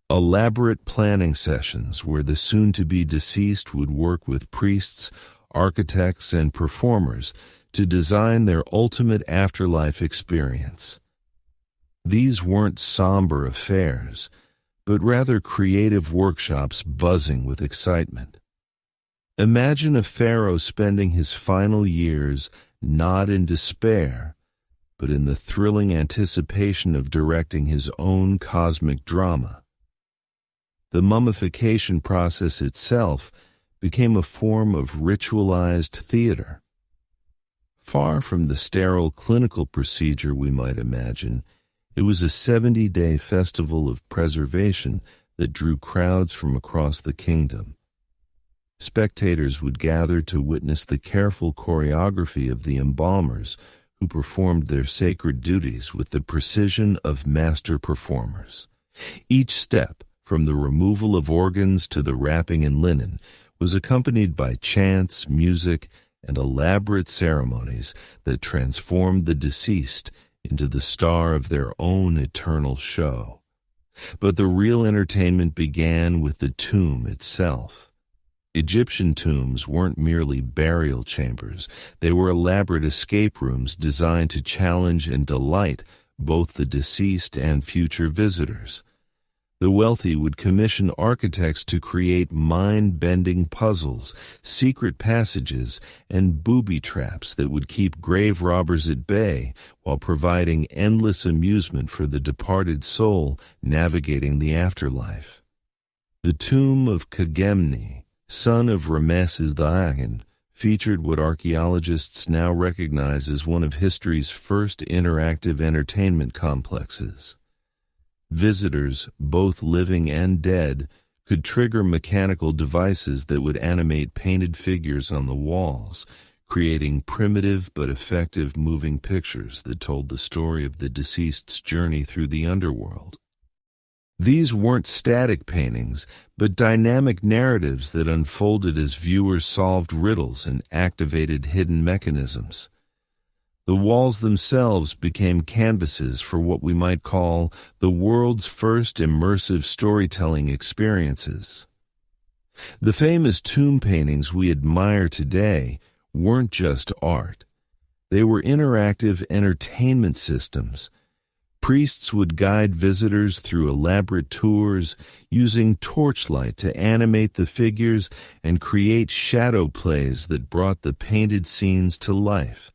A: elaborate planning sessions where the soon-to-be deceased would work with priests, architects, and performers to design their ultimate afterlife experience. These weren't somber affairs, but rather creative workshops buzzing with excitement. Imagine a pharaoh spending his final years not in despair, but in the thrilling anticipation of directing his own cosmic drama. The mummification process itself became a form of ritualized theater. Far from the sterile clinical procedure we might imagine, it was a 70-day festival of preservation that drew crowds from across the kingdom. Spectators would gather to witness the careful choreography of the embalmers who performed their sacred duties with the precision of master performers. Each step, from the removal of organs to the wrapping in linen, was accompanied by chants, music, and elaborate ceremonies that transformed the deceased into the star of their own eternal show. But the real entertainment began with the tomb itself. Egyptian tombs weren't merely burial chambers. They were elaborate escape rooms designed to challenge and delight both the deceased and future visitors. The wealthy would commission architects to create mind-bending puzzles, secret passages, and booby traps that would keep grave robbers at bay while providing endless amusement for the departed soul navigating the afterlife. The tomb of Khamenei, son of Ramesses II, featured what archaeologists now recognize as one of history's first interactive entertainment complexes. Visitors, both living and dead, could trigger mechanical devices that would animate painted figures on the walls, creating primitive but effective moving pictures that told the story of the deceased's journey through the underworld. These weren't static paintings, but dynamic narratives that unfolded as viewers solved riddles and activated hidden mechanisms. The walls themselves became canvases for what we might call the world's first immersive storytelling experiences. The famous tomb paintings we admire today weren't just art. They were interactive entertainment systems, Priests would guide visitors through elaborate tours, using torchlight to animate the figures and create shadow plays that brought the painted scenes to life.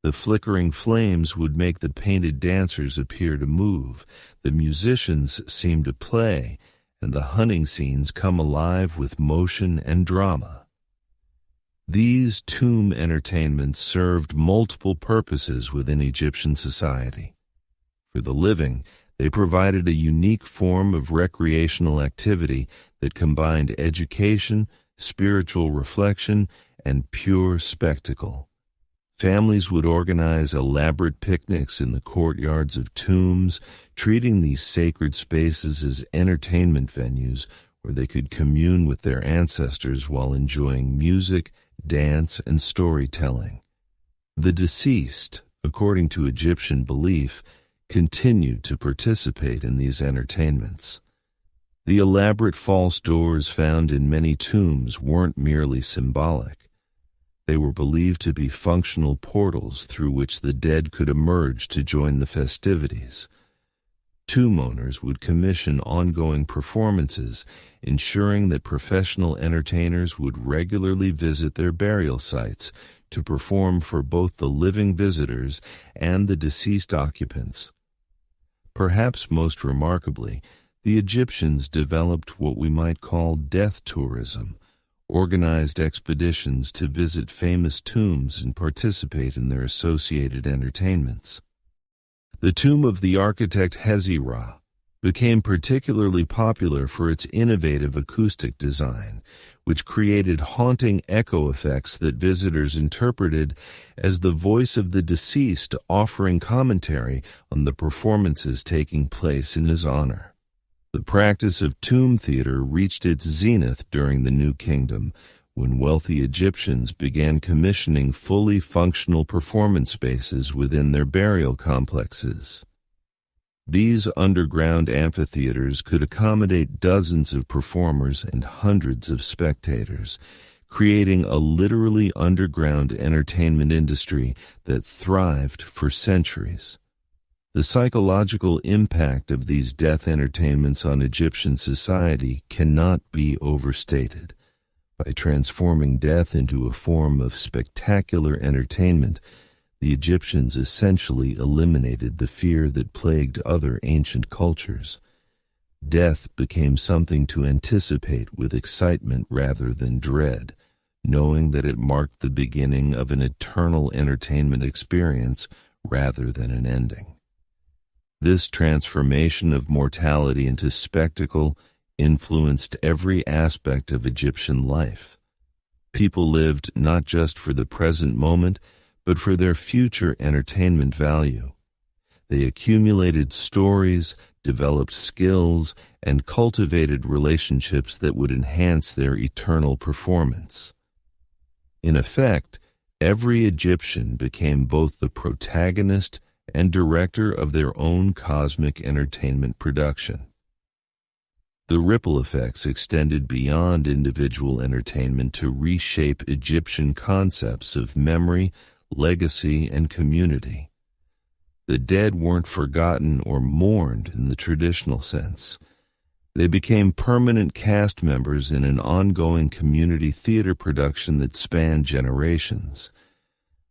A: The flickering flames would make the painted dancers appear to move, the musicians seem to play, and the hunting scenes come alive with motion and drama. These tomb entertainments served multiple purposes within Egyptian society. For the living, they provided a unique form of recreational activity that combined education, spiritual reflection, and pure spectacle. Families would organize elaborate picnics in the courtyards of tombs, treating these sacred spaces as entertainment venues where they could commune with their ancestors while enjoying music, dance, and storytelling. The deceased, according to Egyptian belief, continued to participate in these entertainments. The elaborate false doors found in many tombs weren't merely symbolic. They were believed to be functional portals through which the dead could emerge to join the festivities. Tomb owners would commission ongoing performances, ensuring that professional entertainers would regularly visit their burial sites to perform for both the living visitors and the deceased occupants. Perhaps most remarkably, the Egyptians developed what we might call death tourism, organized expeditions to visit famous tombs and participate in their associated entertainments. The tomb of the architect Hezirah became particularly popular for its innovative acoustic design, which created haunting echo effects that visitors interpreted as the voice of the deceased offering commentary on the performances taking place in his honor. The practice of tomb theater reached its zenith during the New Kingdom, when wealthy Egyptians began commissioning fully functional performance spaces within their burial complexes. These underground amphitheaters could accommodate dozens of performers and hundreds of spectators, creating a literally underground entertainment industry that thrived for centuries. The psychological impact of these death entertainments on Egyptian society cannot be overstated. By transforming death into a form of spectacular entertainment, the Egyptians essentially eliminated the fear that plagued other ancient cultures. Death became something to anticipate with excitement rather than dread, knowing that it marked the beginning of an eternal entertainment experience rather than an ending. This transformation of mortality into spectacle influenced every aspect of Egyptian life. People lived not just for the present moment, but for their future entertainment value. They accumulated stories, developed skills, and cultivated relationships that would enhance their eternal performance. In effect, every Egyptian became both the protagonist and director of their own cosmic entertainment production. The ripple effects extended beyond individual entertainment to reshape Egyptian concepts of memory, legacy, and community. The dead weren't forgotten or mourned in the traditional sense. They became permanent cast members in an ongoing community theater production that spanned generations.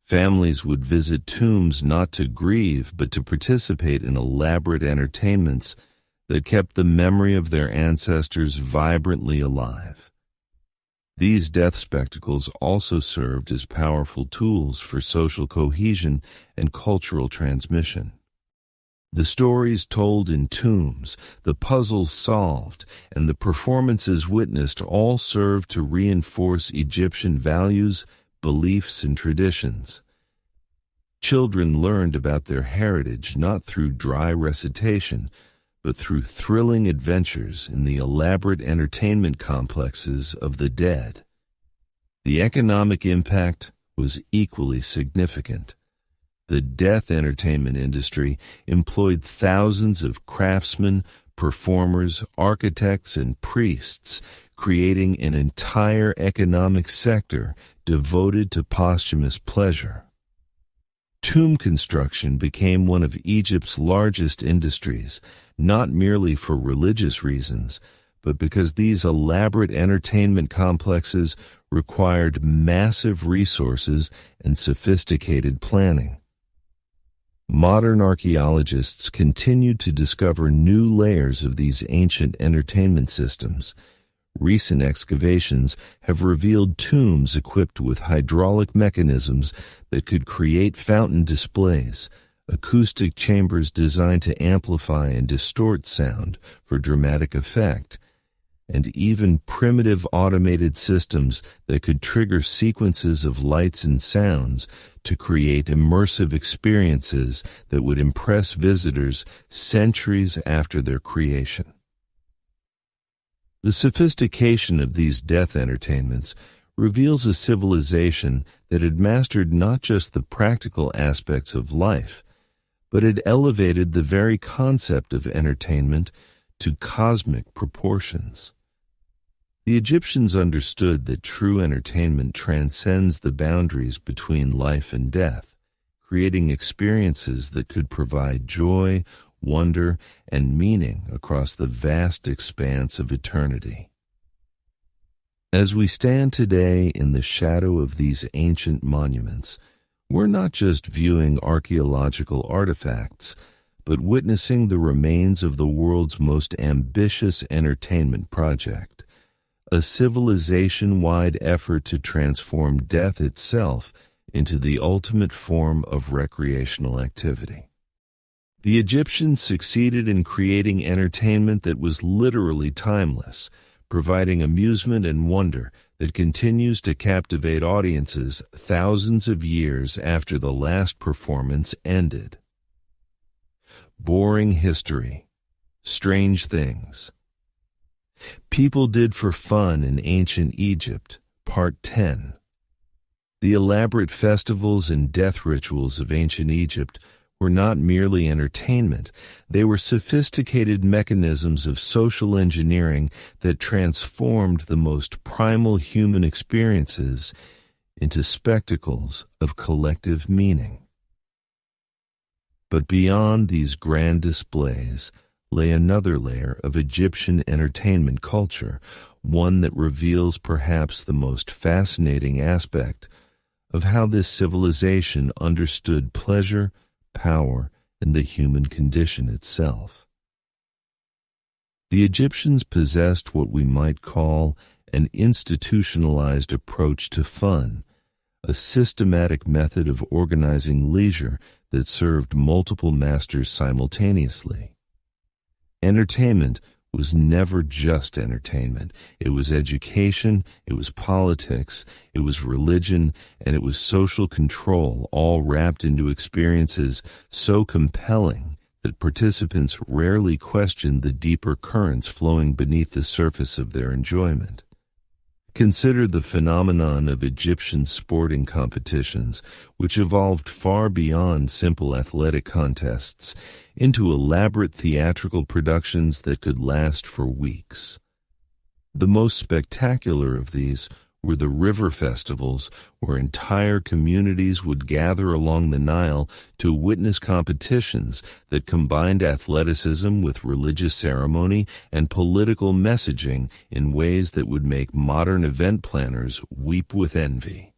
A: Families would visit tombs not to grieve, but to participate in elaborate entertainments that kept the memory of their ancestors vibrantly alive. These death spectacles also served as powerful tools for social cohesion and cultural transmission. The stories told in tombs, the puzzles solved, and the performances witnessed all served to reinforce Egyptian values, beliefs, and traditions. Children learned about their heritage not through dry recitation, but through thrilling adventures in the elaborate entertainment complexes of the dead. The economic impact was equally significant. The death entertainment industry employed thousands of craftsmen, performers, architects, and priests, creating an entire economic sector devoted to posthumous pleasure. Tomb construction became one of Egypt's largest industries, not merely for religious reasons, but because these elaborate entertainment complexes required massive resources and sophisticated planning. Modern archaeologists continue to discover new layers of these ancient entertainment systems. Recent excavations have revealed tombs equipped with hydraulic mechanisms that could create fountain displays, acoustic chambers designed to amplify and distort sound for dramatic effect, and even primitive automated systems that could trigger sequences of lights and sounds to create immersive experiences that would impress visitors centuries after their creation. The sophistication of these death entertainments reveals a civilization that had mastered not just the practical aspects of life, but had elevated the very concept of entertainment to cosmic proportions. The Egyptians understood that true entertainment transcends the boundaries between life and death, creating experiences that could provide joy, wonder, and meaning across the vast expanse of eternity. As we stand today in the shadow of these ancient monuments, we're not just viewing archaeological artifacts, but witnessing the remains of the world's most ambitious entertainment project, a civilization-wide effort to transform death itself into the ultimate form of recreational activity. The Egyptians succeeded in creating entertainment that was literally timeless, providing amusement and wonder that continues to captivate audiences thousands of years after the last performance ended. Boring history. Strange things. People did for fun in ancient Egypt, Part 10. The elaborate festivals and death rituals of ancient Egypt were not merely entertainment, they were sophisticated mechanisms of social engineering that transformed the most primal human experiences into spectacles of collective meaning. But beyond these grand displays lay another layer of Egyptian entertainment culture, one that reveals perhaps the most fascinating aspect of how this civilization understood pleasure, power, and the human condition itself. The Egyptians possessed what we might call an institutionalized approach to fun, a systematic method of organizing leisure that served multiple masters simultaneously. Entertainment was never just entertainment. It was education, it was politics, it was religion, and it was social control, all wrapped into experiences so compelling that participants rarely questioned the deeper currents flowing beneath the surface of their enjoyment. Consider the phenomenon of Egyptian sporting competitions, which evolved far beyond simple athletic contests into elaborate theatrical productions that could last for weeks. The most spectacular of these were the river festivals, where entire communities would gather along the Nile to witness competitions that combined athleticism with religious ceremony and political messaging in ways that would make modern event planners weep with envy.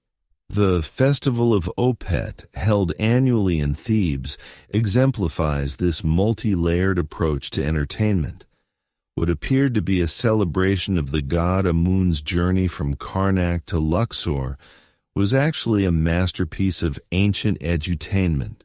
A: The Festival of Opet, held annually in Thebes, exemplifies this multi-layered approach to entertainment. What appeared to be a celebration of the god Amun's journey from Karnak to Luxor was actually a masterpiece of ancient edutainment.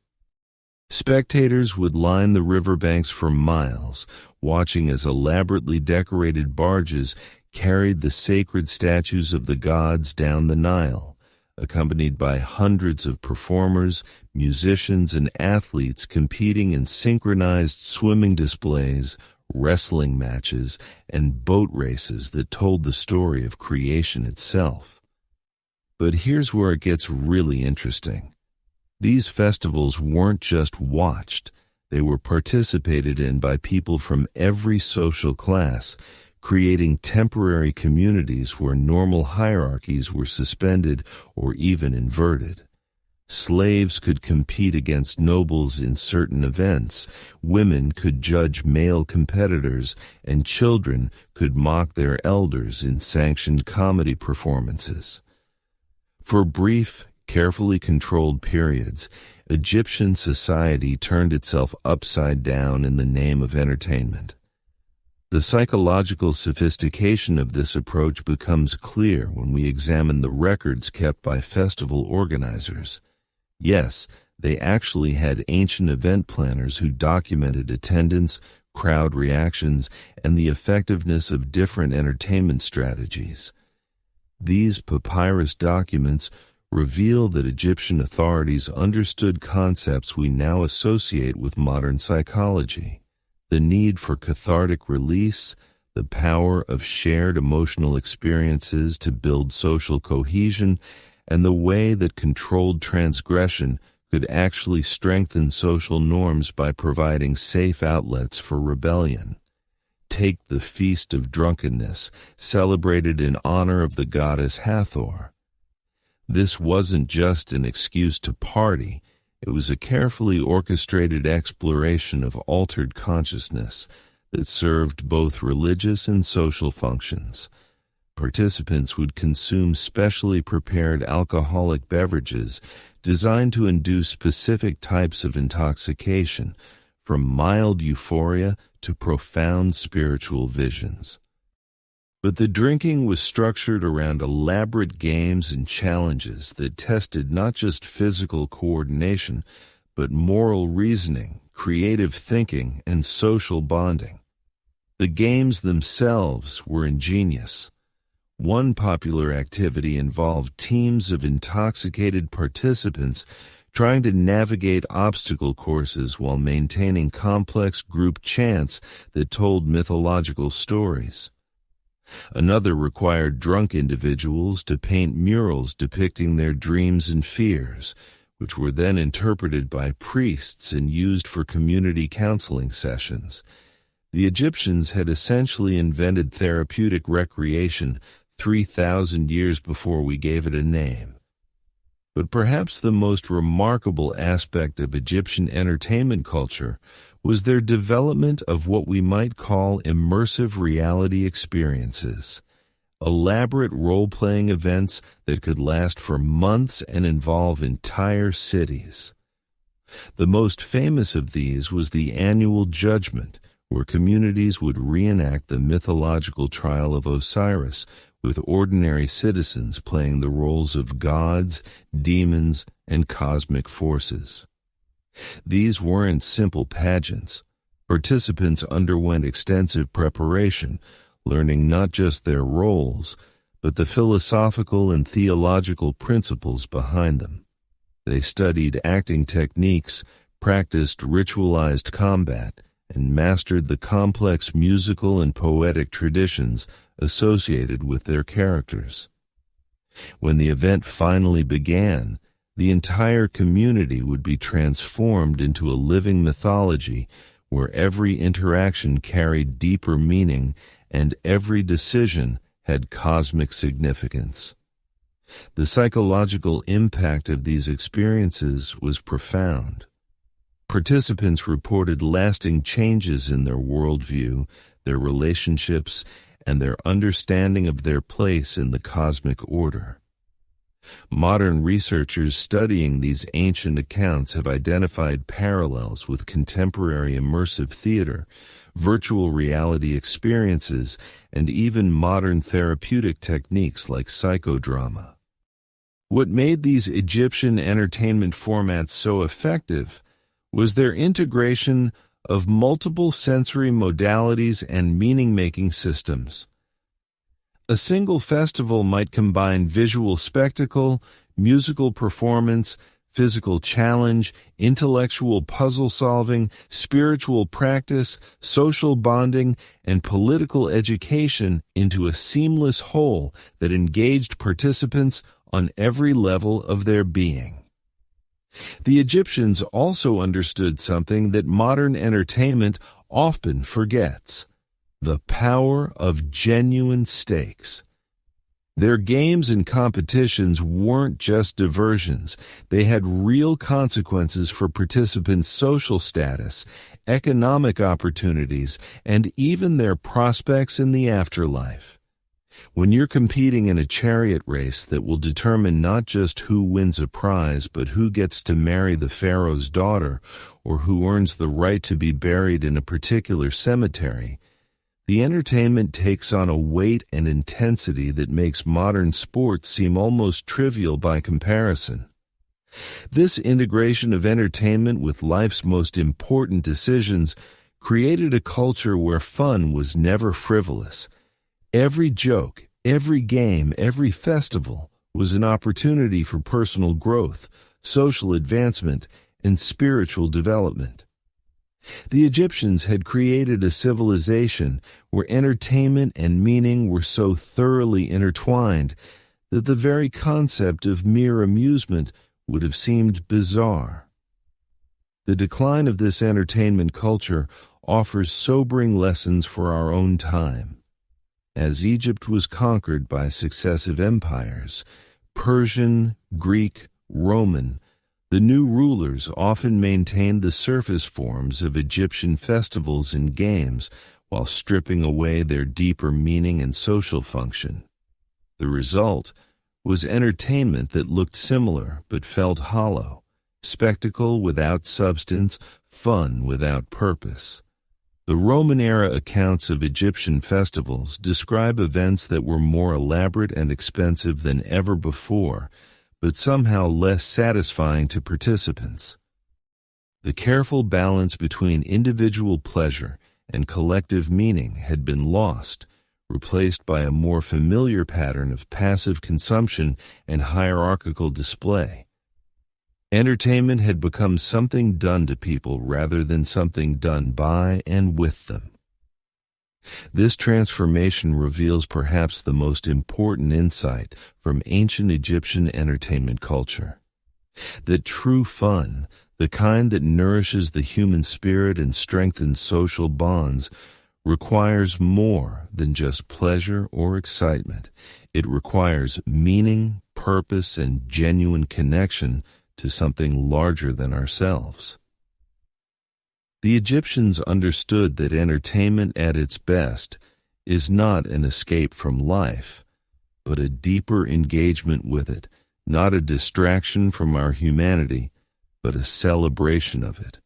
A: Spectators would line the riverbanks for miles, watching as elaborately decorated barges carried the sacred statues of the gods down the Nile, accompanied by hundreds of performers, musicians, and athletes competing in synchronized swimming displays, wrestling matches, and boat races that told the story of creation itself. But here's where it gets really interesting. These festivals weren't just watched, they were participated in by people from every social class, creating temporary communities where normal hierarchies were suspended or even inverted. Slaves could compete against nobles in certain events, women could judge male competitors, and children could mock their elders in sanctioned comedy performances. For brief, carefully controlled periods, Egyptian society turned itself upside down in the name of entertainment. The psychological sophistication of this approach becomes clear when we examine the records kept by festival organizers. Yes, they actually had ancient event planners who documented attendance, crowd reactions, and the effectiveness of different entertainment strategies. These papyrus documents reveal that Egyptian authorities understood concepts we now associate with modern psychology: the need for cathartic release, the power of shared emotional experiences to build social cohesion, and the way that controlled transgression could actually strengthen social norms by providing safe outlets for rebellion. Take the Feast of Drunkenness, celebrated in honor of the goddess Hathor. This wasn't just an excuse to party, it was a carefully orchestrated exploration of altered consciousness that served both religious and social functions. Participants would consume specially prepared alcoholic beverages designed to induce specific types of intoxication, from mild euphoria to profound spiritual visions. But the drinking was structured around elaborate games and challenges that tested not just physical coordination, but moral reasoning, creative thinking, and social bonding. The games themselves were ingenious. One popular activity involved teams of intoxicated participants trying to navigate obstacle courses while maintaining complex group chants that told mythological stories. Another required drunk individuals to paint murals depicting their dreams and fears, which were then interpreted by priests and used for community counseling sessions. The Egyptians had essentially invented therapeutic recreation 3,000 years before we gave it a name. But perhaps the most remarkable aspect of Egyptian entertainment culture was their development of what we might call immersive reality experiences, elaborate role-playing events that could last for months and involve entire cities. The most famous of these was the annual Judgment, where communities would reenact the mythological trial of Osiris, with ordinary citizens playing the roles of gods, demons, and cosmic forces. These weren't simple pageants. Participants underwent extensive preparation, learning not just their roles, but the philosophical and theological principles behind them. They studied acting techniques, practiced ritualized combat, and mastered the complex musical and poetic traditions associated with their characters. When the event finally began, the entire community would be transformed into a living mythology where every interaction carried deeper meaning and every decision had cosmic significance. The psychological impact of these experiences was profound. Participants reported lasting changes in their worldview, their relationships, and their understanding of their place in the cosmic order. Modern researchers studying these ancient accounts have identified parallels with contemporary immersive theater, virtual reality experiences, and even modern therapeutic techniques like psychodrama. What made these Egyptian entertainment formats so effective was their integration of multiple sensory modalities and meaning-making systems. A single festival might combine visual spectacle, musical performance, physical challenge, intellectual puzzle solving, spiritual practice, social bonding, and political education into a seamless whole that engaged participants on every level of their being. The Egyptians also understood something that modern entertainment often forgets: the power of genuine stakes. Their games and competitions weren't just diversions. They had real consequences for participants' social status, economic opportunities, and even their prospects in the afterlife. When you're competing in a chariot race that will determine not just who wins a prize, but who gets to marry the pharaoh's daughter, or who earns the right to be buried in a particular cemetery, the entertainment takes on a weight and intensity that makes modern sports seem almost trivial by comparison. This integration of entertainment with life's most important decisions created a culture where fun was never frivolous. Every joke, every game, every festival was an opportunity for personal growth, social advancement, and spiritual development. The Egyptians had created a civilization where entertainment and meaning were so thoroughly intertwined that the very concept of mere amusement would have seemed bizarre. The decline of this entertainment culture offers sobering lessons for our own time. As Egypt was conquered by successive empires, Persian, Greek, Roman, the new rulers often maintained the surface forms of Egyptian festivals and games while stripping away their deeper meaning and social function. The result was entertainment that looked similar but felt hollow, spectacle without substance, fun without purpose. The Roman-era accounts of Egyptian festivals describe events that were more elaborate and expensive than ever before, but somehow less satisfying to participants. The careful balance between individual pleasure and collective meaning had been lost, replaced by a more familiar pattern of passive consumption and hierarchical display. Entertainment had become something done to people rather than something done by and with them. This transformation reveals perhaps the most important insight from ancient Egyptian entertainment culture: that true fun, the kind that nourishes the human spirit and strengthens social bonds, requires more than just pleasure or excitement. It requires meaning, purpose, and genuine connection to something larger than ourselves. The Egyptians understood that entertainment at its best is not an escape from life, but a deeper engagement with it, not a distraction from our humanity, but a celebration of it.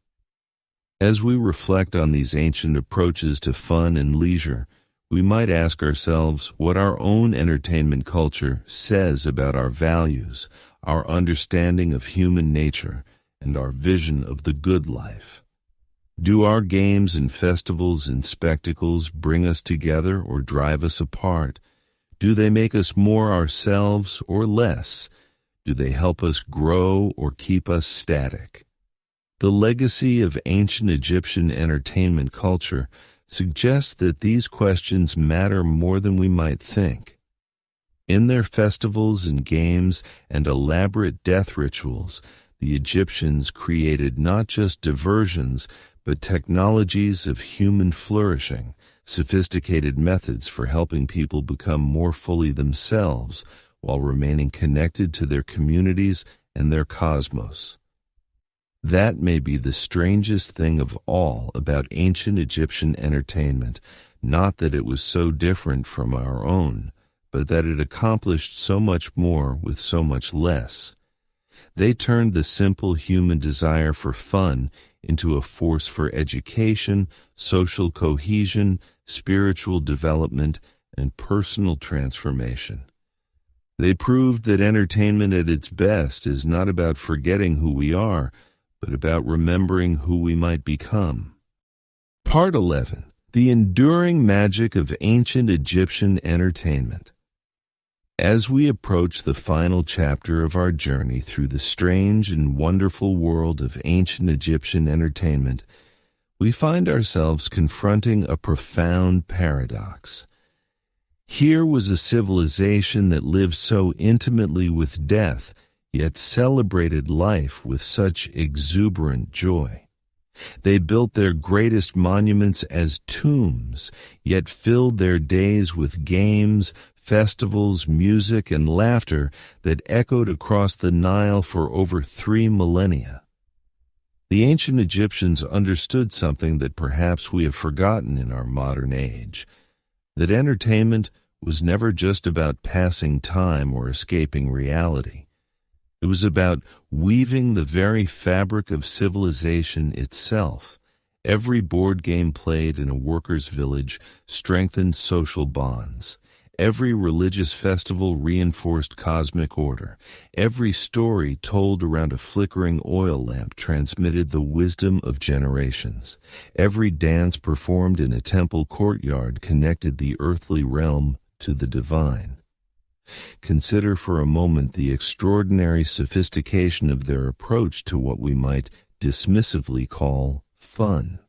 A: As we reflect on these ancient approaches to fun and leisure, we might ask ourselves what our own entertainment culture says about our values, our understanding of human nature, and our vision of the good life. Do our games and festivals and spectacles bring us together or drive us apart? Do they make us more ourselves or less? Do they help us grow or keep us static? The legacy of ancient Egyptian entertainment culture suggests that these questions matter more than we might think. In their festivals and games and elaborate death rituals, the Egyptians created not just diversions, but technologies of human flourishing, sophisticated methods for helping people become more fully themselves while remaining connected to their communities and their cosmos. That may be the strangest thing of all about ancient Egyptian entertainment, not that it was so different from our own, but that it accomplished so much more with so much less. They turned the simple human desire for fun into a force for education, social cohesion, spiritual development, and personal transformation. They proved that entertainment at its best is not about forgetting who we are, but about remembering who we might become. Part 11. The enduring magic of ancient Egyptian entertainment. As we approach the final chapter of our journey through the strange and wonderful world of ancient Egyptian entertainment, we find ourselves confronting a profound paradox. Here was a civilization that lived so intimately with death, yet celebrated life with such exuberant joy. They built their greatest monuments as tombs, yet filled their days with games, festivals, music, and laughter that echoed across the Nile for over 3 millennia. The ancient Egyptians understood something that perhaps we have forgotten in our modern age, that entertainment was never just about passing time or escaping reality. It was about weaving the very fabric of civilization itself. Every board game played in a workers' village strengthened social bonds. Every religious festival reinforced cosmic order. Every story told around a flickering oil lamp transmitted the wisdom of generations. Every dance performed in a temple courtyard connected the earthly realm to the divine. Consider for a moment the extraordinary sophistication of their approach to what we might dismissively call fun.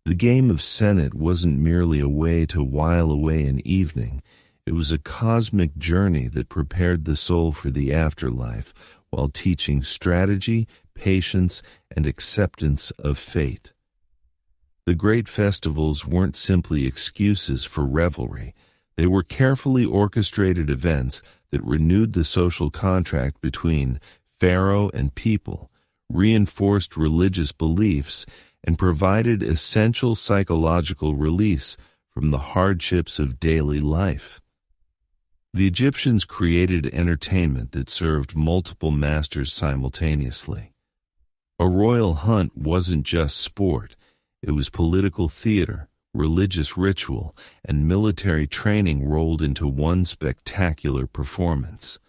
A: The game of Senet wasn't merely a way to while away an evening. It was a cosmic journey that prepared the soul for the afterlife while teaching strategy, patience, and acceptance of fate. The great festivals weren't simply excuses for revelry. They were carefully orchestrated events that renewed the social contract between pharaoh and people, reinforced religious beliefs, and provided essential psychological release from the hardships of daily life. The Egyptians created entertainment that served multiple masters simultaneously. A royal hunt wasn't just sport, it was political theater, religious ritual, and military training rolled into one spectacular performance.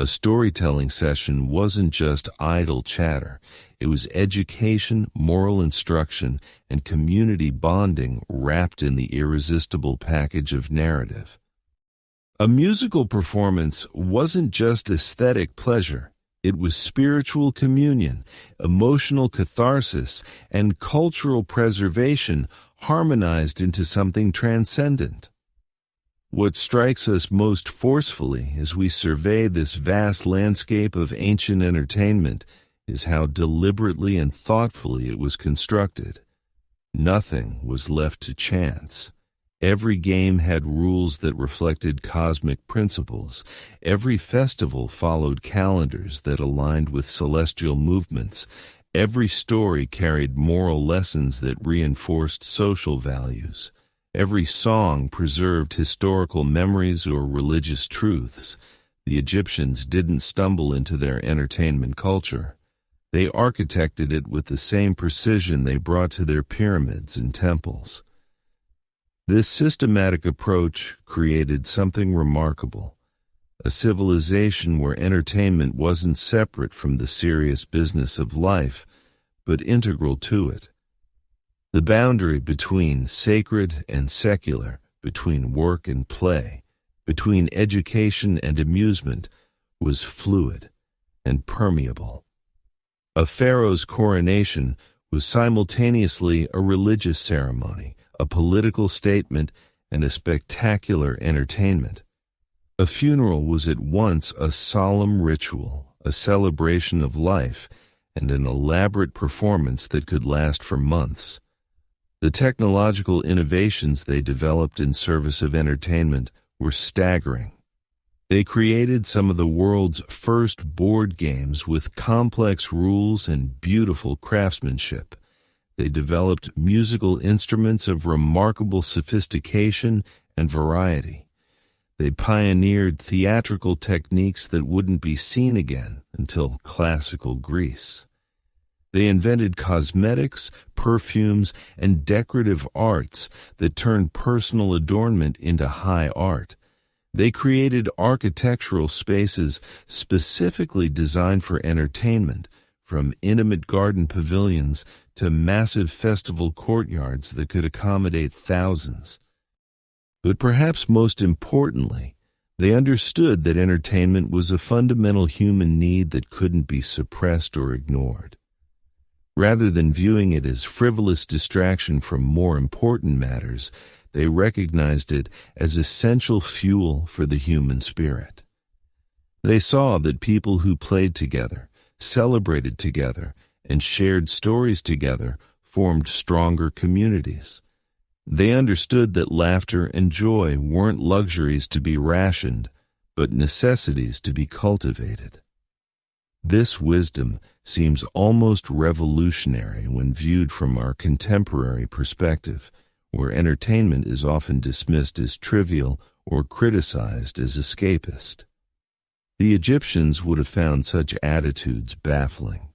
A: A storytelling session wasn't just idle chatter. It was education, moral instruction, and community bonding wrapped in the irresistible package of narrative. A musical performance wasn't just aesthetic pleasure. It was spiritual communion, emotional catharsis, and cultural preservation harmonized into something transcendent. What strikes us most forcefully as we survey this vast landscape of ancient entertainment is how deliberately and thoughtfully it was constructed. Nothing was left to chance. Every game had rules that reflected cosmic principles. Every festival followed calendars that aligned with celestial movements. Every story carried moral lessons that reinforced social values. Every song preserved historical memories or religious truths. The Egyptians didn't stumble into their entertainment culture. They architected it with the same precision they brought to their pyramids and temples. This systematic approach created something remarkable, a civilization where entertainment wasn't separate from the serious business of life, but integral to it. The boundary between sacred and secular, between work and play, between education and amusement, was fluid and permeable. A pharaoh's coronation was simultaneously a religious ceremony, a political statement, and a spectacular entertainment. A funeral was at once a solemn ritual, a celebration of life, and an elaborate performance that could last for months. The technological innovations they developed in service of entertainment were staggering. They created some of the world's first board games with complex rules and beautiful craftsmanship. They developed musical instruments of remarkable sophistication and variety. They pioneered theatrical techniques that wouldn't be seen again until classical Greece. They invented cosmetics, perfumes, and decorative arts that turned personal adornment into high art. They created architectural spaces specifically designed for entertainment, from intimate garden pavilions to massive festival courtyards that could accommodate thousands. But perhaps most importantly, they understood that entertainment was a fundamental human need that couldn't be suppressed or ignored. Rather than viewing it as frivolous distraction from more important matters, they recognized it as essential fuel for the human spirit. They saw that people who played together, celebrated together, and shared stories together formed stronger communities. They understood that laughter and joy weren't luxuries to be rationed, but necessities to be cultivated. This wisdom seems almost revolutionary when viewed from our contemporary perspective, where entertainment is often dismissed as trivial or criticized as escapist. The Egyptians would have found such attitudes baffling.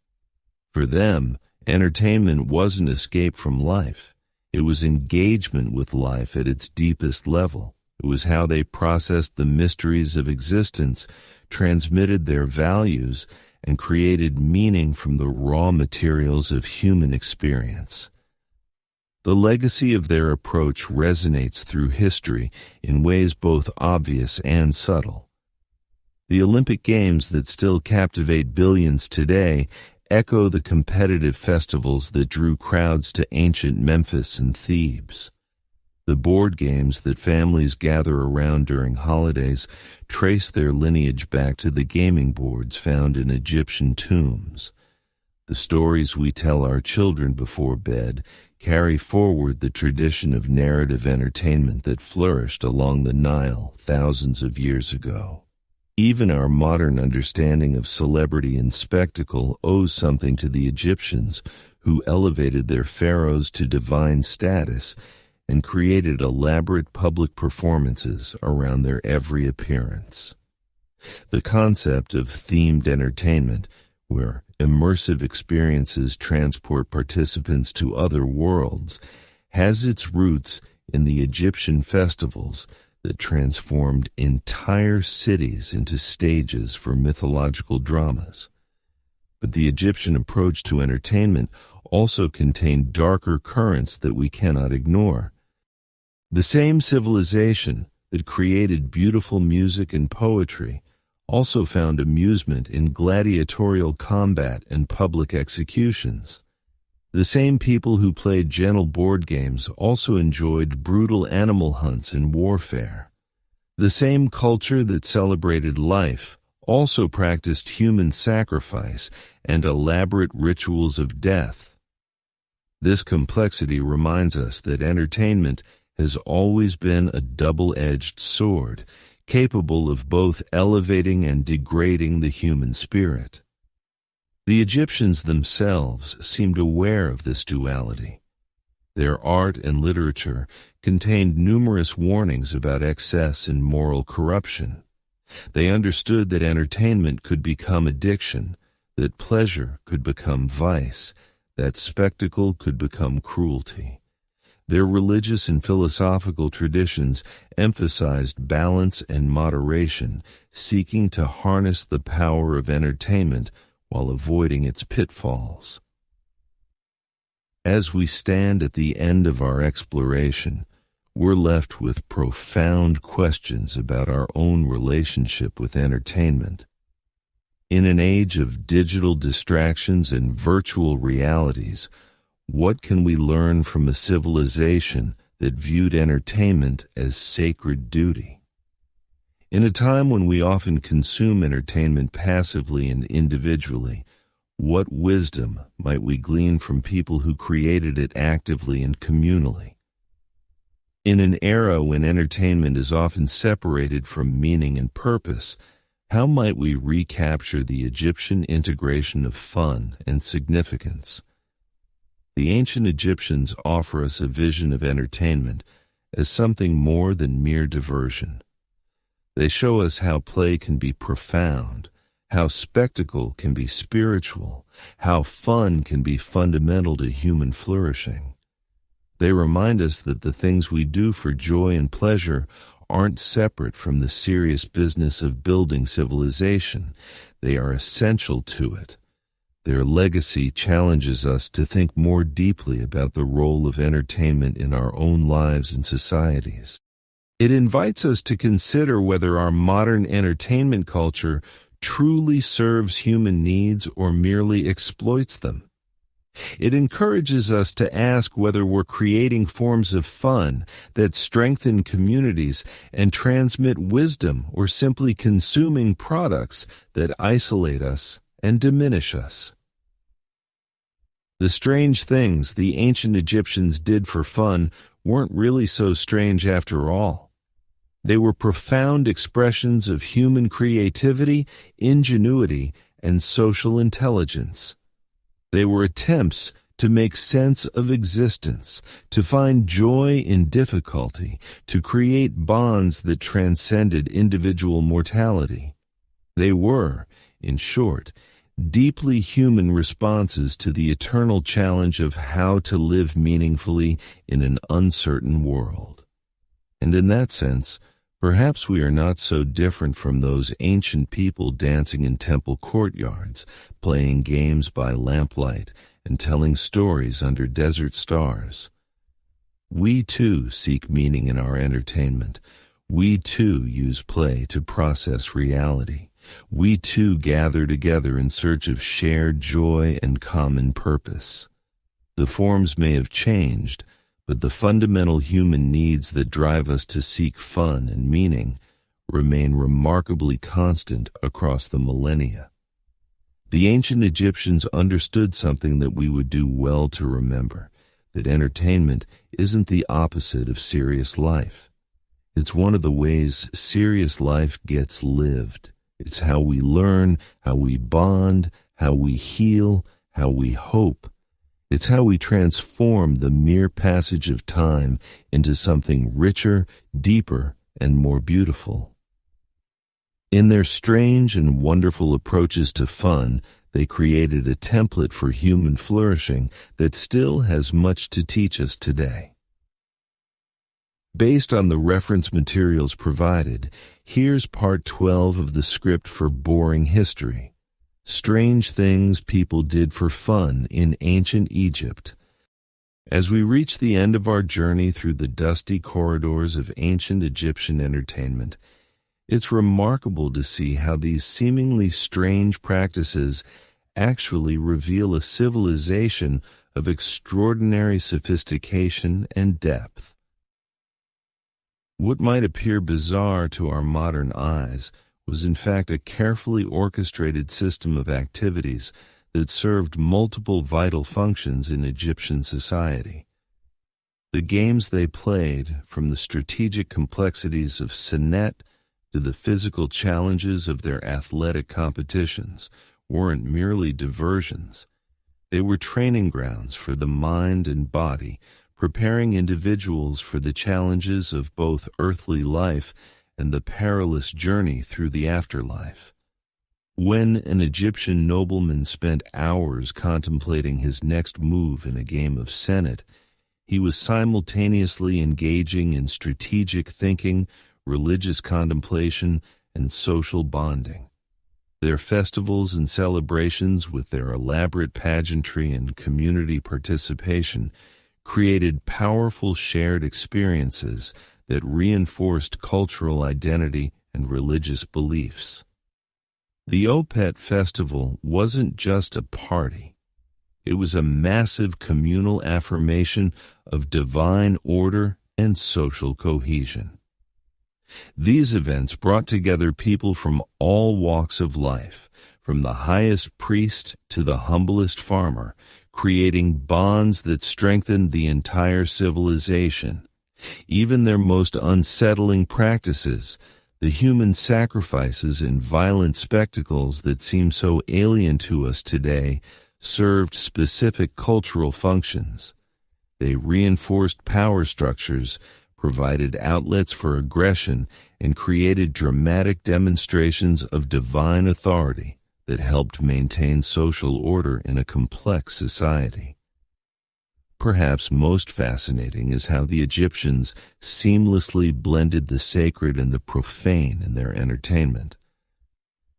A: For them, entertainment wasn't escape from life. It was engagement with life at its deepest level. It was how they processed the mysteries of existence, transmitted their values, and created meaning from the raw materials of human experience. The legacy of their approach resonates through history in ways both obvious and subtle. The Olympic Games that still captivate billions today echo the competitive festivals that drew crowds to ancient Memphis and Thebes. The board games that families gather around during holidays trace their lineage back to the gaming boards found in Egyptian tombs. The stories we tell our children before bed carry forward the tradition of narrative entertainment that flourished along the Nile thousands of years ago. Even our modern understanding of celebrity and spectacle owes something to the Egyptians, who elevated their pharaohs to divine status and created elaborate public performances around their every appearance. The concept of themed entertainment, where immersive experiences transport participants to other worlds, has its roots in the Egyptian festivals that transformed entire cities into stages for mythological dramas. But the Egyptian approach to entertainment also contained darker currents that we cannot ignore. The same civilization that created beautiful music and poetry also found amusement in gladiatorial combat and public executions. The same people who played gentle board games also enjoyed brutal animal hunts and warfare. The same culture that celebrated life also practiced human sacrifice and elaborate rituals of death. This complexity reminds us that entertainment has always been a double-edged sword, capable of both elevating and degrading the human spirit. The Egyptians themselves seemed aware of this duality. Their art and literature contained numerous warnings about excess and moral corruption. They understood that entertainment could become addiction, that pleasure could become vice, that spectacle could become cruelty. Their religious and philosophical traditions emphasized balance and moderation, seeking to harness the power of entertainment while avoiding its pitfalls. As we stand at the end of our exploration, we're left with profound questions about our own relationship with entertainment. In an age of digital distractions and virtual realities, what can we learn from a civilization that viewed entertainment as sacred duty? In a time when we often consume entertainment passively and individually, what wisdom might we glean from people who created it actively and communally? In an era when entertainment is often separated from meaning and purpose, how might we recapture the Egyptian integration of fun and significance? The ancient Egyptians offer us a vision of entertainment as something more than mere diversion. They show us how play can be profound, how spectacle can be spiritual, how fun can be fundamental to human flourishing. They remind us that the things we do for joy and pleasure aren't separate from the serious business of building civilization. They are essential to it. Their legacy challenges us to think more deeply about the role of entertainment in our own lives and societies. It invites us to consider whether our modern entertainment culture truly serves human needs or merely exploits them. It encourages us to ask whether we're creating forms of fun that strengthen communities and transmit wisdom, or simply consuming products that isolate us and diminish us. The strange things the ancient Egyptians did for fun weren't really so strange after all. They were profound expressions of human creativity, ingenuity, and social intelligence. They were attempts to make sense of existence, to find joy in difficulty, to create bonds that transcended individual mortality. They were, in short, deeply human responses to the eternal challenge of how to live meaningfully in an uncertain world. And in that sense, perhaps we are not so different from those ancient people dancing in temple courtyards, playing games by lamplight, and telling stories under desert stars. We too seek meaning in our entertainment. We too use play to process reality. We too gather together in search of shared joy and common purpose. The forms may have changed, but the fundamental human needs that drive us to seek fun and meaning remain remarkably constant across the millennia. The ancient Egyptians understood something that we would do well to remember, that entertainment isn't the opposite of serious life. It's one of the ways serious life gets lived. It's how we learn, how we bond, how we heal, how we hope. It's how we transform the mere passage of time into something richer, deeper, and more beautiful. In their strange and wonderful approaches to fun, they created a template for human flourishing that still has much to teach us today. Based on the reference materials provided, here's part 12 of the script for Boring History: Strange Things People Did for Fun in Ancient Egypt. As we reach the end of our journey through the dusty corridors of ancient Egyptian entertainment, it's remarkable to see how these seemingly strange practices actually reveal a civilization of extraordinary sophistication and depth. What might appear bizarre to our modern eyes was in fact a carefully orchestrated system of activities that served multiple vital functions in Egyptian society. The games they played, from the strategic complexities of Senet to the physical challenges of their athletic competitions, weren't merely diversions. They were training grounds for the mind and body, preparing individuals for the challenges of both earthly life and the perilous journey through the afterlife. When an Egyptian nobleman spent hours contemplating his next move in a game of Senet, he was simultaneously engaging in strategic thinking, religious contemplation, and social bonding. Their festivals and celebrations, with their elaborate pageantry and community participation, created powerful shared experiences that reinforced cultural identity and religious beliefs. The Opet Festival wasn't just a party. It was a massive communal affirmation of divine order and social cohesion. These events brought together people from all walks of life, from the highest priest to the humblest farmer, creating bonds that strengthened the entire civilization. Even their most unsettling practices, the human sacrifices and violent spectacles that seem so alien to us today, served specific cultural functions. They reinforced power structures, provided outlets for aggression, and created dramatic demonstrations of divine authority that helped maintain social order in a complex society. Perhaps most fascinating is how the Egyptians seamlessly blended the sacred and the profane in their entertainment.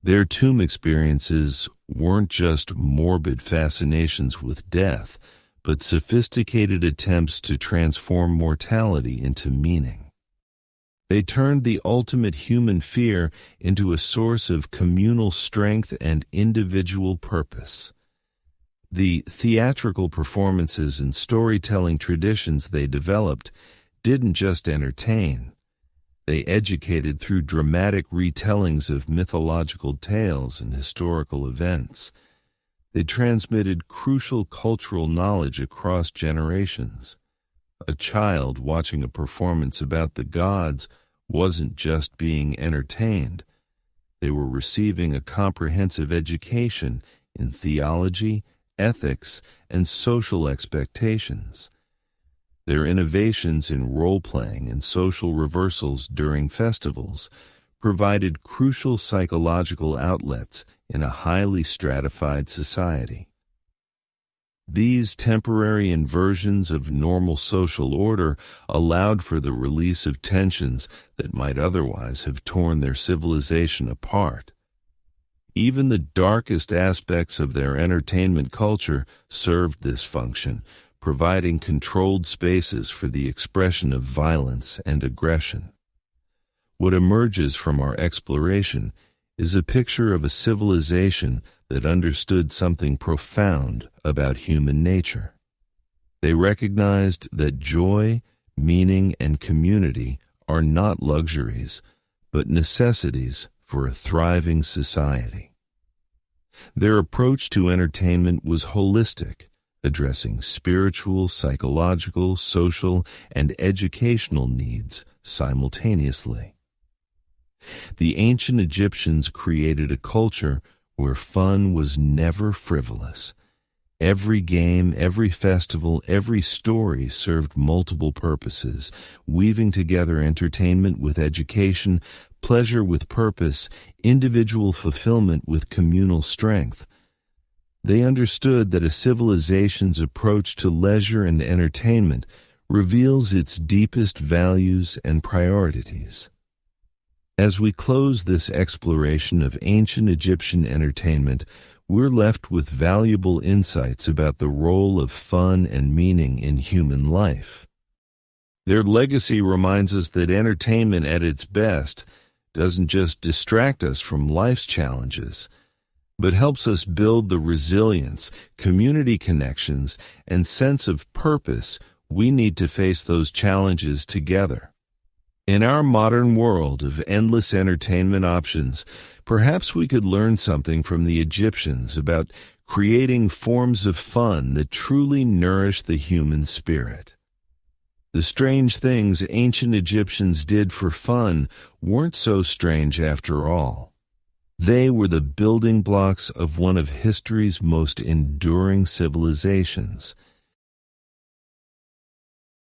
A: Their tomb experiences weren't just morbid fascinations with death, but sophisticated attempts to transform mortality into meaning. They turned the ultimate human fear into a source of communal strength and individual purpose. The theatrical performances and storytelling traditions they developed didn't just entertain. They educated through dramatic retellings of mythological tales and historical events. They transmitted crucial cultural knowledge across generations. A child watching a performance about the gods wasn't just being entertained. They were receiving a comprehensive education in theology, ethics, and social expectations. Their innovations in role-playing and social reversals during festivals provided crucial psychological outlets in a highly stratified society. These temporary inversions of normal social order allowed for the release of tensions that might otherwise have torn their civilization apart. Even the darkest aspects of their entertainment culture served this function, providing controlled spaces for the expression of violence and aggression. What emerges from our exploration is a picture of a civilization that understood something profound about human nature. They recognized that joy, meaning, and community are not luxuries, but necessities for a thriving society. Their approach to entertainment was holistic, addressing spiritual, psychological, social, and educational needs simultaneously. The ancient Egyptians created a culture where fun was never frivolous. Every game, every festival, every story served multiple purposes, weaving together entertainment with education, pleasure with purpose, individual fulfillment with communal strength. They understood that a civilization's approach to leisure and entertainment reveals its deepest values and priorities. As we close this exploration of ancient Egyptian entertainment, we're left with valuable insights about the role of fun and meaning in human life. Their legacy reminds us that entertainment at its best doesn't just distract us from life's challenges, but helps us build the resilience, community connections, and sense of purpose we need to face those challenges together. In our modern world of endless entertainment options, perhaps we could learn something from the Egyptians about creating forms of fun that truly nourish the human spirit. The strange things ancient Egyptians did for fun weren't so strange after all. They were the building blocks of one of history's most enduring civilizations,